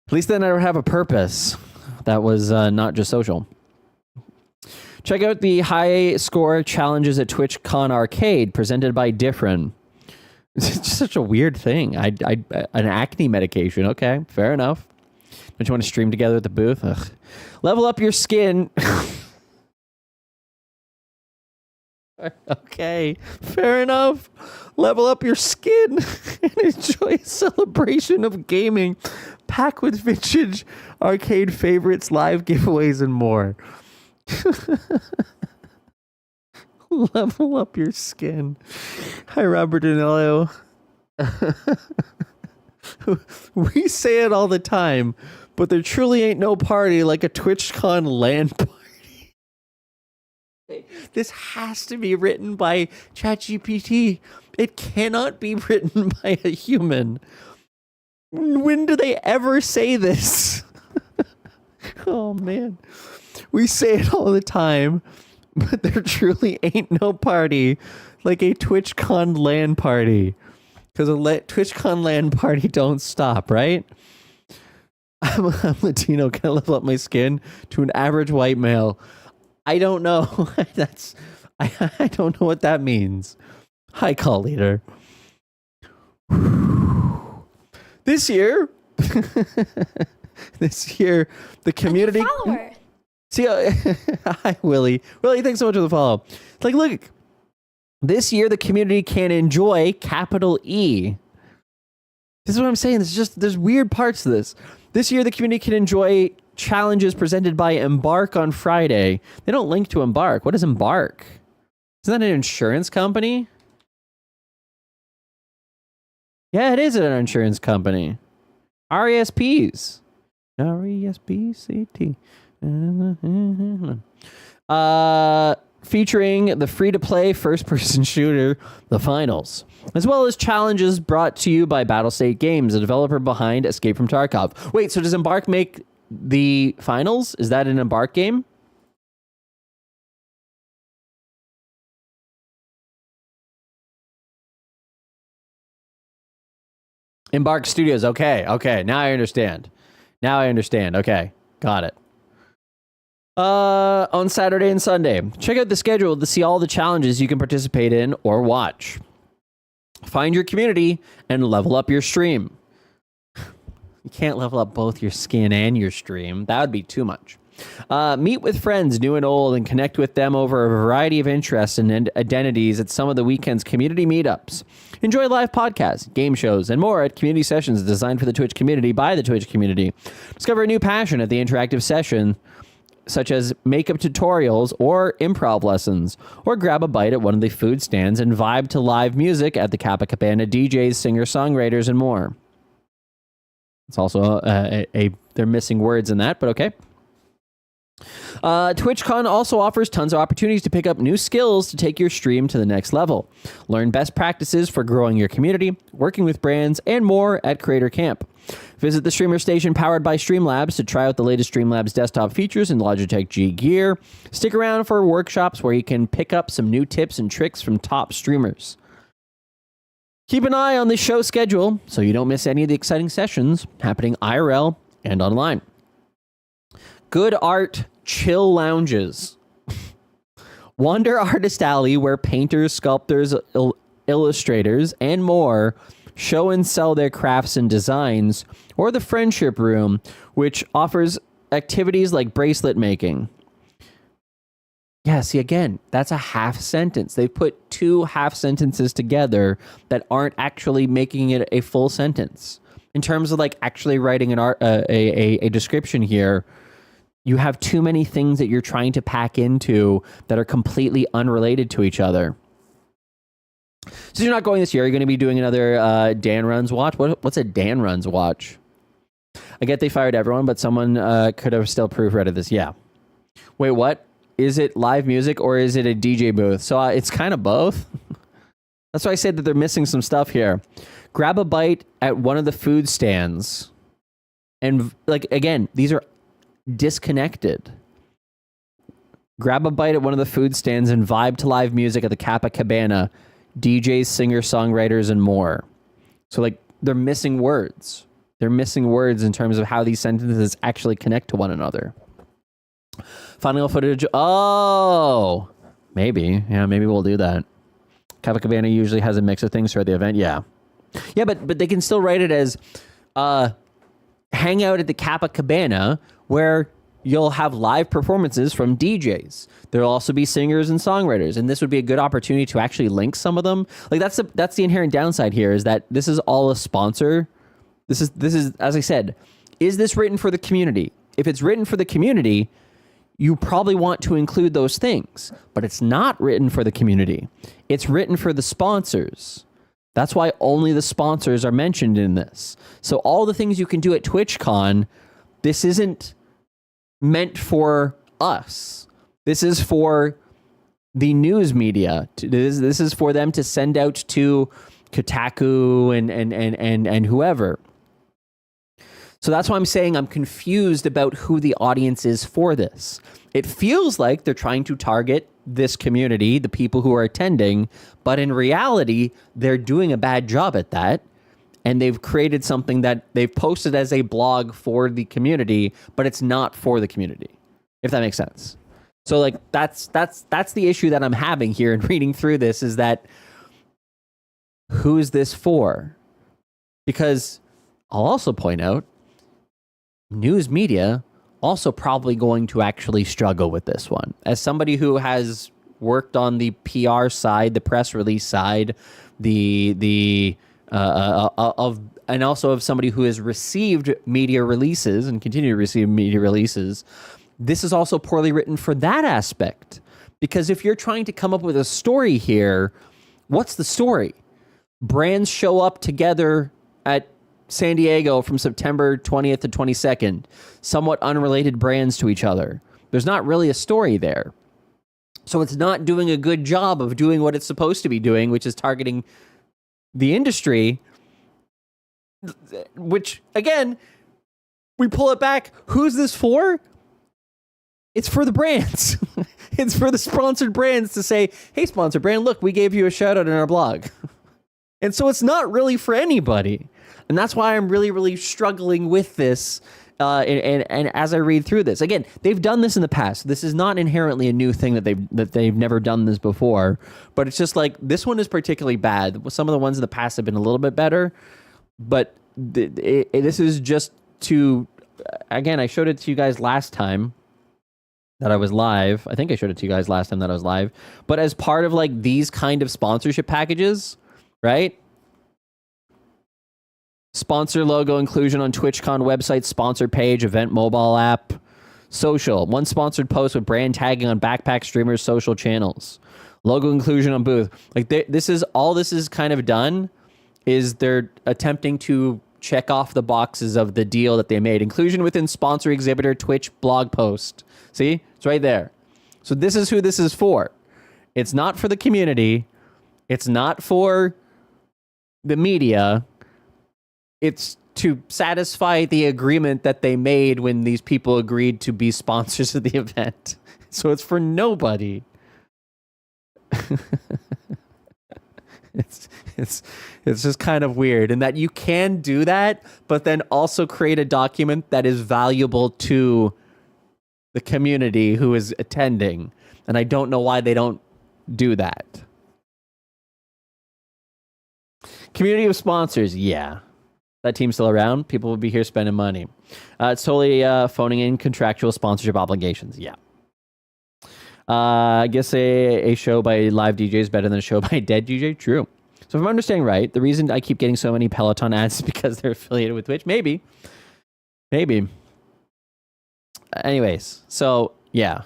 Speaker 18: At least then I would have a purpose that was not just social. Check out the high score challenges at TwitchCon Arcade presented by Diffrin. It's just such a weird thing. An acne medication. Okay, fair enough. Don't you want to stream together at the booth? Ugh. Level up your skin. Okay, fair enough. Level up your skin and enjoy a celebration of gaming. Pack with vintage arcade favorites, live giveaways, and more. Level up your skin. Hi, Robert Danilo. We say it all the time, but there truly ain't no party like a TwitchCon LAN party. This has to be written by ChatGPT. It cannot be written by a human. When do they ever say this? Oh, man. We say it all the time, but there truly ain't no party like a TwitchCon LAN party. Because a TwitchCon LAN party don't stop, right? I'm Latino. Can I level up my skin to an average white male? I don't know. I don't know what that means. Hi, call leader. This year, the community. See, hi, Willie. Willie, thanks so much for the follow. It's like, look, this year the community can enjoy capital E. This is what I'm saying. There's weird parts to this. This year the community can enjoy challenges presented by Embark on Friday. They don't link to Embark. What is Embark? Isn't that an insurance company? Yeah, it is an insurance company. RESPs. RESPCT. Featuring the free-to-play first-person shooter, The Finals, as well as challenges brought to you by Battlestate Games, the developer behind Escape from Tarkov. Wait, so does Embark make The Finals? Is that an Embark game? Embark Studios. Okay. Now I understand. Okay. Got it. On Saturday and Sunday, check out the schedule to see all the challenges you can participate in or watch. Find your community and level up your stream. You can't level up both your skin and your stream. That would be too much. Meet with friends, new and old, and connect with them over a variety of interests and identities at some of the weekend's community meetups. Enjoy live podcasts, game shows, and more at community sessions designed for the Twitch community by the Twitch community. Discover a new passion at the interactive session, such as makeup tutorials or improv lessons, or grab a bite at one of the food stands and vibe to live music at the Kappa Cabana DJs, singer-songwriters, and more. It's also they're missing words in that, but okay. TwitchCon also offers tons of opportunities to pick up new skills to take your stream to the next level. Learn best practices for growing your community, working with brands, and more at Creator Camp. Visit the streamer station powered by Streamlabs to try out the latest Streamlabs desktop features and Logitech G gear. Stick around for workshops where you can pick up some new tips and tricks from top streamers. Keep an eye on the show schedule so you don't miss any of the exciting sessions happening IRL and online. Good art, chill lounges. Wander Artist Alley, where painters, sculptors, illustrators, and more show and sell their crafts and designs, or the Friendship Room, which offers activities like bracelet making. Yeah, see, again, that's a half sentence. They put 2 half sentences together that aren't actually making it a full sentence. In terms of like actually writing a description here, you have too many things that you're trying to pack into that are completely unrelated to each other. So you're not going this year. You're going to be doing another Dan Runs watch. What's a Dan Runs watch? I get they fired everyone, but someone could have still proofreaded this. Yeah. Wait, what? Is it live music or is it a DJ booth? So it's kind of both. That's why I said that they're missing some stuff here. Grab a bite at one of the food stands. And like, again, these are disconnected. Grab a bite at one of the food stands and vibe to live music at the Kappa Cabana. DJs, singers, songwriters, and more. So like, they're missing words. They're missing words in terms of how these sentences actually connect to one another. Final footage. Oh, maybe. Yeah, maybe we'll do that. Kappa Cabana usually has a mix of things for the event. Yeah. Yeah, but they can still write it as hang out at the Kappa Cabana where you'll have live performances from DJs. There'll also be singers and songwriters, and this would be a good opportunity to actually link some of them. Like that's the inherent downside here is that this is all a sponsor. This is as I said, is this written for the community? If it's written for the community, you probably want to include those things, but it's not written for the community. It's written for the sponsors. That's why only the sponsors are mentioned in this. So all the things you can do at TwitchCon, this isn't meant for us. This is for the news media. This is for them to send out to Kotaku and whoever. So that's why I'm saying I'm confused about who the audience is for this. It feels like they're trying to target this community, the people who are attending, but in reality, they're doing a bad job at that. And they've created something that they've posted as a blog for the community, but it's not for the community, if that makes sense. So like that's the issue that I'm having here in reading through this is that who is this for? Because I'll also point out news media also probably going to actually struggle with this one. As somebody who has worked on the PR side, the press release side, and also of somebody who has received media releases and continue to receive media releases, this is also poorly written for that aspect. Because if you're trying to come up with a story here, what's the story? Brands show up together at San Diego from September 20th to 22nd, somewhat unrelated brands to each other. There's not really a story there. So it's not doing a good job of doing what it's supposed to be doing, which is targeting the industry, which, again, we pull it back. Who's this for? It's for the brands. It's for the sponsored brands to say, hey, sponsored brand, look, we gave you a shout out in our blog. And so it's not really for anybody. And that's why I'm really, really struggling with this. And as I read through this, again, they've done this in the past. This is not inherently a new thing that they've never done this before. But it's just like this one is particularly bad. Some of the ones in the past have been a little bit better. But this is just to, again, I showed it to you guys last time that I was live. I think I showed it to you guys last time that I was live. But as part of like these kind of sponsorship packages, right? Sponsor logo inclusion on TwitchCon website, sponsor page, event mobile app, social. One sponsored post with brand tagging on backpack streamers' social channels. Logo inclusion on booth. Like this is kind of done is they're attempting to check off the boxes of the deal that they made. Inclusion within sponsor exhibitor Twitch blog post. See? It's right there. So this is who this is for. It's not for the community. It's not for the media. It's to satisfy the agreement that they made when these people agreed to be sponsors of the event. So it's for nobody. It's just kind of weird in that you can do that, but then also create a document that is valuable to the community who is attending. And I don't know why they don't do that. Community of sponsors, yeah. That team's still around. People will be here spending money. It's totally phoning in contractual sponsorship obligations. Yeah. I guess a show by live DJ is better than a show by a dead DJ. True. So if I'm understanding right, the reason I keep getting so many Peloton ads is because they're affiliated with Twitch. Maybe. Anyways, so yeah.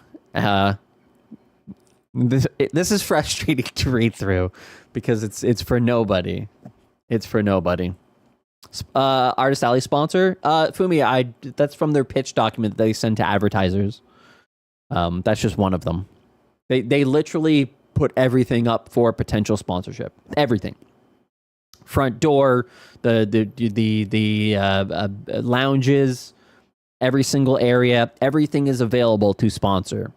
Speaker 18: This is frustrating to read through because it's for nobody. It's for nobody. Artist Alley sponsor. Fumi, that's from their pitch document that they send to advertisers. That's just one of them. They literally put everything up for potential sponsorship. Everything. Front door, the lounges, every single area, everything is available to sponsor.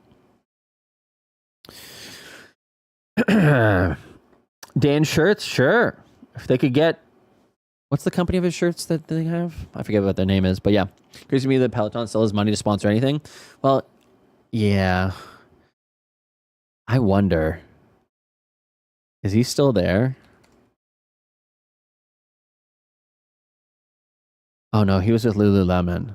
Speaker 18: Dan shirts, sure. If they could get, what's the company of his shirts that they have? I forget what their name is, but yeah. Crazy to me that Peloton still has money to sponsor anything. Well, yeah. I wonder. Is he still there? Oh no, he was with Lululemon.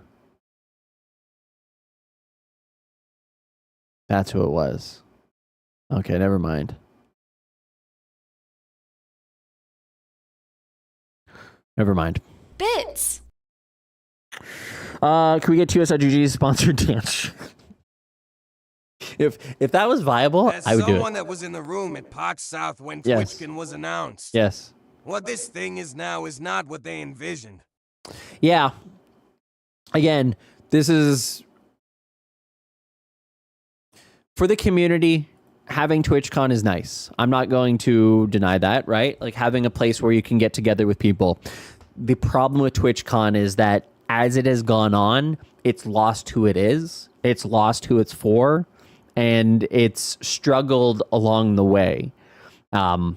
Speaker 18: That's who it was. Okay, never mind. Never mind.
Speaker 24: Bits.
Speaker 18: Can we get TUS.GG sponsored dance? If that was viable,
Speaker 12: As
Speaker 18: I would do
Speaker 12: someone
Speaker 18: it.
Speaker 12: that was in the room at Park South when
Speaker 18: Yes.
Speaker 12: Twitchcon was announced.
Speaker 18: Yes.
Speaker 12: What this thing is now is not what they envisioned.
Speaker 18: Yeah. Again, this is for the community. Having TwitchCon is nice. I'm not going to deny that, right? Like having a place where you can get together with people. The problem with TwitchCon is that as it has gone on, it's lost who it is. It's lost who it's for, and it's struggled along the way. And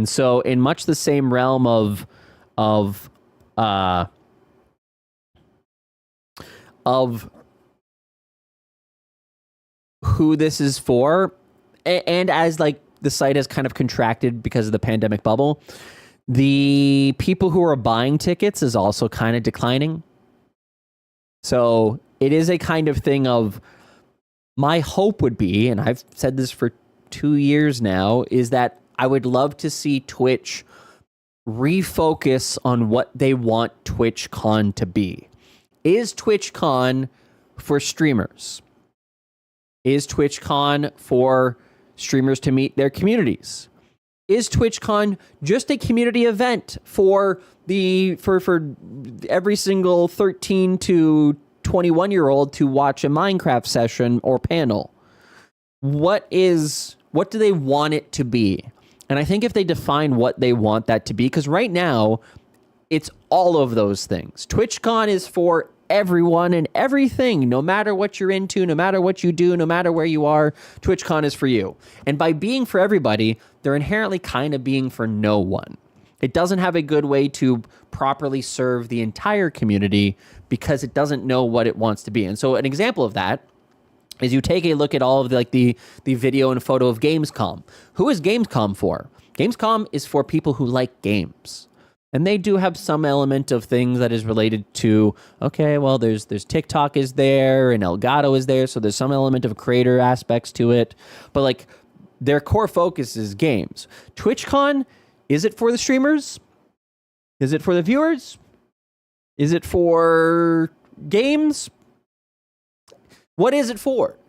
Speaker 18: so in much the same realm of who this is for, and as like the site has kind of contracted because of the pandemic bubble, the people who are buying tickets is also kind of declining. So it is a kind of thing of, my hope would be, and I've said this for 2 years now, is that I would love to see Twitch refocus on what they want TwitchCon to be. Is TwitchCon for streamers? Is TwitchCon for streamers to meet their communities? Is TwitchCon just a community event for every single 13 to 21-year-old to watch a Minecraft session or panel? What do they want it to be? And I think if they define what they want that to be, because right now it's all of those things. TwitchCon is for everyone and everything, no matter what you're into, no matter what you do, no matter where you are, TwitchCon is for you. And by being for everybody, they're inherently kind of being for no one. It doesn't have a good way to properly serve the entire community because it doesn't know what it wants to be. And so an example of that is you take a look at all of the video and photo of Gamescom. Who is Gamescom for? Gamescom is for people who like games. And they do have some element of things that is related to, okay, well, there's TikTok is there and Elgato is there, so there's some element of creator aspects to it. But like their core focus is games. TwitchCon, is it for the streamers? Is it for the viewers? Is it for games? What is it for?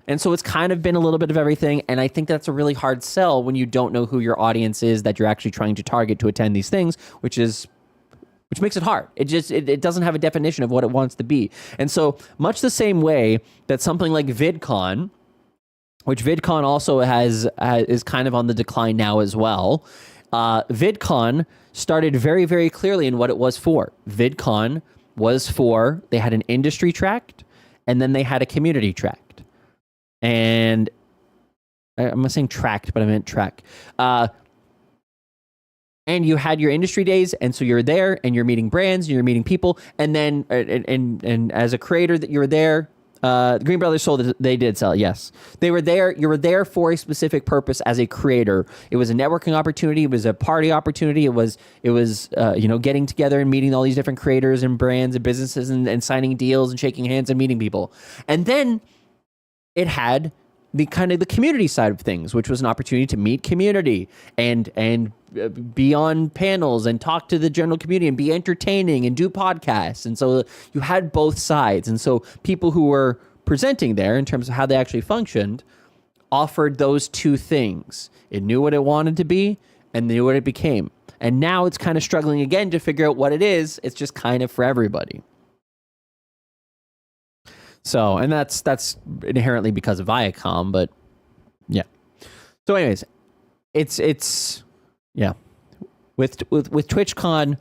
Speaker 18: And so it's kind of been a little bit of everything. And I think that's a really hard sell when you don't know who your audience is that you're actually trying to target to attend these things, which makes it hard. It doesn't have a definition of what it wants to be. And so much the same way that something like VidCon, which VidCon also is kind of on the decline now as well. VidCon started very, very clearly in what it was for. VidCon was for, they had an industry tract and then they had a community tract. And I'm not saying tract, but I meant track. And you had your industry days, and so you're there, and you're meeting brands, and you're meeting people, and then and as a creator that you were there. The Green Brothers sold it. They did sell it, yes. They were there. You were there for a specific purpose as a creator. It was a networking opportunity. It was a party opportunity. It was getting together and meeting all these different creators and brands and businesses and signing deals and shaking hands and meeting people. And then it had the kind of the community side of things, which was an opportunity to meet community and be on panels and talk to the general community and be entertaining and do podcasts. And so you had both sides. And so people who were presenting there in terms of how they actually functioned offered those two things. It knew what it wanted to be and knew what it became. And now it's kind of struggling again to figure out what it is. It's just kind of for everybody. So, and that's inherently because of Viacom, but yeah. So anyways, it's yeah. With TwitchCon,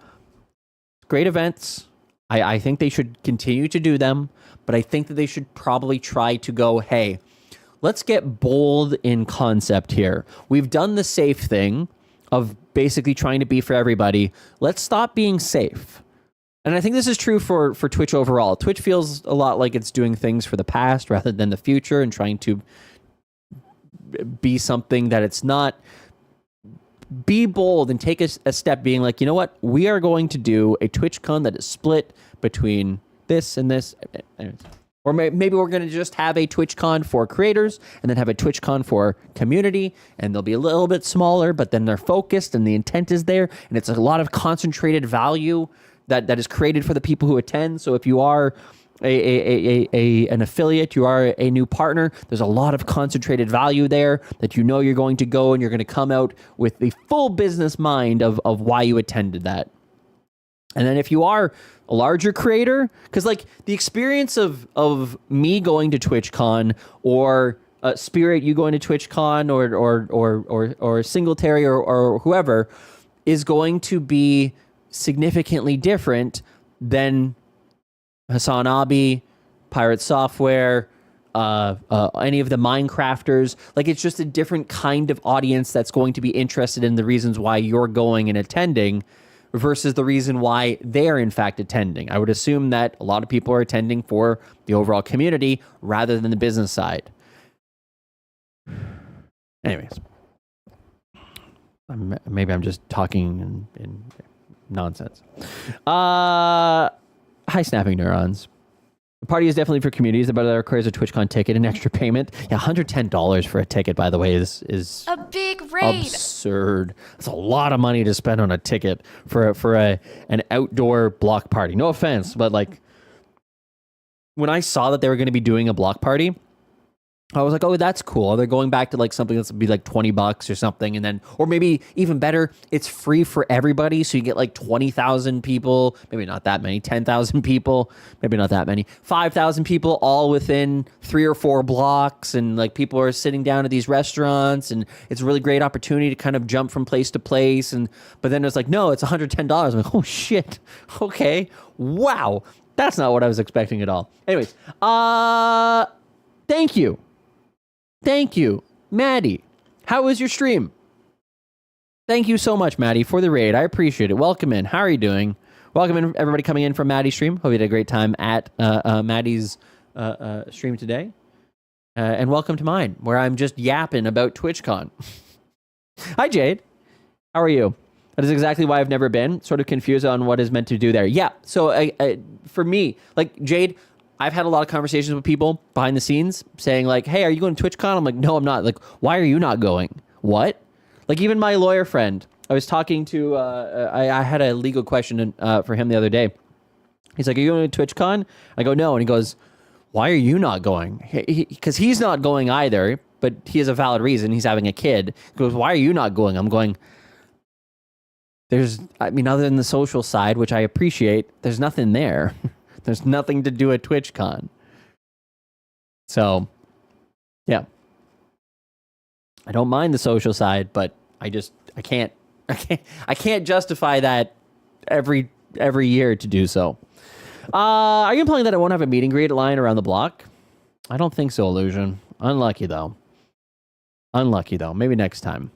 Speaker 18: great events. I think they should continue to do them, but I think that they should probably try to go, hey, let's get bold in concept here. We've done the safe thing of basically trying to be for everybody. Let's stop being safe. And I think this is true for Twitch overall. Twitch feels a lot like it's doing things for the past rather than the future and trying to be something that it's not. Be bold and take a step being like, you know what? We are going to do a TwitchCon that is split between this and this. Or maybe we're going to just have a TwitchCon for creators and then have a TwitchCon for community, and they'll be a little bit smaller, but then they're focused and the intent is there, and it's a lot of concentrated value that is created for the people who attend. So if you are an affiliate, you are a new partner, there's a lot of concentrated value there that you know you're going to go and you're going to come out with the full business mind of why you attended that. And then if you are a larger creator, because like the experience of me going to TwitchCon or Spirit, you going to TwitchCon or Singletary or whoever is going to be significantly different than Hassan Abi, Pirate Software, any of the Minecrafters. Like, it's just a different kind of audience that's going to be interested in the reasons why you're going and attending versus the reason why they're in fact attending. I would assume that a lot of people are attending for the overall community rather than the business side. Anyways, maybe I'm just talking in nonsense. Hi, Snapping Neurons. The party is definitely for communities, but that requires a TwitchCon ticket and extra payment. Yeah, $110 for a ticket, by the way, is
Speaker 24: a big rate.
Speaker 18: Absurd. That's a lot of money to spend on a ticket for an outdoor block party. No offense, but like when I saw that they were going to be doing a block party, I was like, oh, that's cool. They're going back to like something that's be like $20 or something. And then, or maybe even better, it's free for everybody. So you get like 20,000 people, maybe not that many, 10,000 people, maybe not that many, 5,000 people all within 3 or 4 blocks. And like people are sitting down at these restaurants and it's a really great opportunity to kind of jump from place to place. But then it's like, no, it's $110. I'm like, oh shit. Okay. Wow. That's not what I was expecting at all. Anyways, thank you. Thank you, Maddie. How was your stream? Thank you so much, Maddie, for the raid. I appreciate it. Welcome in. How are you doing? Welcome in, everybody coming in from Maddie's stream. Hope you had a great time at Maddie's stream today. And welcome to mine, where I'm just yapping about TwitchCon. Hi, Jade. How are you? That is exactly why I've never been. Sort of confused on what is meant to do there. Yeah, so for me, like, Jade, I've had a lot of conversations with people behind the scenes saying like, hey, are you going to TwitchCon? I'm like, no, I'm not. Like, why are you not going? What? Like, even my lawyer friend, I was talking to, I had a legal question for him the other day. He's like, are you going to TwitchCon? I go, no. And he goes, why are you not going? Because he's not going either, but he has a valid reason. He's having a kid. He goes, why are you not going? I'm going, other than the social side, which I appreciate, there's nothing there. There's nothing to do at TwitchCon. So, yeah. I don't mind the social side, but I can't justify that every year to do so. Are you implying that I won't have a meet and greet line around the block? I don't think so, Illusion. Unlucky though. Maybe next time.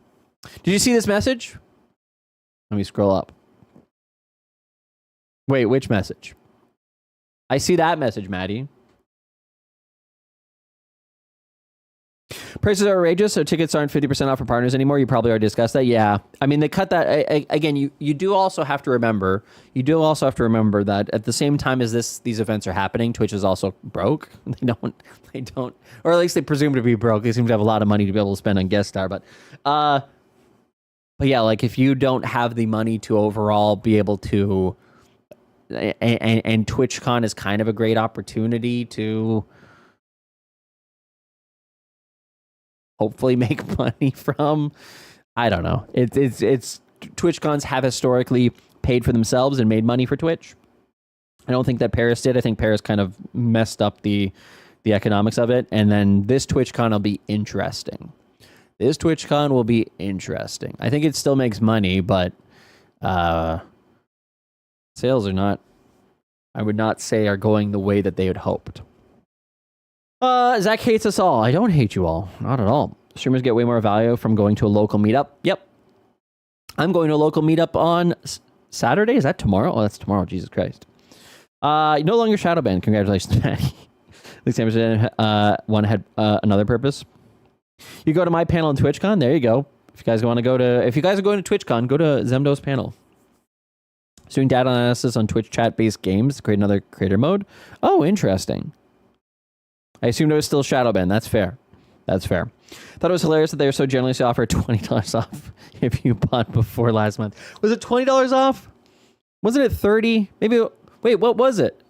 Speaker 18: Did you see this message? Let me scroll up. Wait, which message? I see that message, Maddie. Prices are outrageous, so tickets aren't 50% off for partners anymore. You probably already discussed that. Yeah. I mean, they cut that. Again, you do also have to remember, that at the same time as these events are happening, Twitch is also broke. They don't, or at least they presume to be broke. They seem to have a lot of money to be able to spend on guest star. But yeah, like if you don't have the money to overall be able to, and TwitchCon is kind of a great opportunity to hopefully make money from. I don't know. It's TwitchCons have historically paid for themselves and made money for Twitch. I don't think that Paris did. I think Paris kind of messed up the economics of it. And then this TwitchCon will be interesting. I think it still makes money, but sales are not, I would not say, are going the way that they had hoped. Zach hates us all. I don't hate you all. Not at all. Streamers get way more value from going to a local meetup. Yep. I'm going to a local meetup on Saturday. Is that tomorrow? Oh, that's tomorrow. Jesus Christ. No longer shadow banned. Congratulations, Patty. At least one had another purpose. You go to my panel on TwitchCon. There you go. If you guys are going to TwitchCon, go to Zemdo's panel. Doing data analysis on Twitch chat-based games. Create another creator mode. Oh, interesting. I assumed it was still shadow banned. That's fair. Thought it was hilarious that they were so generously offer $20 off if you bought before last month. Was it $20 off? Wasn't it 30? Maybe. Wait, what was it?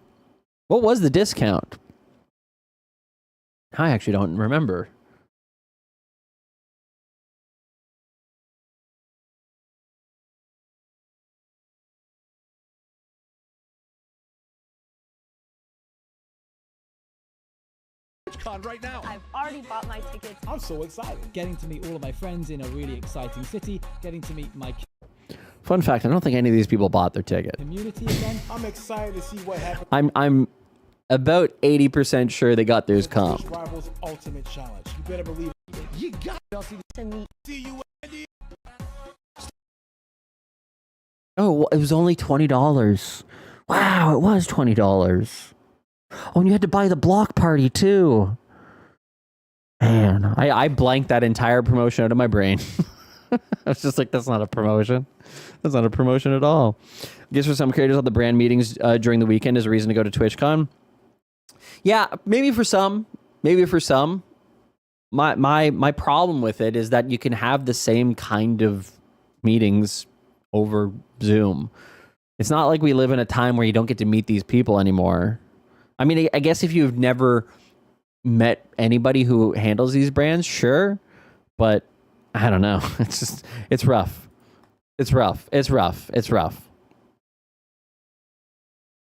Speaker 18: What was the discount? I actually don't remember.
Speaker 5: Right now.
Speaker 14: I've already bought my tickets.
Speaker 5: I'm so excited. Getting to meet all of my friends in a really exciting city. Getting to meet my
Speaker 18: Fun fact, I don't think any of these people bought their ticket.
Speaker 5: community again. I'm excited to see what happens.
Speaker 18: I'm about 80% sure they got theirs comp.
Speaker 5: Rivals Ultimate Challenge. You better believe it. You got to meet. See you, Andy.
Speaker 18: Oh, it was only $20. Wow, it was $20. Oh, and you had to buy the block party too. Man, I blanked that entire promotion out of my brain. I was just like, that's not a promotion. That's not a promotion at all. I guess for some creators, all the brand meetings during the weekend is a reason to go to TwitchCon. Yeah, maybe for some. My problem with it is that you can have the same kind of meetings over Zoom. It's not like we live in a time where you don't get to meet these people anymore. I mean, I guess if you've never met anybody who handles these brands, sure. But I don't know. It's rough.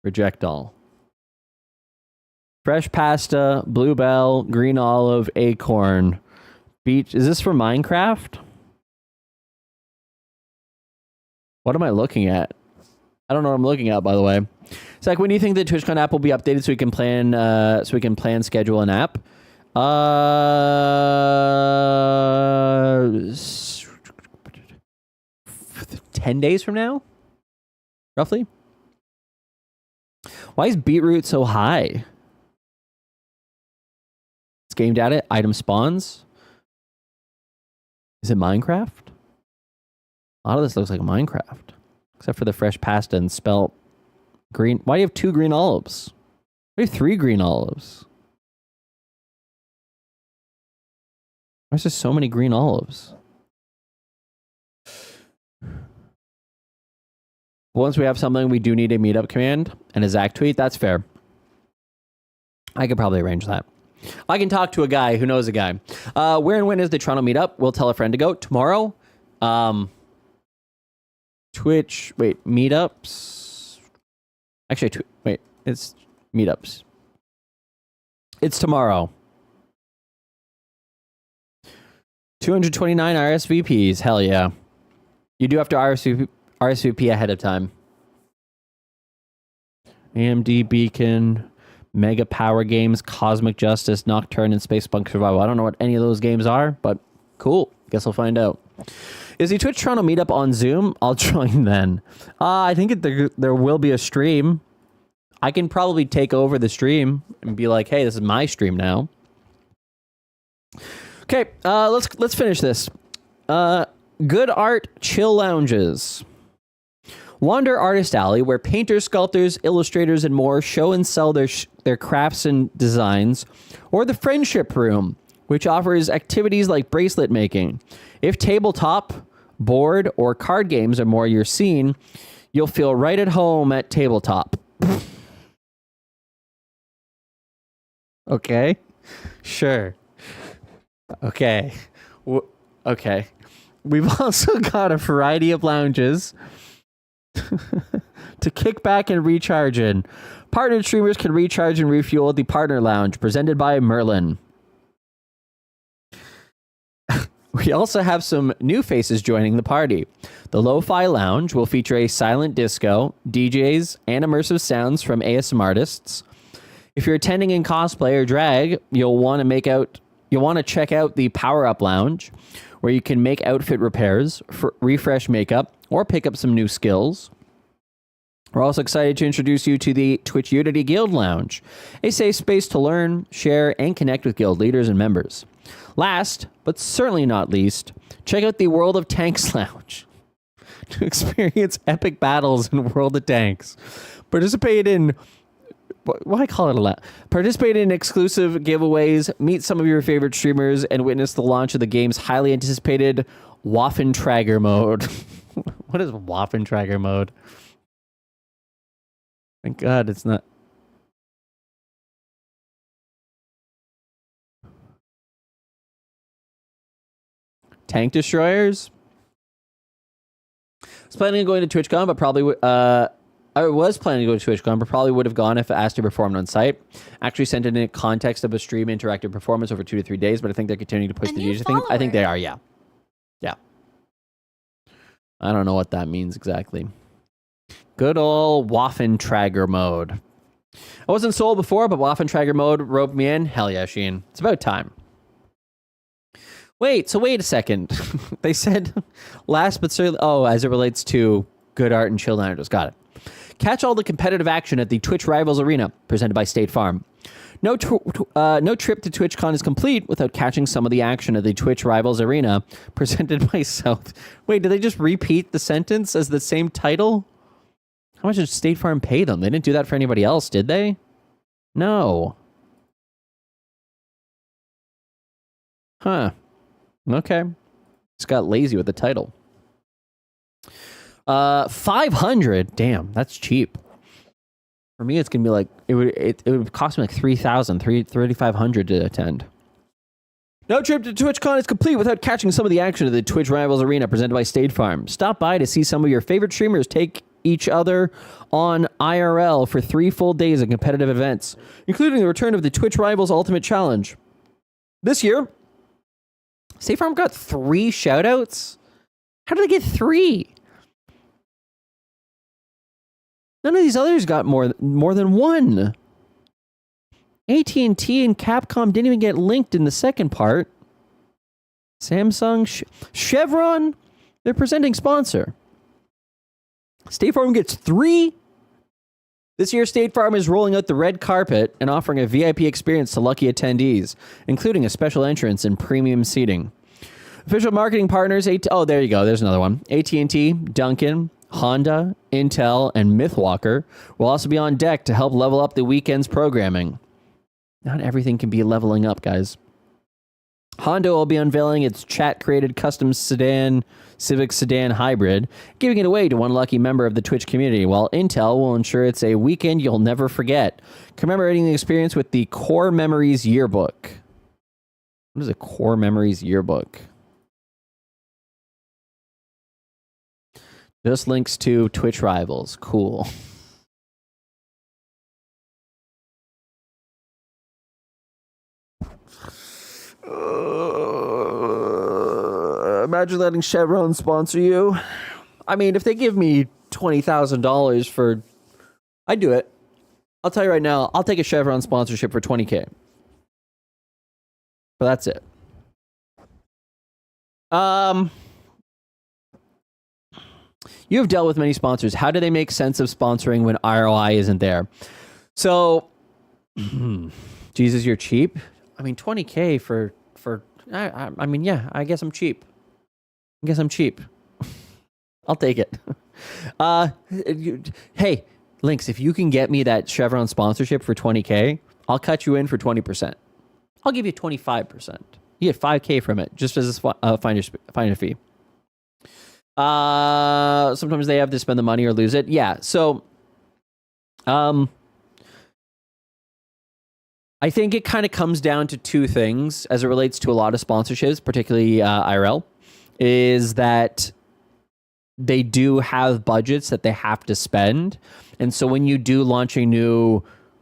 Speaker 18: Reject all. Fresh pasta, bluebell, green olive, acorn. Beach. Is this for Minecraft? What am I looking at? I don't know what I'm looking at, by the way. It's like, when do you think the TwitchCon app will be updated so we can plan, schedule an app? 10 days from now? Roughly? Why is beetroot so high? It's game data, item spawns. Is it Minecraft? A lot of this looks like Minecraft. Except for the fresh pasta and spelt green. Why do you have 2 green olives? Why do you have 3 green olives? Why is there so many green olives? Once we have something, we do need a meetup command and a Zach tweet. That's fair. I could probably arrange that. I can talk to a guy who knows a guy. Where and when is the Toronto meetup? We'll tell a friend to go. Tomorrow? Twitch, wait, meetups? Actually, wait, it's meetups. It's tomorrow. 229 RSVPs, hell yeah. You do have to RSVP ahead of time. AMD Beacon, Mega Power Games, Cosmic Justice, Nocturne, and Space Punk Survival. I don't know what any of those games are, but cool. Guess I'll find out. Is the Twitch Toronto meetup on Zoom? I'll join then. I think there will be a stream. I can probably take over the stream and be like, hey, this is my stream now. Okay, let's finish this. Good art chill lounges. Wander Artist Alley, where painters, sculptors, illustrators, and more show and sell their crafts and designs. Or the Friendship Room, which offers activities like bracelet making. If tabletop, board, or card games are more your scene, you'll feel right at home at tabletop. Okay, sure. Okay, okay. We've also got a variety of lounges to kick back and recharge in. Partnered streamers can recharge and refuel at the Partner Lounge, presented by Merlin. We also have some new faces joining the party. The Lo-Fi Lounge will feature a silent disco, DJs, and immersive sounds from ASM artists. If you're attending in cosplay or drag, you'll want to check out the Power Up Lounge, where you can make outfit repairs, refresh makeup, or pick up some new skills. We're also excited to introduce you to the Twitch Unity Guild Lounge, a safe space to learn, share, and connect with guild leaders and members. Last, but certainly not least, check out the World of Tanks Lounge to experience epic battles in World of Tanks. Participate in... Why call it a lot? Participate in exclusive giveaways, meet some of your favorite streamers, and witness the launch of the game's highly anticipated Waffentrager mode. What is Waffentrager mode? Thank God it's not. Tank destroyers? I was planning on going to TwitchCon, but probably I was planning to go to TwitchCon, but probably would have gone if asked to perform on site. Actually sent it in context of a stream interactive performance over 2 to 3 days, but I think they're continuing to push the DJ thing. I think they are, yeah. Yeah. I don't know what that means exactly. Good old Waffentrager mode. I wasn't sold before, but Waffentrager mode roped me in. Hell yeah, Sheen. It's about time. Wait a second. They said last but certainly... Oh, as it relates to good art and chill lounges. Got it. Catch all the competitive action at the Twitch Rivals Arena, presented by State Farm. No trip to TwitchCon is complete without catching some of the action at the Twitch Rivals Arena, presented by South. Wait, did they just repeat the sentence as the same title? How much did State Farm pay them? They didn't do that for anybody else, did they? No. Huh. Okay. Just got lazy with the title. 500. Damn, that's cheap. For me, it's gonna be like it would cost me like 3,500 to attend. No trip to TwitchCon is complete without catching some of the action of the Twitch Rivals Arena, presented by State Farm. Stop by to see some of your favorite streamers take each other on IRL for 3 full days of competitive events, including the return of the Twitch Rivals Ultimate Challenge. This year, State Farm got 3 shoutouts. How did they get 3? None of these others got more than 1. AT&T and Capcom didn't even get linked in the second part. Samsung, Chevron, their presenting sponsor. State Farm gets 3. This year, State Farm is rolling out the red carpet and offering a VIP experience to lucky attendees, including a special entrance and premium seating. Official marketing partners, oh, there you go. There's another one. AT&T, Dunkin', Honda, Intel, and Mythwalker will also be on deck to help level up the weekend's programming. Not everything can be leveling up, guys. Honda will be unveiling its chat-created custom Civic sedan hybrid, giving it away to one lucky member of the Twitch community, while Intel will ensure it's a weekend you'll never forget, commemorating the experience with the Core Memories Yearbook. What is a Core Memories Yearbook? Just links to Twitch Rivals. Cool. Imagine letting Chevron sponsor you. I mean, if they give me $20,000 for... I'd do it. I'll tell you right now, I'll take a Chevron sponsorship for $20K. But that's it. You have dealt with many sponsors. How do they make sense of sponsoring when ROI isn't there? So, Jesus, you're cheap. I mean, $20K for I mean, yeah, I guess I'm cheap. I'll take it. Hey, Lynx, if you can get me that Chevron sponsorship for 20K, I'll cut you in for 20%. I'll give you 25%. You get 5K from it, just as a finder fee. Sometimes they have to spend the money or lose it. Yeah, so I think it kind of comes down to two things as it relates to a lot of sponsorships, particularly IRL, is that they do have budgets that they have to spend. And so when you do launch a new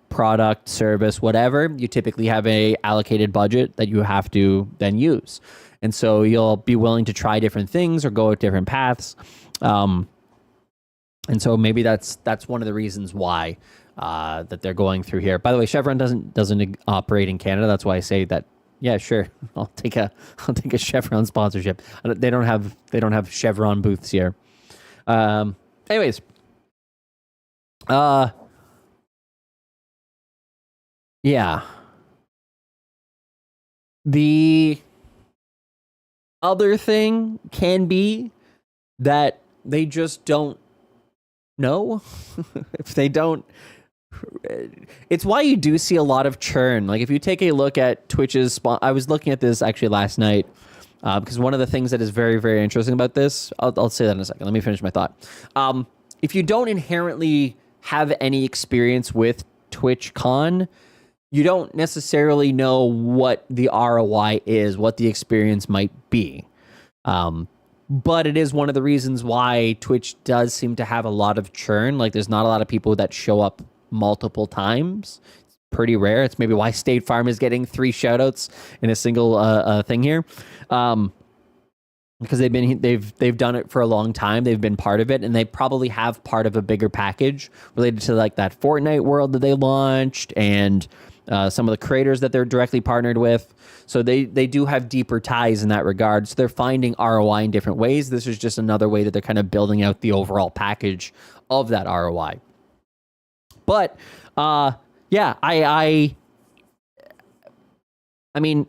Speaker 18: product, service, whatever, you typically have a allocated budget that you have to then use. And so you'll be willing to try different things or go at different paths. And so maybe that's one of the reasons why that they're going through here. By the way, Chevron doesn't operate in Canada. That's why I say that. Yeah, sure. I'll take a Chevron sponsorship. They don't have Chevron booths here. Anyways, yeah. The other thing can be that they just don't know. If they don't, it's why you do see a lot of churn. Like if you take a look at Twitch's, I was looking at this actually last night because one of the things that is very, very interesting about this, I'll say that in a second. Let me finish my thought. If you don't inherently have any experience with TwitchCon, you don't necessarily know what the ROI is, what the experience might be. But it is one of the reasons why Twitch does seem to have a lot of churn. Like there's not a lot of people that show up multiple times. It's pretty rare. It's maybe why State Farm is getting 3 shoutouts in a single thing here. Because they've done it for a long time. They've been part of it, and they probably have part of a bigger package related to like that Fortnite world that they launched and some of the creators that they're directly partnered with. So they do have deeper ties in that regard. So they're finding ROI in different ways. This is just another way that they're kind of building out the overall package of that ROI. But yeah, I mean,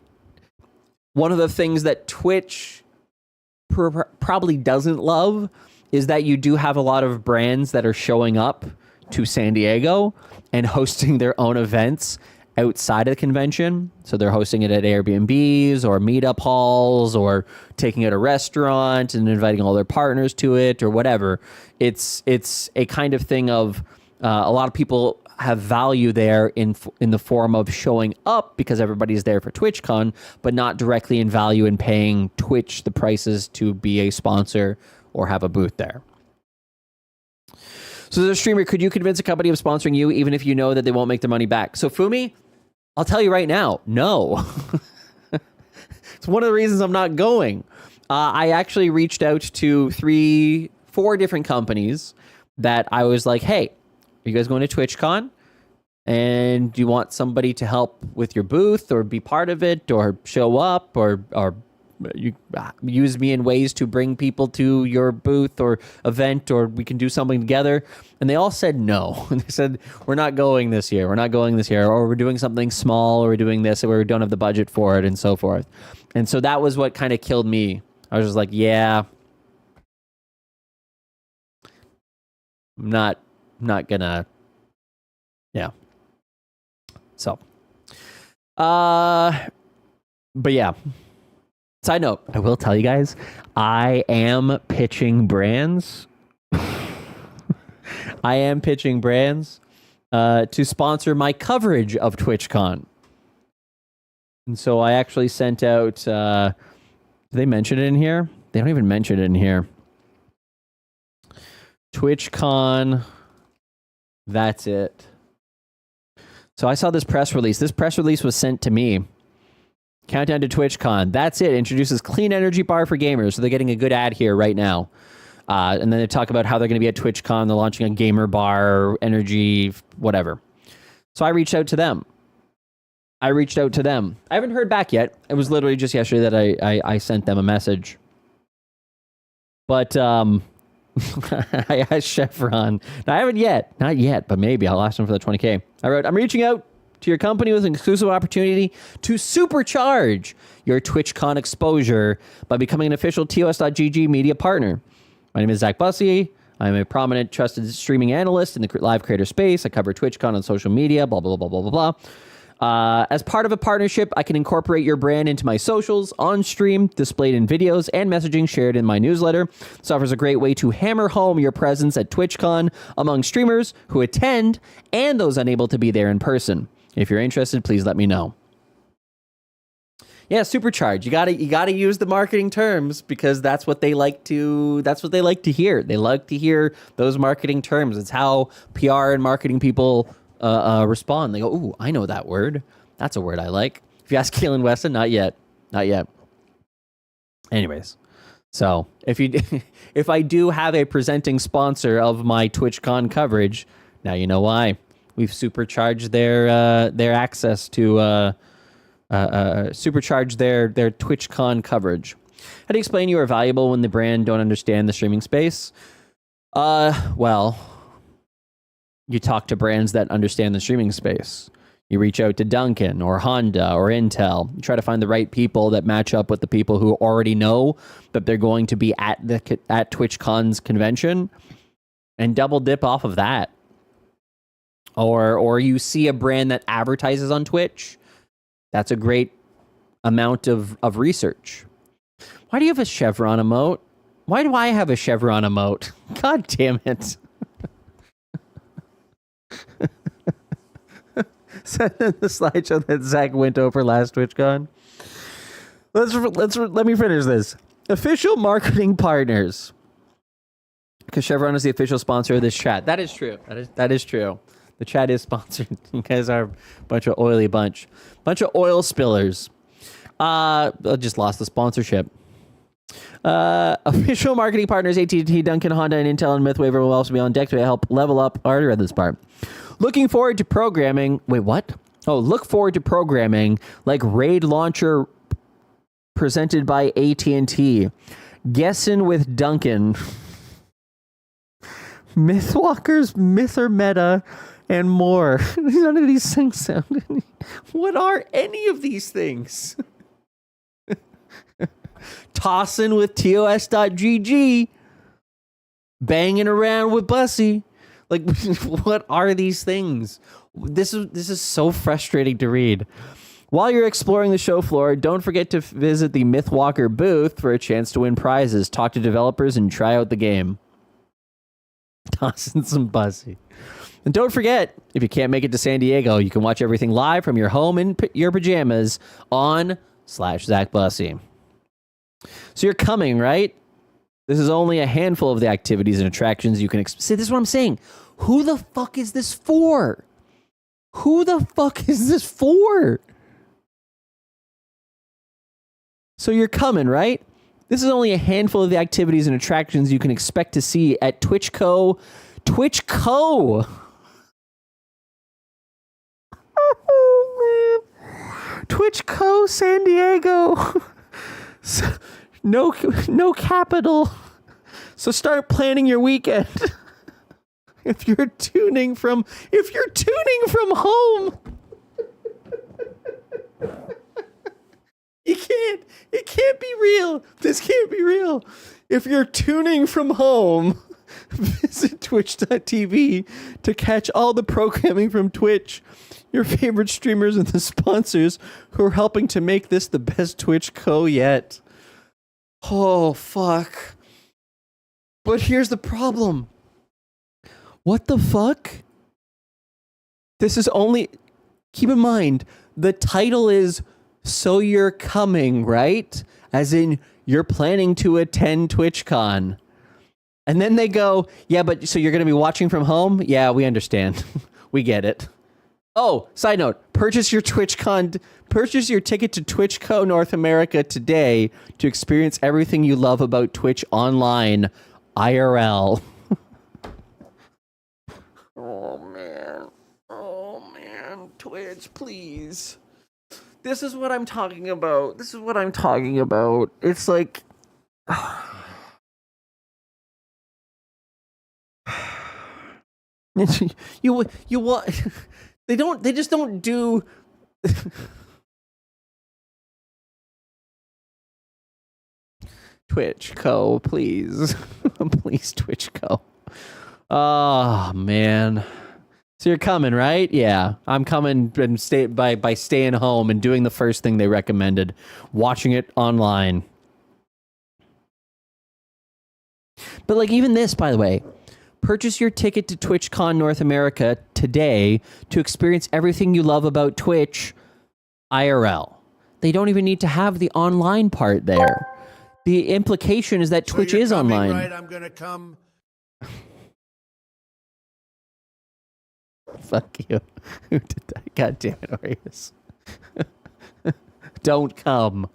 Speaker 18: one of the things that Twitch probably doesn't love is that you do have a lot of brands that are showing up to San Diego and hosting their own events outside of the convention. So they're hosting it at Airbnbs or meetup halls or taking it at a restaurant and inviting all their partners to it or whatever. It's a kind of thing of a lot of people have value there in the form of showing up because everybody's there for TwitchCon, but not directly in value in paying Twitch the prices to be a sponsor or have a booth there. So as a streamer, could you convince a company of sponsoring you even if you know that they won't make their money back? So Fumi, I'll tell you right now, no. It's one of the reasons I'm not going. I actually reached out to 3-4 different companies that I was like, hey, are you guys going to TwitchCon? And do you want somebody to help with your booth or be part of it or show up or you use me in ways to bring people to your booth or event, or we can do something together? And they all said no. They said, we're not going this year. We're not going this year. Or we're doing something small, or we're doing this, or we don't have the budget for it, and so forth. And so that was what kind of killed me. I was just like, yeah, I'm not gonna, yeah. So, but yeah. Side note, I will tell you guys, I am pitching brands. I am pitching brands to sponsor my coverage of TwitchCon. And so I actually sent out, did they mention it in here? They don't even mention it in here. TwitchCon, that's it. So I saw this press release. This press release was sent to me. Countdown to TwitchCon. That's it. Introduces clean energy bar for gamers. So they're getting a good ad here right now. And then they talk about how they're going to be at TwitchCon. They're launching a gamer bar, energy, whatever. So I reached out to them. I haven't heard back yet. It was literally just yesterday that I sent them a message. But I asked Chevron. No, I haven't yet. Not yet, but maybe I'll ask them for the 20K. I wrote, I'm reaching out to your company with an exclusive opportunity to supercharge your TwitchCon exposure by becoming an official TOS.GG media partner. My name is Zach Bussey. I'm a prominent, trusted streaming analyst in the live creator space. I cover TwitchCon on social media, blah, blah, blah, blah, blah, blah. As part of a partnership, I can incorporate your brand into my socials, on stream, displayed in videos, and messaging shared in my newsletter. This offers a great way to hammer home your presence at TwitchCon among streamers who attend and those unable to be there in person. If you're interested, please let me know. Yeah, supercharge. You gotta use the marketing terms because that's what they like to hear. They like to hear those marketing terms. It's how PR and marketing people respond. They go, "Ooh, I know that word. That's a word I like." If you ask Keelan Weston, not yet. Anyways, so if I do have a presenting sponsor of my TwitchCon coverage, now you know why. We've supercharged their access to supercharge their TwitchCon coverage. How do you explain you are valuable when the brand don't understand the streaming space? Well, you talk to brands that understand the streaming space. You reach out to Duncan or Honda or Intel. You try to find the right people that match up with the people who already know that they're going to be at TwitchCon's convention and double dip off of that. Or you see a brand that advertises on Twitch. That's a great amount of research. Why do you have a chevron emote? Why do I have a chevron emote? God damn it. Send in the slideshow that Zach went over last TwitchCon. Let me finish this. Official marketing partners. Because Chevron is the official sponsor of this chat. That is true. That is true. The chat is sponsored. You guys are a bunch of oily bunch of oil spillers. I just lost the sponsorship. Official marketing partners AT&T, Duncan, Honda, and Intel and Mythwaver will also be on deck to help level up. I already read this part. Looking forward to programming. Wait, what? Oh, look forward to programming like Raid Launcher presented by AT&T. Guessing with Duncan. Mythwalkers, Myth or Meta, and more. None of these things sound. What are any of these things? Tossing with TOS.GG. Banging around with Bussey. Like, what are these things? This is so frustrating to read. While you're exploring the show floor, don't forget to visit the Mythwalker booth for a chance to win prizes, talk to developers, and try out the game. Tossing some Bussey. And don't forget, if you can't make it to San Diego, you can watch everything live from your home in your pajamas on /Zach Bussey. So you're coming, right? This is only a handful of the activities and attractions you can see. This is what I'm saying. Who the fuck is this for? Who the fuck is this for? So you're coming, right? This is only a handful of the activities and attractions you can expect to see at TwitchCon San Diego. No capital. So start planning your weekend. If you're tuning from home. It can't be real. This can't be real. If you're tuning from home, visit twitch.tv to catch all the programming from Twitch, your favorite streamers, and the sponsors who are helping to make this the best TwitchCon yet. Oh, fuck. But here's the problem. What the fuck? This is only... Keep in mind, the title is So You're Coming, right? As in, you're planning to attend TwitchCon. And then they go, yeah, but so you're going to be watching from home? Yeah, we understand. We get it. Oh, side note, purchase your ticket to TwitchCon North America today to experience everything you love about Twitch online, IRL. Oh, man. Twitch, please. This is what I'm talking about. It's like... you want... They just don't do. Twitch Co, please. Please, Twitch Co. Oh, man. So you're coming, right? Yeah, I'm coming and by staying home and doing the first thing they recommended, watching it online. But like even this, by the way, purchase your ticket to TwitchCon North America today to experience everything you love about Twitch IRL. They don't even need to have the online part there. The implication is that Twitch is online.
Speaker 5: Right, I'm gonna come.
Speaker 18: Fuck you. Who did that? God damn it, Aureus. Don't come.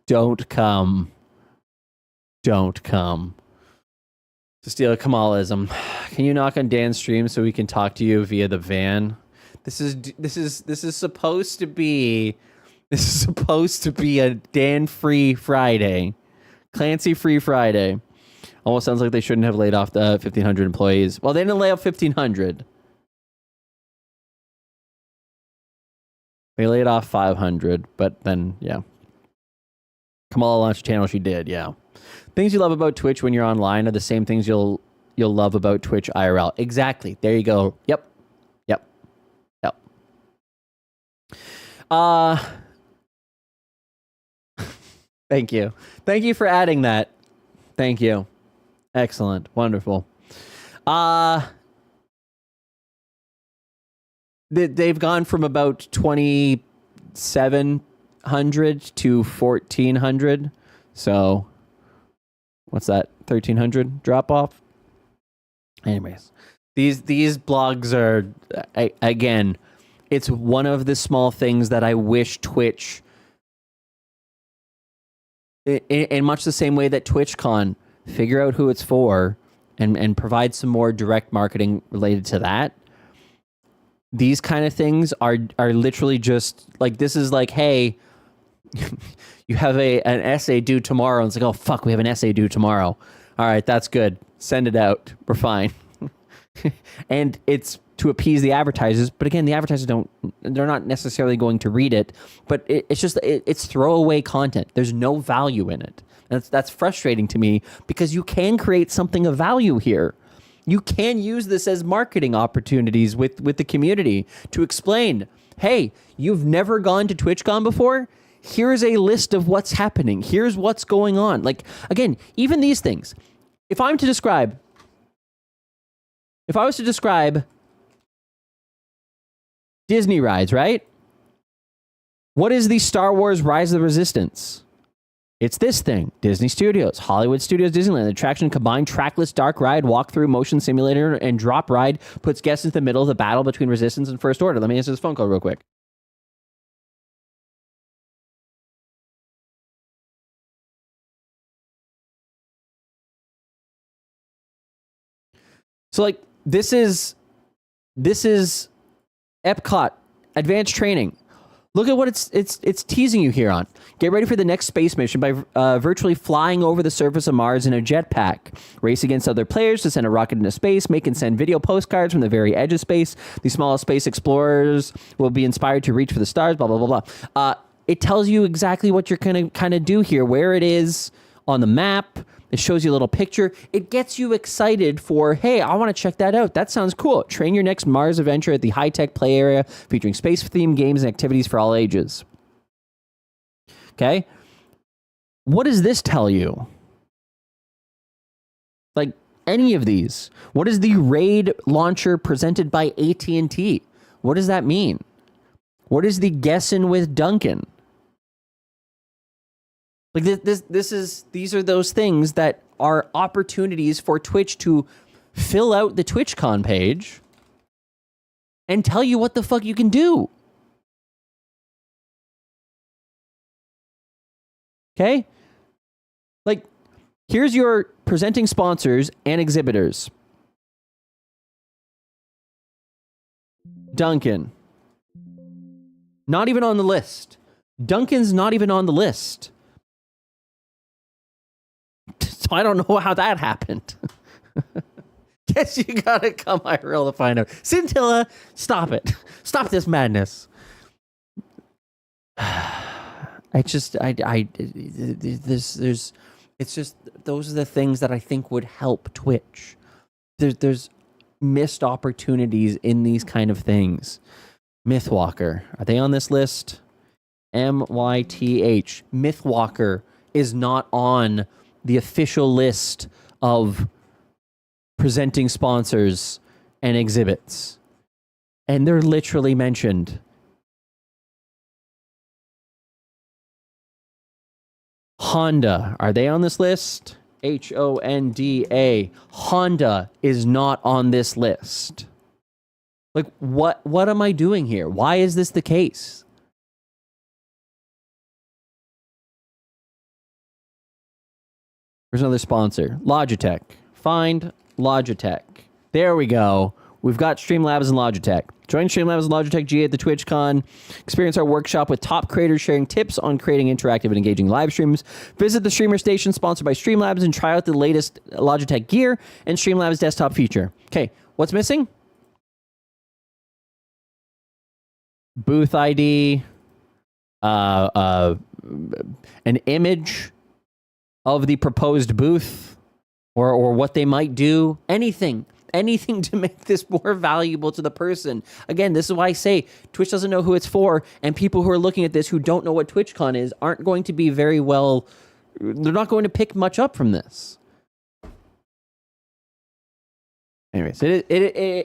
Speaker 18: Don't come. Don't come. To steal Kamalism. Can you knock on Dan's stream so we can talk to you via the van? This is supposed to be a Dan free Friday. Clancy free Friday. Almost sounds like they shouldn't have laid off the 1,500 employees. Well, they didn't lay off 1,500. They laid off 500, but then, yeah. Kamala launched a channel, she did, yeah. Things you love about Twitch when you're online are the same things you'll love about Twitch IRL. Exactly. There you go. Yep. Thank you. Thank you for adding that. Thank you. Excellent. Wonderful. They've gone from about 2,700 to 1,400. So, what's that? 1,300 drop off? Anyways, these blogs are, again, it's one of the small things that I wish Twitch, in much the same way that TwitchCon, figure out who it's for and provide some more direct marketing related to that. These kind of things are literally just like, this is like, hey, you have an essay due tomorrow. And it's like, oh, fuck, we have an essay due tomorrow. All right, that's good. Send it out. We're fine. And it's to appease the advertisers. But again, the advertisers they're not necessarily going to read it. But it's throwaway content. There's no value in it. And that's frustrating to me because you can create something of value here. You can use this as marketing opportunities with the community to explain, hey, you've never gone to TwitchCon before? Here's a list of what's happening. Here's what's going on. Like, again, even these things. If I was to describe Disney rides, right? What is the Star Wars Rise of the Resistance? It's this thing. Disney Studios, Hollywood Studios, Disneyland. The attraction combined trackless dark ride, walkthrough, motion simulator, and drop ride puts guests into the middle of the battle between Resistance and First Order. Let me answer this phone call real quick. So, like, this is Epcot advanced training. Look at what it's teasing you here on. Get ready for the next space mission by virtually flying over the surface of Mars in a jetpack. Race against other players to send a rocket into space. Make and send video postcards from the very edge of space. The smallest space explorers will be inspired to reach for the stars, blah, blah, blah, blah. It tells you exactly what you're going to kind of do here, where it is on the map. It shows you a little picture. It gets you excited for, hey, I want to check that out. That sounds cool. Train your next Mars adventure at the high-tech play area featuring space-themed games and activities for all ages. Okay? What does this tell you? Like, any of these. What is the Raid launcher presented by AT&T? What does that mean? What is the Guessin' with Duncan? Like these are those things that are opportunities for Twitch to fill out the TwitchCon page and tell you what the fuck you can do. Okay? Like, here's your presenting sponsors and exhibitors. Duncan. Not even on the list. Duncan's not even on the list. So I don't know how that happened. Guess you gotta come IRL to find out. Scintilla, stop it. Stop this madness. It's just those are the things that I think would help Twitch. There's missed opportunities in these kind of things. Mythwalker, are they on this list? MYTH. Mythwalker is not on the official list of presenting sponsors and exhibits. And they're literally mentioned. Honda, are they on this list? HONDA. Honda is not on this list. Like, what am I doing here? Why is this the case? There's another sponsor. Logitech. Find Logitech. There we go. We've got Streamlabs and Logitech. Join Streamlabs and Logitech G at the TwitchCon. Experience our workshop with top creators sharing tips on creating interactive and engaging live streams. Visit the streamer station sponsored by Streamlabs and try out the latest Logitech gear and Streamlabs desktop feature. Okay, what's missing? Booth ID, an image of the proposed booth, or what they might do. Anything to make this more valuable to the person. Again, this is why I say Twitch doesn't know who it's for, and people who are looking at this who don't know what TwitchCon is aren't going to be very well, they're not going to pick much up from this. Anyways, it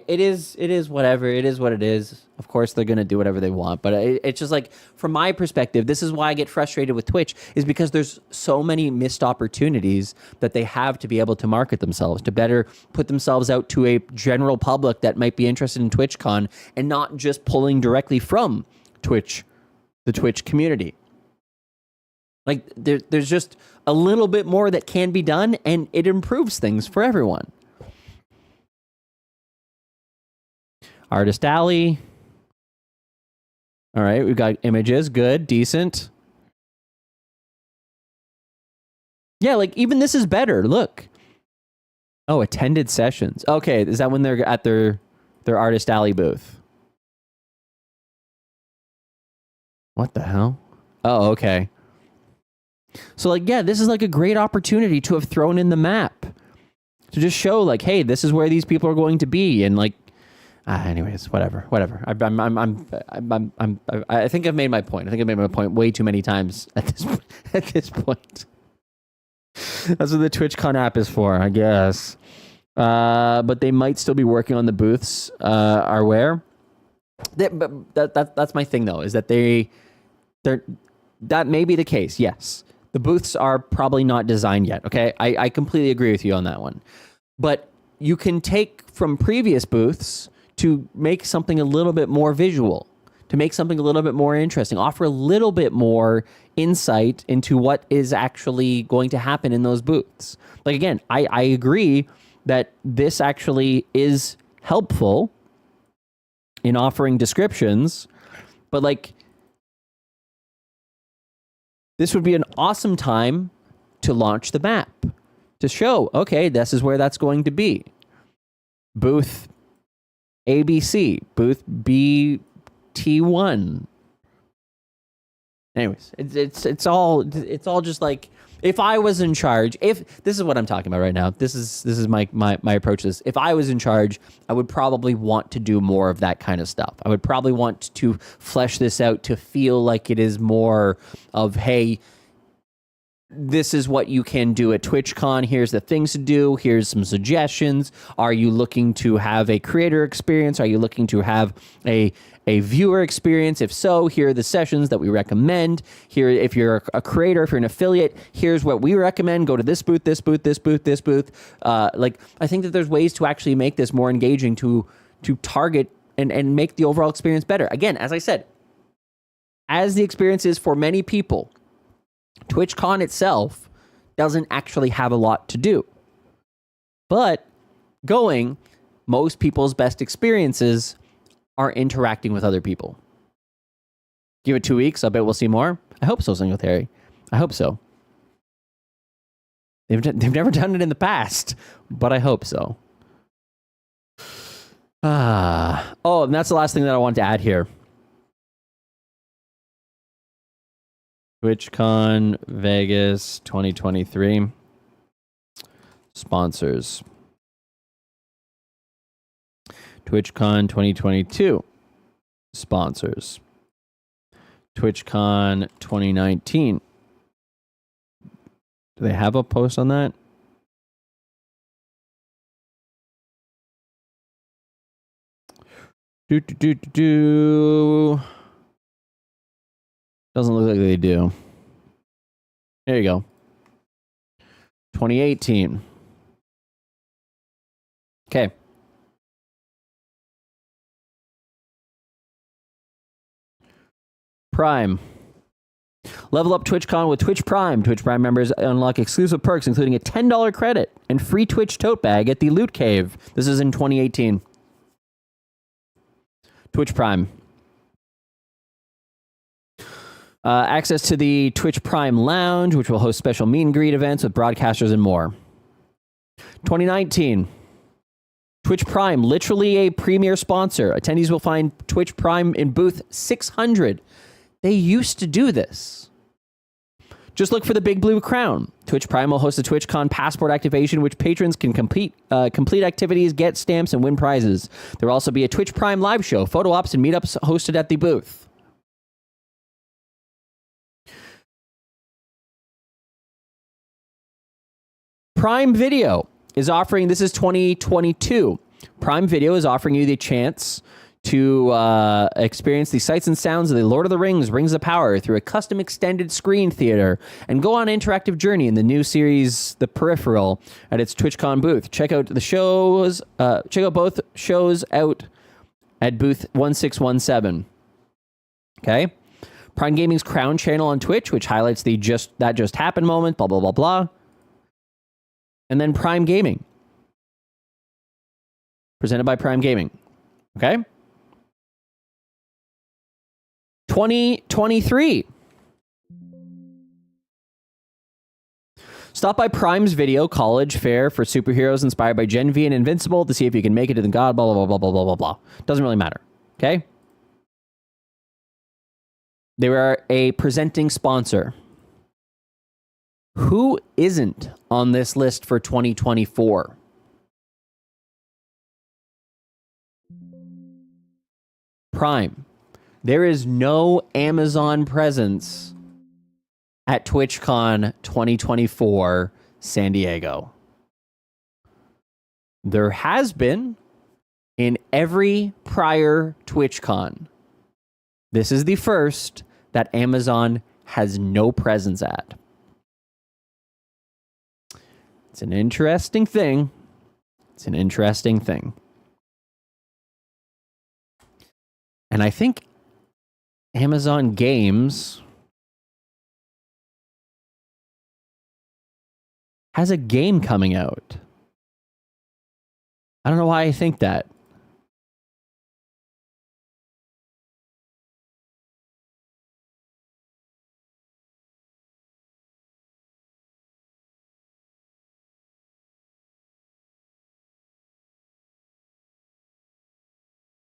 Speaker 18: is whatever. It is what it is. Of course, they're going to do whatever they want. But it's just like, from my perspective, this is why I get frustrated with Twitch, is because there's so many missed opportunities that they have to be able to market themselves, to better put themselves out to a general public that might be interested in TwitchCon, and not just pulling directly from Twitch, the Twitch community. Like, there's just a little bit more that can be done, and it improves things for everyone. Artist Alley. All right, we've got images. Good, decent. Yeah, like, even this is better. Look. Oh, attended sessions. Okay, is that when they're at their Artist Alley booth? What the hell? Oh, okay. So, like, yeah, this is like a great opportunity to have thrown in the map. To just show, like, hey, this is where these people are going to be, and, like, anyways, whatever. I think I've made my point. I think I've made my point way too many times at this point. That's what the TwitchCon app is for, I guess. But they might still be working on the booths. Are where? That's my thing, though, is that that may be the case. Yes, the booths are probably not designed yet. Okay, I completely agree with you on that one. But you can take from previous booths to make something a little bit more visual, to make something a little bit more interesting, offer a little bit more insight into what is actually going to happen in those booths. Like, again, I agree that this actually is helpful in offering descriptions, but, like, this would be an awesome time to launch the map, to show, okay, this is where that's going to be. Booth ABC, booth BT1. Anyways, it's all just like, if I was in charge, if this is what I'm talking about right now, this is my approach to this. If I was in charge, I would probably want to do more of that kind of stuff. I would probably want to flesh this out to feel like it is more of, hey, this is what you can do at TwitchCon. Here's the things to do. Here's some suggestions. Are you looking to have a creator experience? Are you looking to have a viewer experience? If so, here are the sessions that we recommend. Here, if you're a creator, if you're an affiliate, here's what we recommend. Go to this booth, this booth, this booth, this booth. Like, I think that there's ways to actually make this more engaging, to target and make the overall experience better. Again, as I said, as the experience is for many people, TwitchCon itself doesn't actually have a lot to do. But most people's best experiences are interacting with other people. Give it 2 weeks, I bet we'll see more. I hope so, Singletary. I hope so. They've never done it in the past, but I hope so. Oh, and that's the last thing that I want to add here. TwitchCon Vegas 2023 sponsors. TwitchCon 2022 sponsors. TwitchCon 2019. Do they have a post on that? Doesn't look like they do. There you go. 2018. Okay. Prime. Level up TwitchCon with Twitch Prime. Twitch Prime members unlock exclusive perks, including a $10 credit and free Twitch tote bag at the Loot Cave. This is in 2018. Twitch Prime. Access to the Twitch Prime Lounge, which will host special meet and greet events with broadcasters and more. 2019. Twitch Prime, literally a premier sponsor. Attendees will find Twitch Prime in booth 600. They used to do this. Just look for the big blue crown. Twitch Prime will host a TwitchCon passport activation, which patrons can complete activities, get stamps, and win prizes. There will also be a Twitch Prime live show, photo ops, and meetups hosted at the booth. Prime Video is offering, this is 2022. Prime Video is offering you the chance to experience the sights and sounds of the Lord of the Rings, Rings of Power through a custom extended screen theater and go on an interactive journey in the new series, The Peripheral, at its TwitchCon booth. Check out the shows, check out both shows out at booth 1617. Okay? Prime Gaming's Crown channel on Twitch, which highlights the just happened moment, blah, blah, blah, blah. And then Prime Gaming. Presented by Prime Gaming. Okay? 2023. Stop by Prime's Video College Fair for superheroes inspired by Gen V and Invincible to see if you can make it to the god, blah, blah, blah, blah, blah, blah, blah. Doesn't really matter. Okay? They were a presenting sponsor. Who isn't on this list for 2024? Prime. There is no Amazon presence at TwitchCon 2024 San Diego. There has been in every prior TwitchCon. This is the first that Amazon has no presence at. It's an interesting thing. It's an interesting thing. And I think Amazon Games has a game coming out. I don't know why I think that.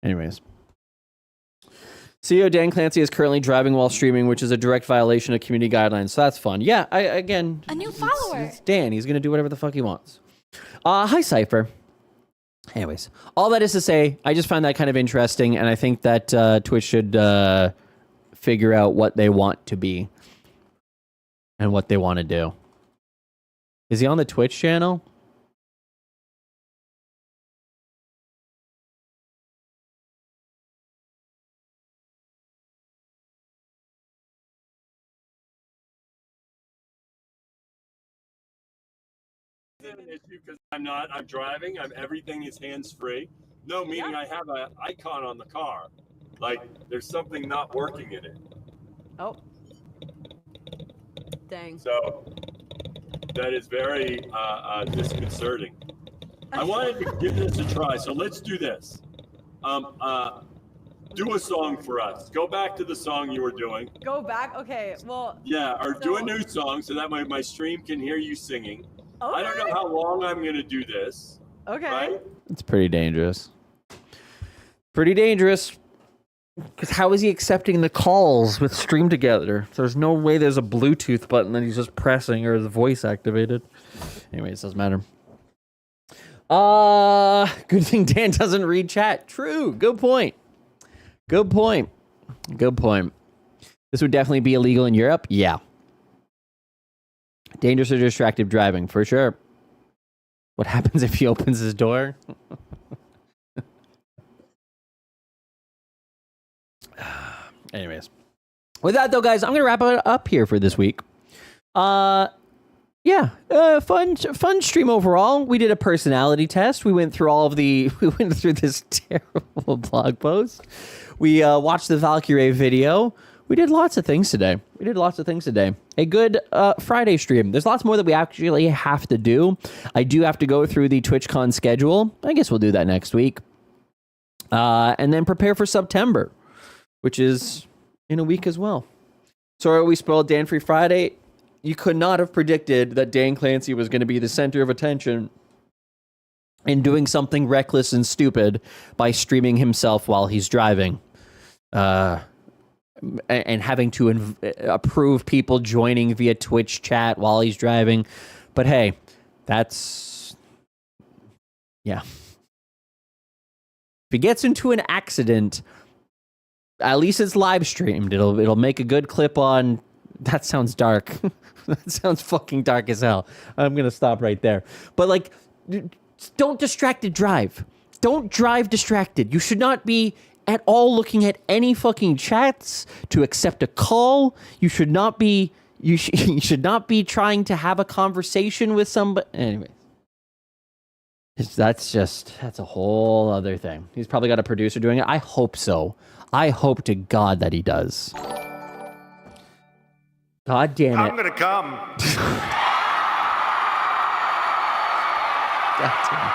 Speaker 18: Anyways. CEO Dan Clancy is currently driving while streaming, which is a direct violation of community guidelines. So that's fun. Yeah, a new follower. It's Dan. He's going to do whatever the fuck he wants. Hi, Cypher. Anyways, all that is to say, I just find that kind of interesting, and I think that Twitch should figure out what they want to be and what they want to do. Is he on the Twitch channel?
Speaker 3: An issue because I'm driving. Everything is hands-free. No, meaning I have an icon on the car. Like there's something not working in it.
Speaker 14: Oh. Dang.
Speaker 3: So that is very disconcerting. I wanted to give this a try, so let's do this. Do a song for us. Go back to the song you were doing.
Speaker 14: Go back? Okay, well.
Speaker 3: Yeah, or do a new song so that my stream can hear you singing.
Speaker 14: Okay.
Speaker 3: I don't know how long I'm going to do this.
Speaker 14: Okay.
Speaker 3: Right?
Speaker 18: It's pretty dangerous. Pretty dangerous. Because how is he accepting the calls with Stream Together? There's no way there's a Bluetooth button that he's just pressing or the voice activated. Anyways, doesn't matter. Good thing Dan doesn't read chat. True. Good point. Good point. Good point. This would definitely be illegal in Europe. Yeah. Dangerous or distracted driving, for sure. What happens if he opens his door? Anyways. With that, though, guys, I'm going to wrap it up here for this week. Fun stream overall. We did a personality test. We went through this terrible blog post. We watched the Valkyrae video. We did lots of things today. A good Friday stream. There's lots more that we actually have to do. I do have to go through the TwitchCon schedule. I guess we'll do that next week. And then prepare for September, which is in a week as well. Sorry we spoiled Dan Free Friday. You could not have predicted that Dan Clancy was going to be the center of attention and doing something reckless and stupid by streaming himself while he's driving. And having to approve people joining via Twitch chat while he's driving. But hey, that's... yeah. If he gets into an accident, at least it's live streamed. It'll make a good clip on... That sounds dark. That sounds fucking dark as hell. I'm going to stop right there. But, like, don't distracted drive. Don't drive distracted. You should not be at all looking at any fucking chats to accept a call. You should not be... You should not be trying to have a conversation with somebody. Anyway. That's a whole other thing. He's probably got a producer doing it. I hope so. I hope to God that he does. God damn it.
Speaker 13: I'm gonna come.
Speaker 18: God damn it.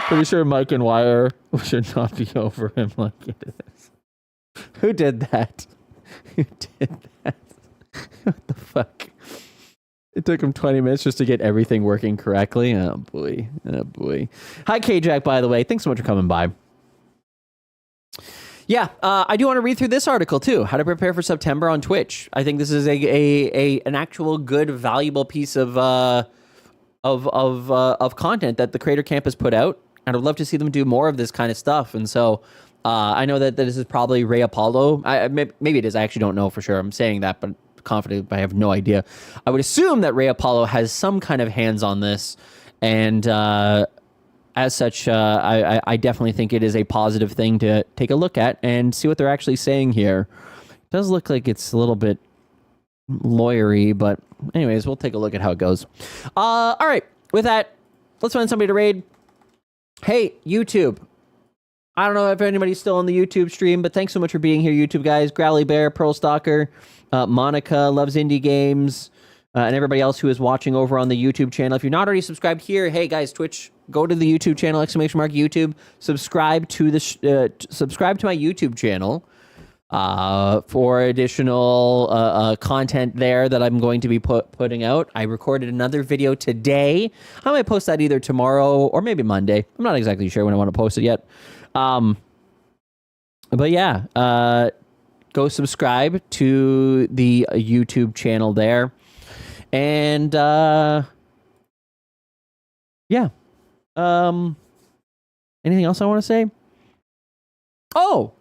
Speaker 18: Pretty sure Mike and Wire should not be over him like it is. Who did that? Who did that? What the fuck? It took him 20 minutes just to get everything working correctly. Oh boy. Oh boy. Hi K-Jack, by the way. Thanks so much for coming by. Yeah, I do want to read through this article too. How to prepare for September on Twitch. I think this is an actual good, valuable piece of content that the Creator Camp has put out, and I'd love to see them do more of this kind of stuff. And so, I know that this is probably Ray Apollo. Maybe it is. I actually don't know for sure. I'm saying that, but confident. I have no idea. I would assume that Ray Apollo has some kind of hands on this, and as such, I definitely think it is a positive thing to take a look at and see what they're actually saying here. It does look like it's a little bit lawyery, but anyways, we'll take a look at how it goes. All right, with that, let's find somebody to raid. Hey, YouTube. I don't know if anybody's still on the YouTube stream, but thanks so much for being here, YouTube guys. Growly Bear, Pearl Stalker, Monica, Loves Indie Games, and everybody else who is watching over on the YouTube channel. If you're not already subscribed here, hey guys, Twitch, go to the YouTube channel, _YouTube, subscribe to my YouTube channel for additional content there that I'm going to be putting out. I recorded another video today. I might post that either tomorrow or maybe Monday. I'm not exactly sure when I want to post it yet. But yeah, go subscribe to the YouTube channel there. And yeah. Anything else I want to say? Oh!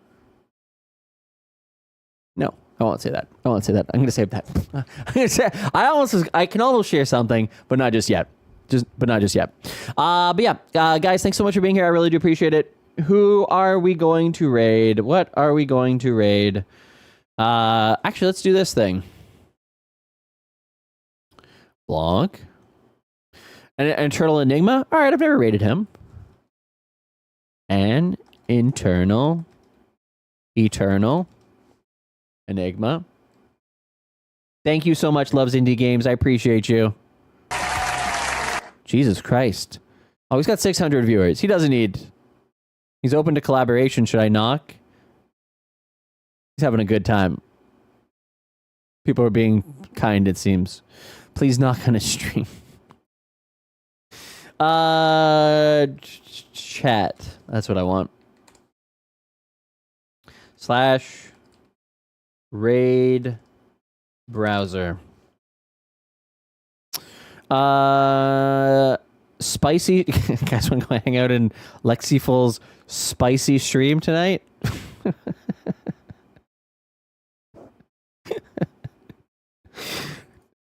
Speaker 18: No, I won't say that. I'm going to save that. I can almost share something, but not just yet. But yeah, guys, thanks so much for being here. I really do appreciate it. Who are we going to raid? What are we going to raid? Actually, let's do this thing. Blog. An internal enigma? All right, I've never rated him. An eternal enigma. Thank you so much, Loves Indie Games. I appreciate you. Jesus Christ. Oh, he's got 600 viewers. He doesn't need... He's open to collaboration. Should I knock? He's having a good time. People are being kind, it seems. Please knock on his stream. Chat. That's what I want. / raid browser. Spicy. Guys, want to go hang out in Lexiful's spicy stream tonight?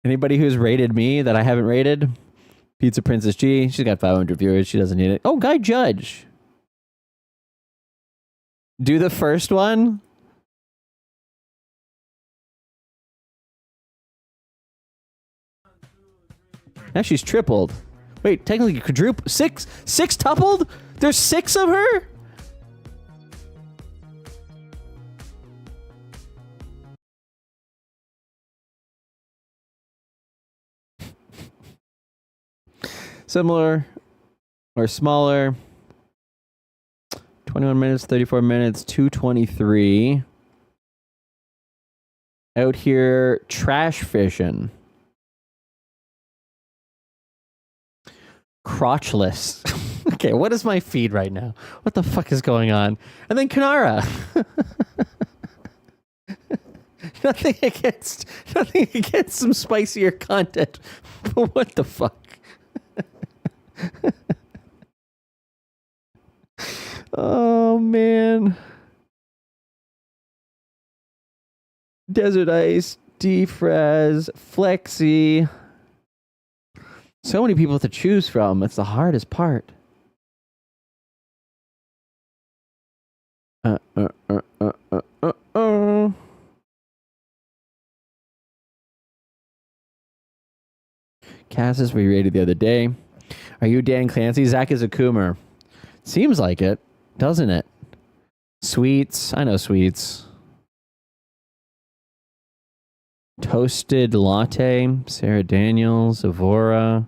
Speaker 18: Anybody who's rated me that I haven't rated? Pizza Princess G. She's got 500 viewers. She doesn't need it. Oh, Guy Judge. Do the first one. Now she's tripled. Wait, technically quadruple. Six tupled? There's 6 of her? Similar or smaller. 21 minutes, 34 minutes, 223. Out here trash fishing. Crotchless. Okay, what is my feed right now? What the fuck is going on? And then Kanara. Nothing against some spicier content. But what the fuck? Oh man. Desert Ice, Defraz, Flexi. So many people to choose from. That's the hardest part. Cassis we rated the other day. Are you Dan Clancy? Zach is a Coomer. Seems like it, doesn't it? Sweets. I know Sweets. Toasted Latte. Sarah Daniels. Evora.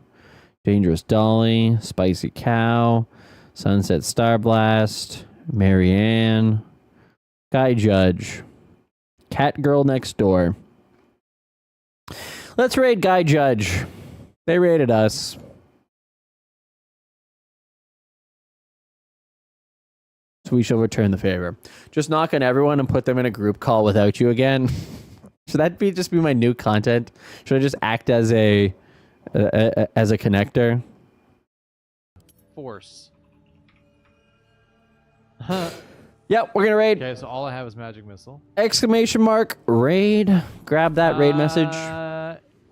Speaker 18: Dangerous Dolly. Spicy Cow. Sunset Starblast. Marianne. Guy Judge. Cat Girl Next Door. Let's raid Guy Judge. They rated us. So we shall return the favor. Just knock on everyone and put them in a group call without you again. Should that just be my new content? Should I just act as a connector?
Speaker 13: Force.
Speaker 18: Yep, we're gonna raid.
Speaker 13: Okay, so all I have is magic missile.
Speaker 18: Exclamation mark raid. Grab that raid message.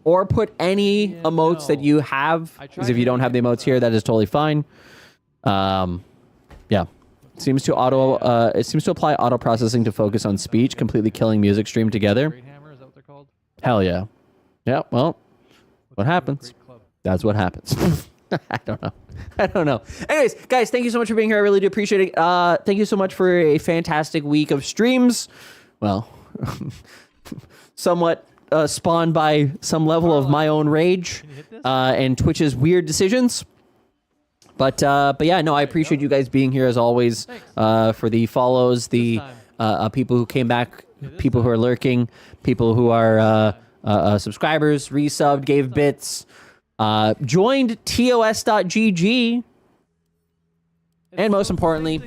Speaker 18: Or put any emotes that you have. Because if you don't have the emotes here, that is totally fine. Yeah. It seems to apply auto processing to focus on speech, completely killing music stream together.
Speaker 13: Great Hammer, is that what they're called?
Speaker 18: Hell yeah. Yeah, well, what happens? That's what happens. I don't know. Anyways, guys, thank you so much for being here. I really do appreciate it. Thank you so much for a fantastic week of streams. Well, somewhat spawned by some level of my own rage and Twitch's weird decisions. But yeah, no, I appreciate you guys being here as always. For the follows, the people who came back, people who are lurking, people who are subscribers, resubbed, gave bits, joined TOS.GG, and most importantly,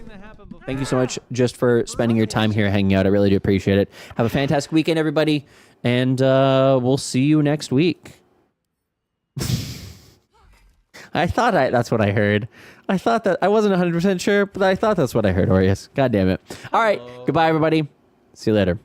Speaker 18: thank you so much just for spending your time here hanging out. I really do appreciate it. Have a fantastic weekend, everybody, and we'll see you next week. I thought that's what I heard. I thought that I wasn't 100% sure, but I thought that's what I heard, Aureus. God damn it. All right. Goodbye, everybody. See you later.